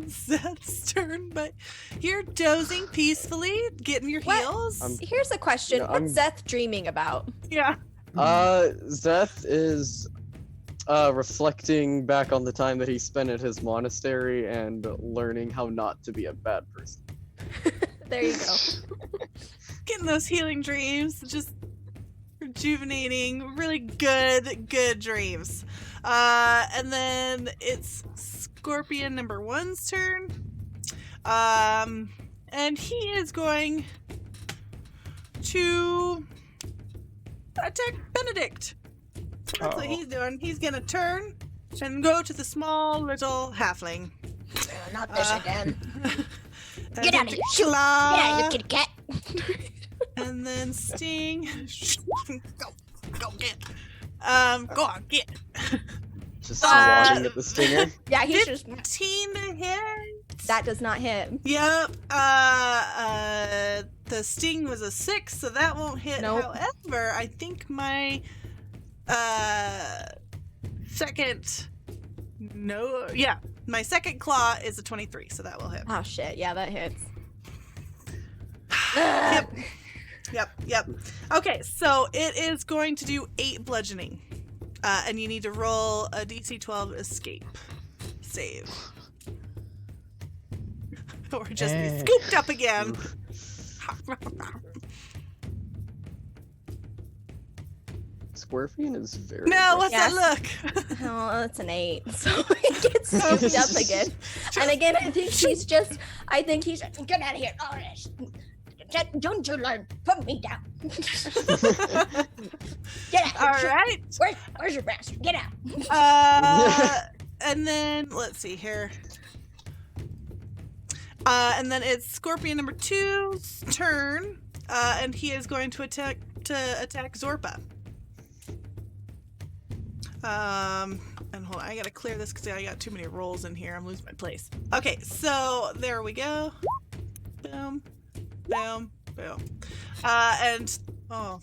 Zeth's turn, but you're dozing peacefully, getting your What? heals. Here's a question. No, What's Zeth dreaming about? Yeah. Zeth is reflecting back on the time that he spent at his monastery and learning how not to be a bad person. There you go. Getting those healing dreams, just rejuvenating, really good dreams. And then it's Scorpion number 1's turn. And he is going to attack Benedict. So that's what he's doing. He's gonna turn and go to the small little halfling. Not this again. And Get out of then here. Shoot. Get claw, out of here, kitty cat. and then sting. Go get. Go on, get. Just swatting at the stinger. Yeah, he's just 15 to hit. that does not hit. Yep. The sting was a 6, so that won't hit. Nope. However, I think my second. No. Yeah, my second claw is a 23, so that will hit. Oh shit, yeah, that hits. Yep. Okay, so it is going to do 8 bludgeoning. And you need to roll a DC 12 escape save. Or just be scooped up again. Scorpion is very. No, what's Yes. that look? Oh, that's an 8. So he gets scooped up again. And again, I think he's Get out of here. Oh, don't you learn? Put me down. Get out. All right. Where's your master? Get out. And then let's see here. And then it's Scorpion number 2's turn, and he is going to attack Zorpa. And hold on, I gotta clear this because I got too many rolls in here. I'm losing my place. Okay, so there we go. Boom, boom, boom. And oh,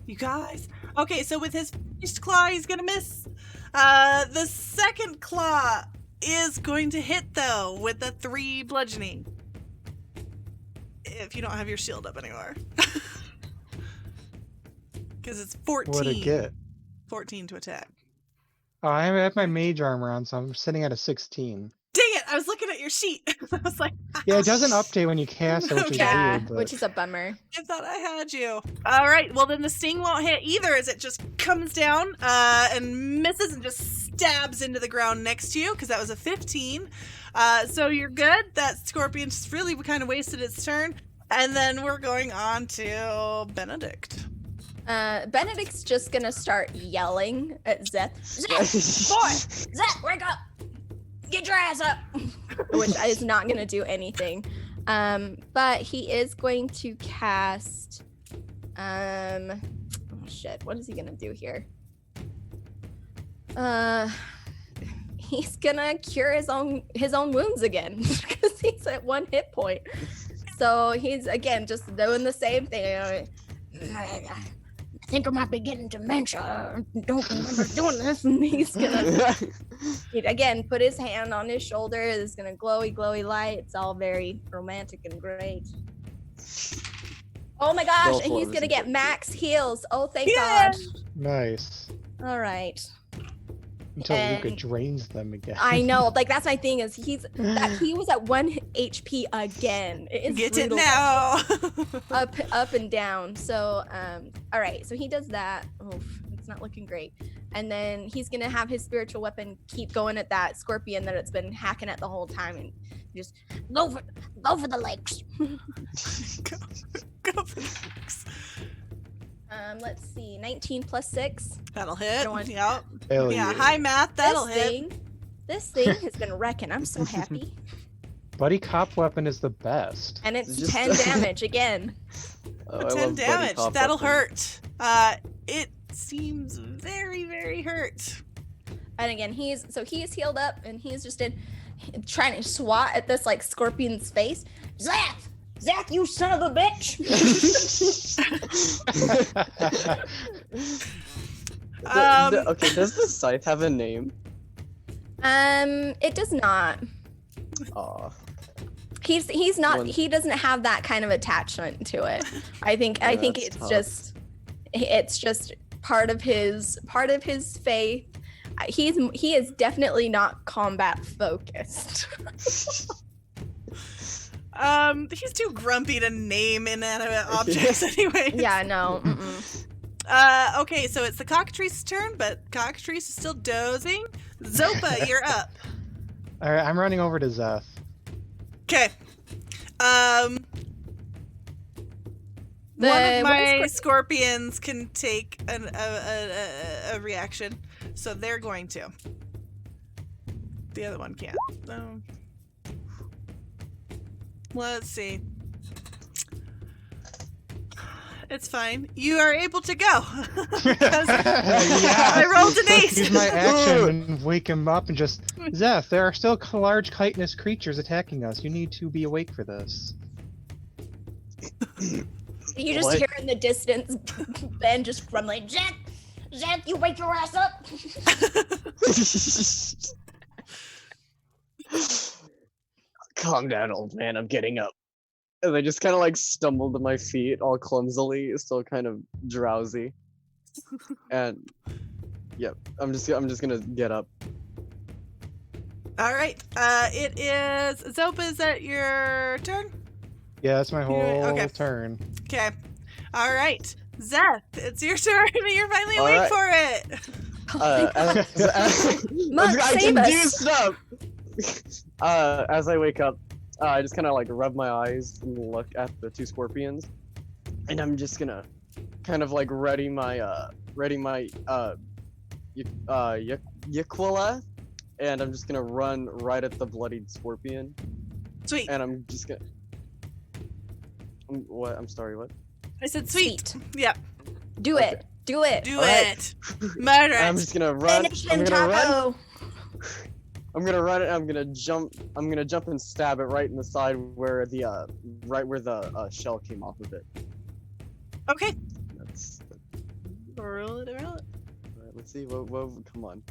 you guys. Okay, so with his first claw, he's gonna miss. The second claw is going to hit though with the 3 bludgeoning. If you don't have your shield up anymore. Because it's 14. What'd it get? 14 to attack. Oh, I have my mage armor on, so I'm sitting at a 16. Dang it! I was looking at your sheet. I was like, Yeah, it doesn't update when you cast it, which is Yeah, weird. But... which is a bummer. I thought I had you. All right. Well, then the sting won't hit either, as it just comes down and misses and just stabs into the ground next to you, because that was a 15. So you're good. That scorpion just really kind of wasted its turn. And then we're going on to Benedict. Benedict's just gonna start yelling at Zeth, Zeth, wake up. Get your ass up. which is not gonna do anything. But he is going to cast. Oh shit! What is he gonna do here? He's gonna cure his own wounds again because he's at 1 hit point. So he's again just doing the same thing. I think I might be getting dementia. I don't remember doing this. And he's gonna again put his hand on his shoulder. It's gonna glowy light. It's all very romantic and great. Oh my gosh! Go And for he's it, gonna get Mr. max heals. Oh, thank Yeah. God! Nice. All right. Until And- Luca drains them again. I know. Like that's my thing. Is he was at 1 HP again. It is Get brutal. it now. up and down. So all right, so he does that. Oof, it's not looking great. And then he's gonna have his spiritual weapon keep going at that scorpion that it's been hacking at the whole time, and just Go for the legs. Go for the legs. let's see, 19 plus 6. That'll hit. Don't want- Yep. Hell Yeah, high math. That'll hit. This thing has been wrecking. I'm so happy. Buddy cop weapon is the best. And it's Just- 10 damage again. Oh, I 10 love buddy damage. cop That'll weapons. hurt. It seems very, very hurt. And again, he's healed up and he's just trying to swat at this like scorpion's face. Zach! Zach, you son of a bitch! Okay, does the scythe have a name? It does not. Aw. He's not. One- He doesn't have that kind of attachment to it. I think That's it's tough. just part of his faith. He is definitely not combat focused. He's too grumpy to name inanimate objects anyway. Yeah, no. Mm-mm. Okay, so it's the cockatrice's turn, but cockatrice is still dozing. Zopa, you're up. All right, I'm running over to Zeth. Okay. One of my scorpions can take a reaction, so they're going to. The other one can't. Let's see. It's fine. You are able to go. Because I rolled an 8. Use my action and wake him up and just, Zeth, there are still large chitinous creatures attacking us. You need to be awake for this. You just What? hear in the distance Ben just grumbling, Zach! Zach, you wake your ass up! Calm down, old man. I'm getting up. And I just kind of like stumble to my feet, all clumsily, still kind of drowsy. And yep, I'm just gonna get up. All right. It is Zopa. Is that your turn? Yeah, that's my whole Okay. turn. Okay. All right. Zeth, it's your turn. You're finally All awake right. for it. Monk, I save can do us. stuff. As I wake up, I just kind of like rub my eyes and look at the two scorpions, and I'm just gonna kind of like ready my Yaquila, and I'm just gonna run right at the bloodied scorpion, Sweet. and I'm just gonna. What? I'm sorry. What? I said sweet. Sweet. Yep. Do it. Do it. Do All right. it. Murder I'm it. just gonna run. Finish I'm him, gonna run. Taco. I'm gonna run it. I'm gonna jump and stab it right in the side where the shell came off of it. Okay. That's. Roll it. Alright, let's see. Come on.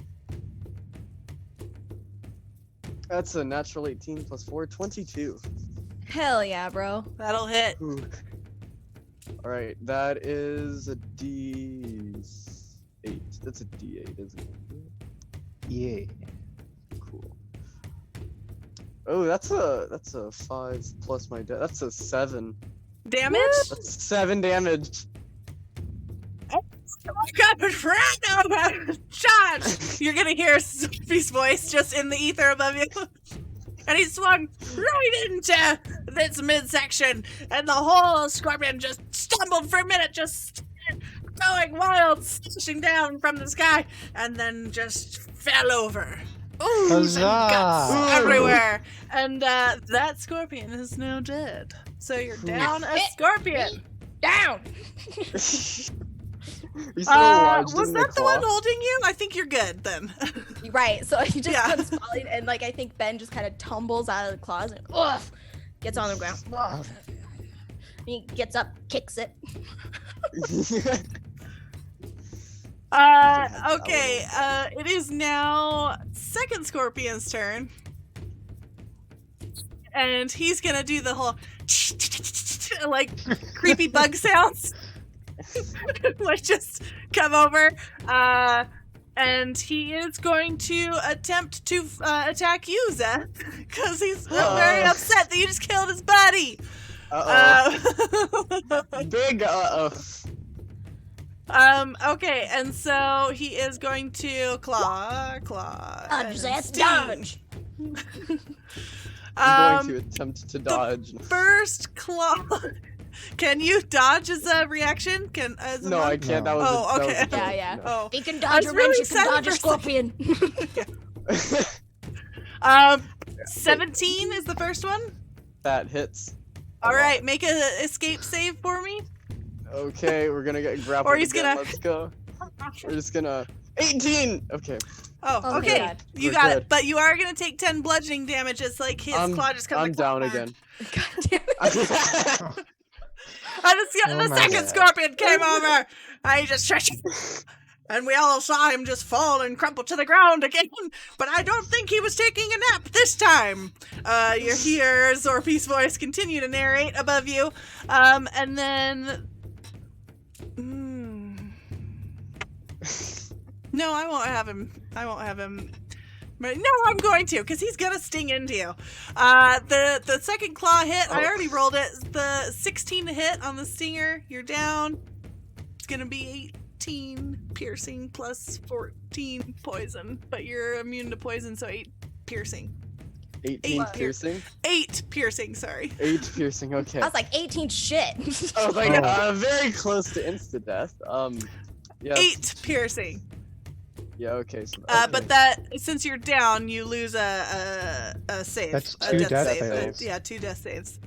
That's a natural 18 plus 4, 22. Hell yeah, bro. That'll hit. Alright, that is a D8. That's a D8, isn't it? Yeah. Cool. Oh, that's a 5 plus my that's a 7. Damage? That's 7 damage. God, Josh! You're gonna hear Sophie's voice just in the ether above you. And he swung right into this midsection, and the whole scorpion just stumbled for a minute, just going wild, slashing down from the sky, and then just fell over. Ooze and guts Huzzah! everywhere. And that scorpion is now dead. So you're down a scorpion. Down. He's still alive, Was didn't that the one claw? holding you? I think you're good then. Right. So he just Yeah. comes falling, and like I think Ben just kind of tumbles out of the claws and ugh, gets on the ground. Ugh. He gets up, kicks it. Okay, it is now second scorpion's turn. And he's gonna do the whole like creepy bug sounds. Like just come over. And he is going to attempt to attack you, Zeth, because he's very upset that you just killed his buddy. Big Okay, and so he is going to claw. Dodge, and Zach, sting. dodge! I'm going to attempt to dodge. First claw. Can you dodge as a reaction? As a No, I monk? can't. That No. was Oh, that was okay. a joke. Yeah, yeah. No. Oh. You can I dodge was a really wrench, you can excited dodge a for a scorpion. 17 is the first one. That hits. All right, make a escape save for me. Okay, we're gonna get grappled. Or he's again. gonna- Let's go. We're just gonna 18. Okay. Oh, Oh my okay. God. You We're got good. it. But you are gonna take 10 bludgeoning damage. It's like his claw just comes. I'm down again. God damn it. And Oh the my second God. scorpion came over. And he just and we all saw him just fall and crumple to the ground again. But I don't think he was taking a nap this time. You hear Zorpy's voice continue to narrate above you. And then... No, I won't have him. But no, I'm going to, because he's gonna sting into you. The second claw hit, I already rolled it. The 16 to hit on the stinger, you're down. It's gonna be 18 piercing plus 14 poison, but you're immune to poison, so 8 piercing. 18 Eight piercing? 8 piercing, sorry. 8 piercing, okay. I was like 18 shit. I was like, very close to insta-death. Yeah. 8 piercing. Yeah, okay. So, But that, since you're down, you lose a save. That's a 2 death death save. saves. Yeah, 2 death saves.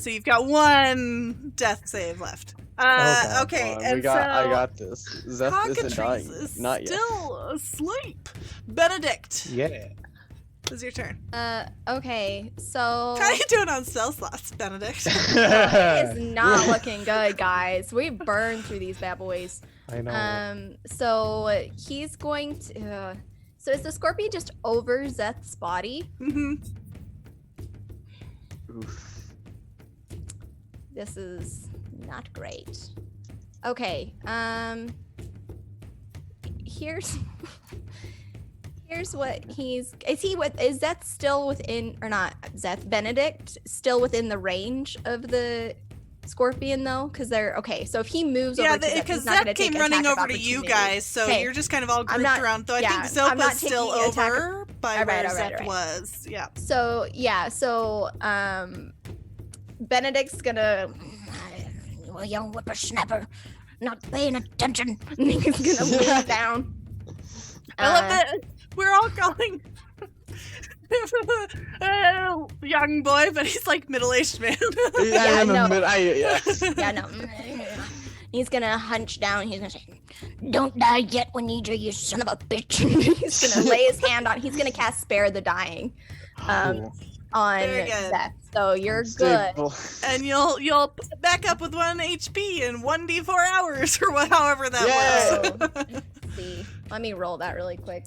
So you've got 1 death save left. God. Okay, I and got this. Zeph isn't Cockatrice dying. is Not yet. still asleep. Benedict, Yeah. it's your turn. Okay, so How you doing on stealth slots, Benedict? it's not looking good, guys. We burned through these bad boys. I know. So he's going to. So is the scorpion just over Zeth's body? Mm-hmm. Oof. This is not great. Okay. Here's what he's. Is Zeth still within, or not? Zeth Benedict still within the range of the scorpion though? Because they're okay. So if he moves Yeah, over to Zeth, because he's not Zeth gonna take came running attack of over to you opportunity. guys, so Okay. you're just kind of all grouped not- around. Though I yeah, think I'm not Zopa's still taking attack of- over by Alright, where alright, Zeth alright. was. Yeah. So yeah, Benedict's gonna. You a young whippersnapper, not paying attention. He's gonna lean down. I love that we're all calling young boy, but he's like middle-aged man. Yeah, no. Yeah. Yeah, no. He's gonna hunch down. He's gonna say, "Don't die yet, we need you son of a bitch." He's gonna lay his hand on. He's gonna cast Spare the Dying, on Very good. Seth. So you're good. Stable. And you'll put it back up with 1 HP in 1d4 hours or however that Yay! was. Let's see. Let me roll that really quick.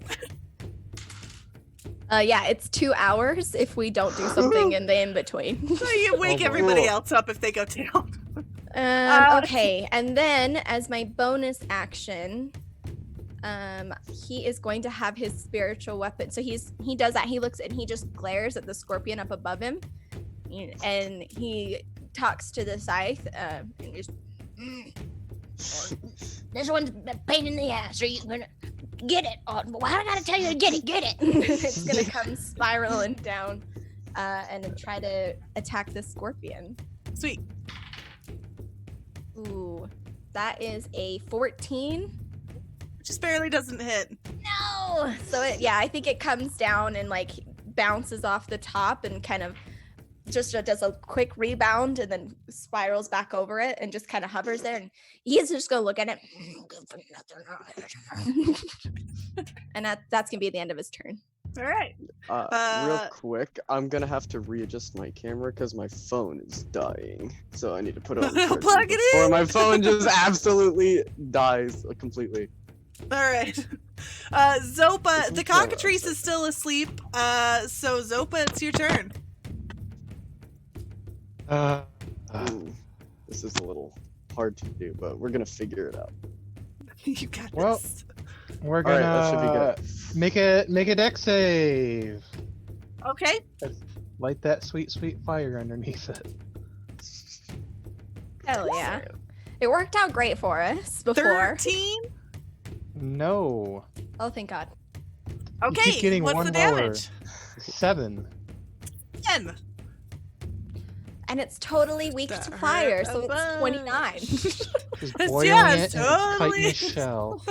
Yeah, it's 2 hours if we don't do something in the in between. So you wake boy. everybody else up if they go down. Okay, and then as my bonus action, he is going to have his spiritual weapon. So he does that. He looks and he just glares at the scorpion up above him, and he talks to the scythe. And just, This one's a pain in the ass. Are you gonna get it? Oh, why do I gotta tell you to get it? Get it. it's gonna come spiraling down, and try to attack the scorpion. Sweet. Ooh, that is a 14. Just barely doesn't hit. No. So I think it comes down and like bounces off the top and kind of just does a quick rebound and then spirals back over it and just kind of hovers there. And he's just gonna look at it, Good for nothing. and that's gonna be the end of his turn. All right. Real quick, I'm gonna have to readjust my camera because my phone is dying. So I need to put it on charger Plug it before in. my phone just absolutely dies completely. All right. Zopa, This the is cockatrice is still asleep. So Zopa, it's your turn. Ooh, this is a little hard to do, but we're gonna figure it out. You got Well, this. We're All right, gonna that should be good. make a deck save. Okay. Light that sweet fire underneath it. Hell yeah! It worked out great for us before. 13. No. Oh, thank God. Okay. keep getting What's one the lower. damage? 7. 10. And it's totally weak That to hurt fire, a so it's bunch. 29. Just It's boiling just it and tightening totally- its shell.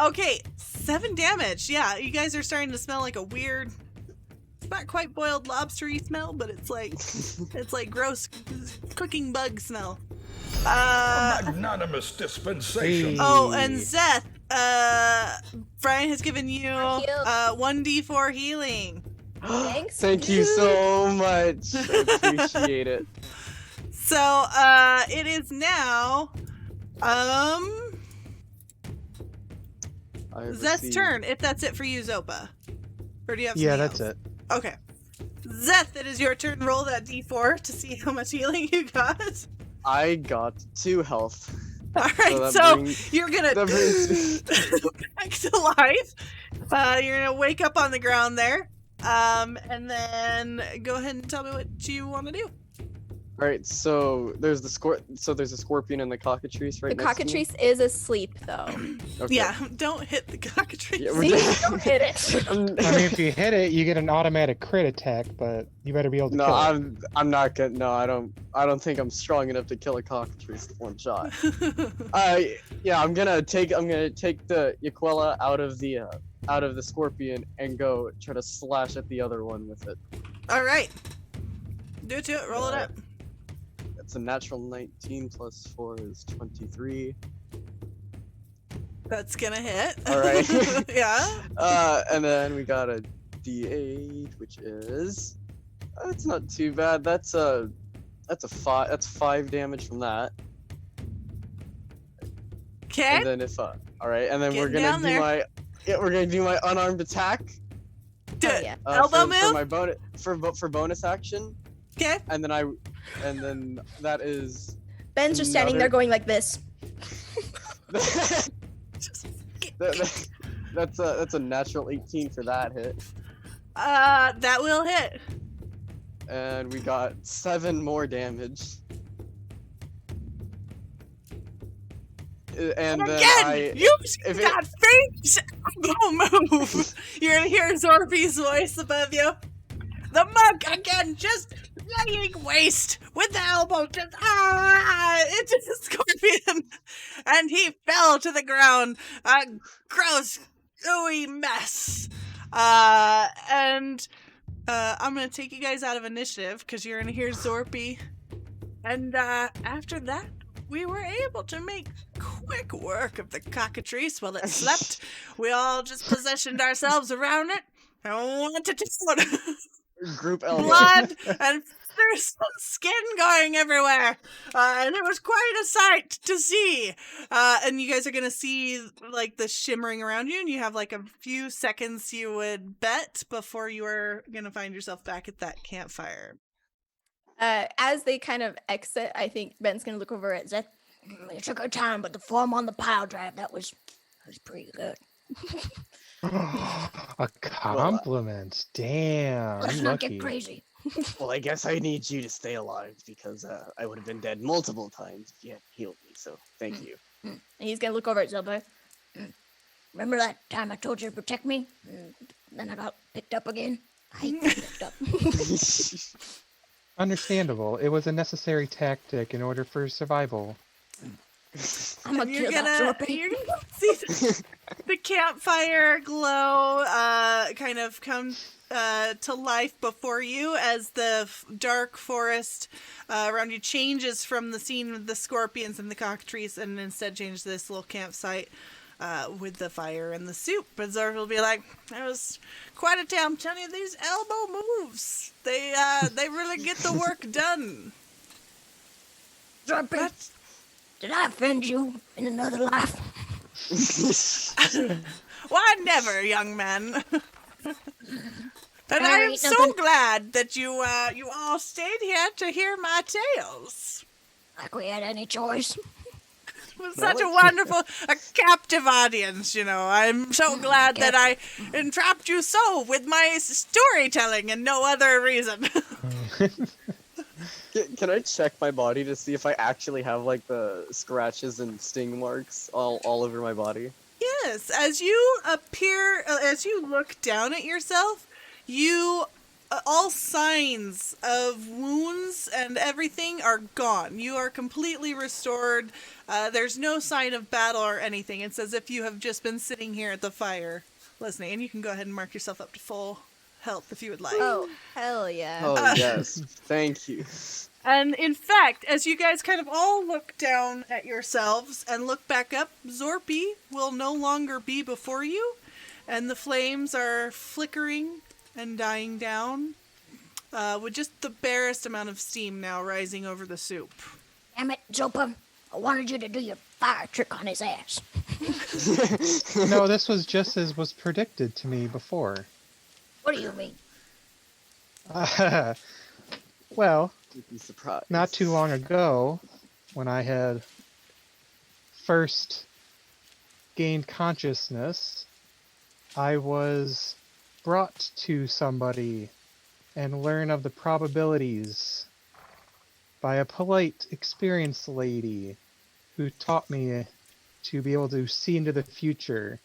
Okay. 7 damage. Yeah, you guys are starting to smell like a weird It's not quite boiled lobstery smell, but it's like gross cooking bug smell. Magnanimous dispensation. Oh, and Zeth, Brian has given you Heal. 1d4 healing. Thanks. Thank you so much. I appreciate it. So, it is now, I have Zeth's received- turn, if that's it for you, Zopa. Or do you have Yeah, something that's else? it. Okay. Zeth, it is your turn. Roll that d4 to see how much healing you got. I got 2 health. Alright, that so brings- you're gonna that brings back to life. You're gonna wake up on the ground there. And then go ahead and tell me what you want to do. All right, so there's a scorpion in the cockatrice right The next to me. cockatrice is asleep, though. Okay. Yeah, don't hit the cockatrice. Yeah, See? Don't hit it. I mean, if you hit it, you get an automatic crit attack, but you better be able to No, kill it. I'm not gonna. No, I don't think I'm strong enough to kill a cockatrice with 1 shot. Yeah, I'm gonna take the Yaquella out of the scorpion and go try to slash at the other one with it. Alright. Do it to it. Roll it up. It's a natural 19 plus 4 is 23. That's gonna hit. Alright. Yeah. And then we got a D8, which is it's not too bad. That's a 5. That's 5 damage from that. Okay. And then all right, and then we're Getting gonna down we're gonna do my unarmed attack. Do Oh, it. yeah. Elbow for move? my for bonus action, Okay. and then that is Ben's just standing there Another- going like this. that's a natural 18 for that hit, That will hit. and we got 7 more damage. And then Again, you if got face elbow move. You're gonna hear Zorpy's voice above you. The monk again, just laying waste with the elbow, just into the scorpion, and he fell to the ground. A gross, gooey mess. And I'm gonna take you guys out of initiative because you're gonna hear Zorpy. And after that, we were able to make quick work of the cockatrice while it slept. We all just positioned ourselves around it and wanted to group elbow. blood and there's some skin going everywhere. And it was quite a sight to see. And you guys are going to see like the shimmering around you, and you have like a few seconds you would bet before you are going to find yourself back at that campfire. As they kind of exit, I think Ben's gonna look over at Zeth. It took our time, but the form on the pile drive, that was pretty good. A compliment. Damn. Let's I'm not lucky. get crazy. Well, I guess I need you to stay alive because I would have been dead multiple times if you hadn't healed me. So thank you. And he's gonna look over at Zobo. Remember that time I told you to protect me? Then I got picked up again? I hate being picked up. Understandable. It was a necessary tactic in order for survival. I'm gonna And you're kill that gonna Zorpy. see the campfire glow kind of come to life before you as the dark forest around you changes from the scene with the scorpions and the cockatrice, and instead changes to this little campsite with the fire and the soup. But Zorpy will be like, "That was quite a tale. I'm telling you, these elbow moves, they really get the work done." Zorpy, did I offend you in another life? Why, never, young man. And There I am ain't so nothing- glad that you all stayed here to hear my tales. Like we had any choice? It was such a wonderful, a captive audience, you know. I'm so glad that I entrapped you so with my storytelling and no other reason. Can I check my body to see if I actually have like the scratches and sting marks all over my body? Yes, as you look down at yourself, you all signs of wounds and everything are gone. You are completely restored. There's no sign of battle or anything. It's as if you have just been sitting here at the fire listening. And you can go ahead and mark yourself up to full help if you would like. Oh, hell yeah. Oh yes, thank you. And in fact, as you guys kind of all look down at yourselves and look back up, Zorpy will no longer be before you, and the flames are flickering and dying down, with just the barest amount of steam now rising over the soup. Damn it, Zopa. I wanted you to do your fire trick on his ass. No, this was just as was predicted to me before. What do you mean? Well, You'd be surprised. not too long ago, when I had first gained consciousness, I was brought to somebody and learn of the probabilities by a polite, experienced lady who taught me to be able to see into the future.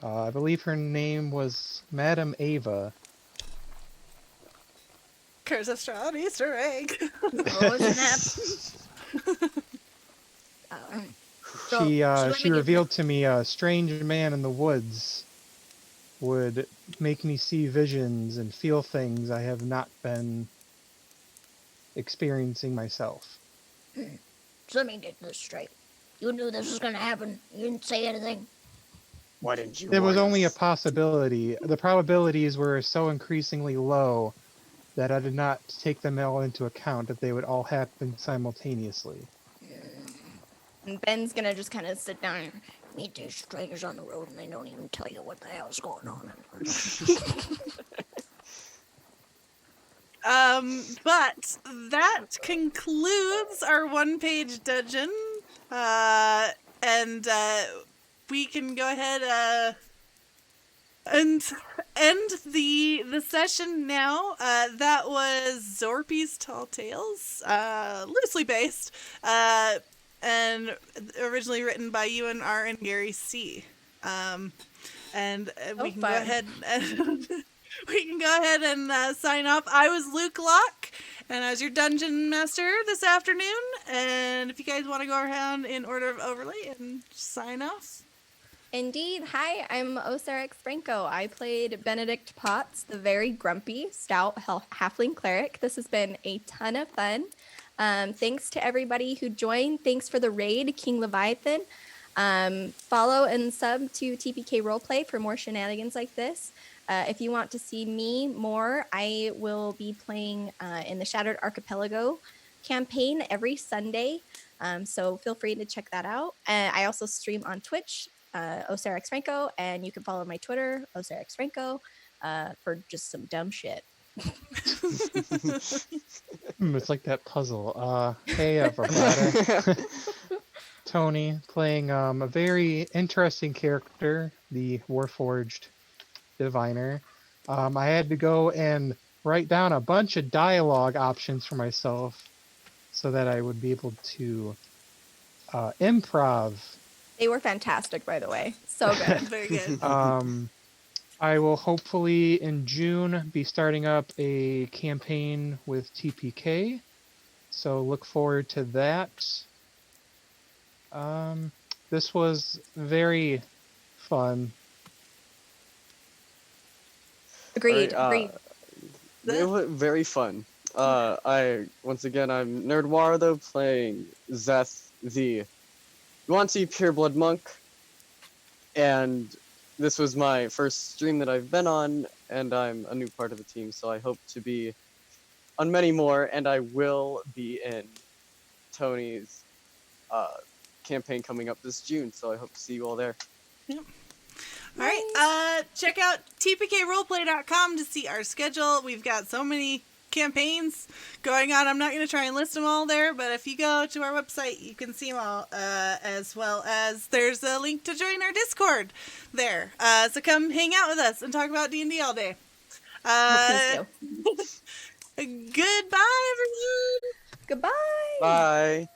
I believe her name was Madame Ava. There's a strong Easter egg. Oh, snap. So She let she me get- revealed to me a strange man in the woods would make me see visions and feel things I have not been experiencing myself. So let me get this straight. You knew this was gonna happen. You didn't say anything. Why didn't you? It was warn only a us? possibility. The probabilities were so increasingly low that I did not take them all into account, that they would all happen simultaneously. And Ben's gonna just kind of sit down. Meet these strangers on the road and they don't even tell you what the hell's going on. But that concludes our one-page dungeon. And we can go ahead and end the session now. That was Zorpy's Tall Tales, loosely based, and originally written by Euan R Garry C. And we can go fun. ahead and we can go ahead and sign off. I was Luke Locke, and I was your dungeon master this afternoon. And if you guys want to go around in order of overlay and sign off. Indeed. Hi, I'm Osarix Franco. I played Benedict Potts, the very grumpy, stout halfling cleric. This has been a ton of fun. Thanks to everybody who joined. Thanks for the raid, King Leviathan. Follow and sub to TPK Roleplay for more shenanigans like this. If you want to see me more, I will be playing in the Shattered Archipelago campaign every Sunday. So feel free to check that out. I also stream on Twitch, Osarix Franco, and you can follow my Twitter, Osarix Franco, for just some dumb shit. It's like that puzzle. Hey, everybody. Tony, playing a very interesting character, the Warforged Diviner. I had to go and write down a bunch of dialogue options for myself so that I would be able to improv. They were fantastic, by the way. So good. Very good. I will hopefully in June be starting up a campaign with TPK, so look forward to that. This was very fun. Agreed. Alright, Agreed. It was very fun. I'm Nerdwar though, playing Zeth, the Yuan-Ti Pureblood Monk, and this was my first stream that I've been on, and I'm a new part of the team, so I hope to be on many more, and I will be in Tony's campaign coming up this June, so I hope to see you all there. All right, check out tpkroleplay.com to see our schedule. We've got so many campaigns going on. I'm not going to try and list them all there, but if you go to our website, you can see them all, as well as there's a link to join our Discord there. So come hang out with us and talk about D&D all day. Please do. Goodbye, everyone! Goodbye. Bye!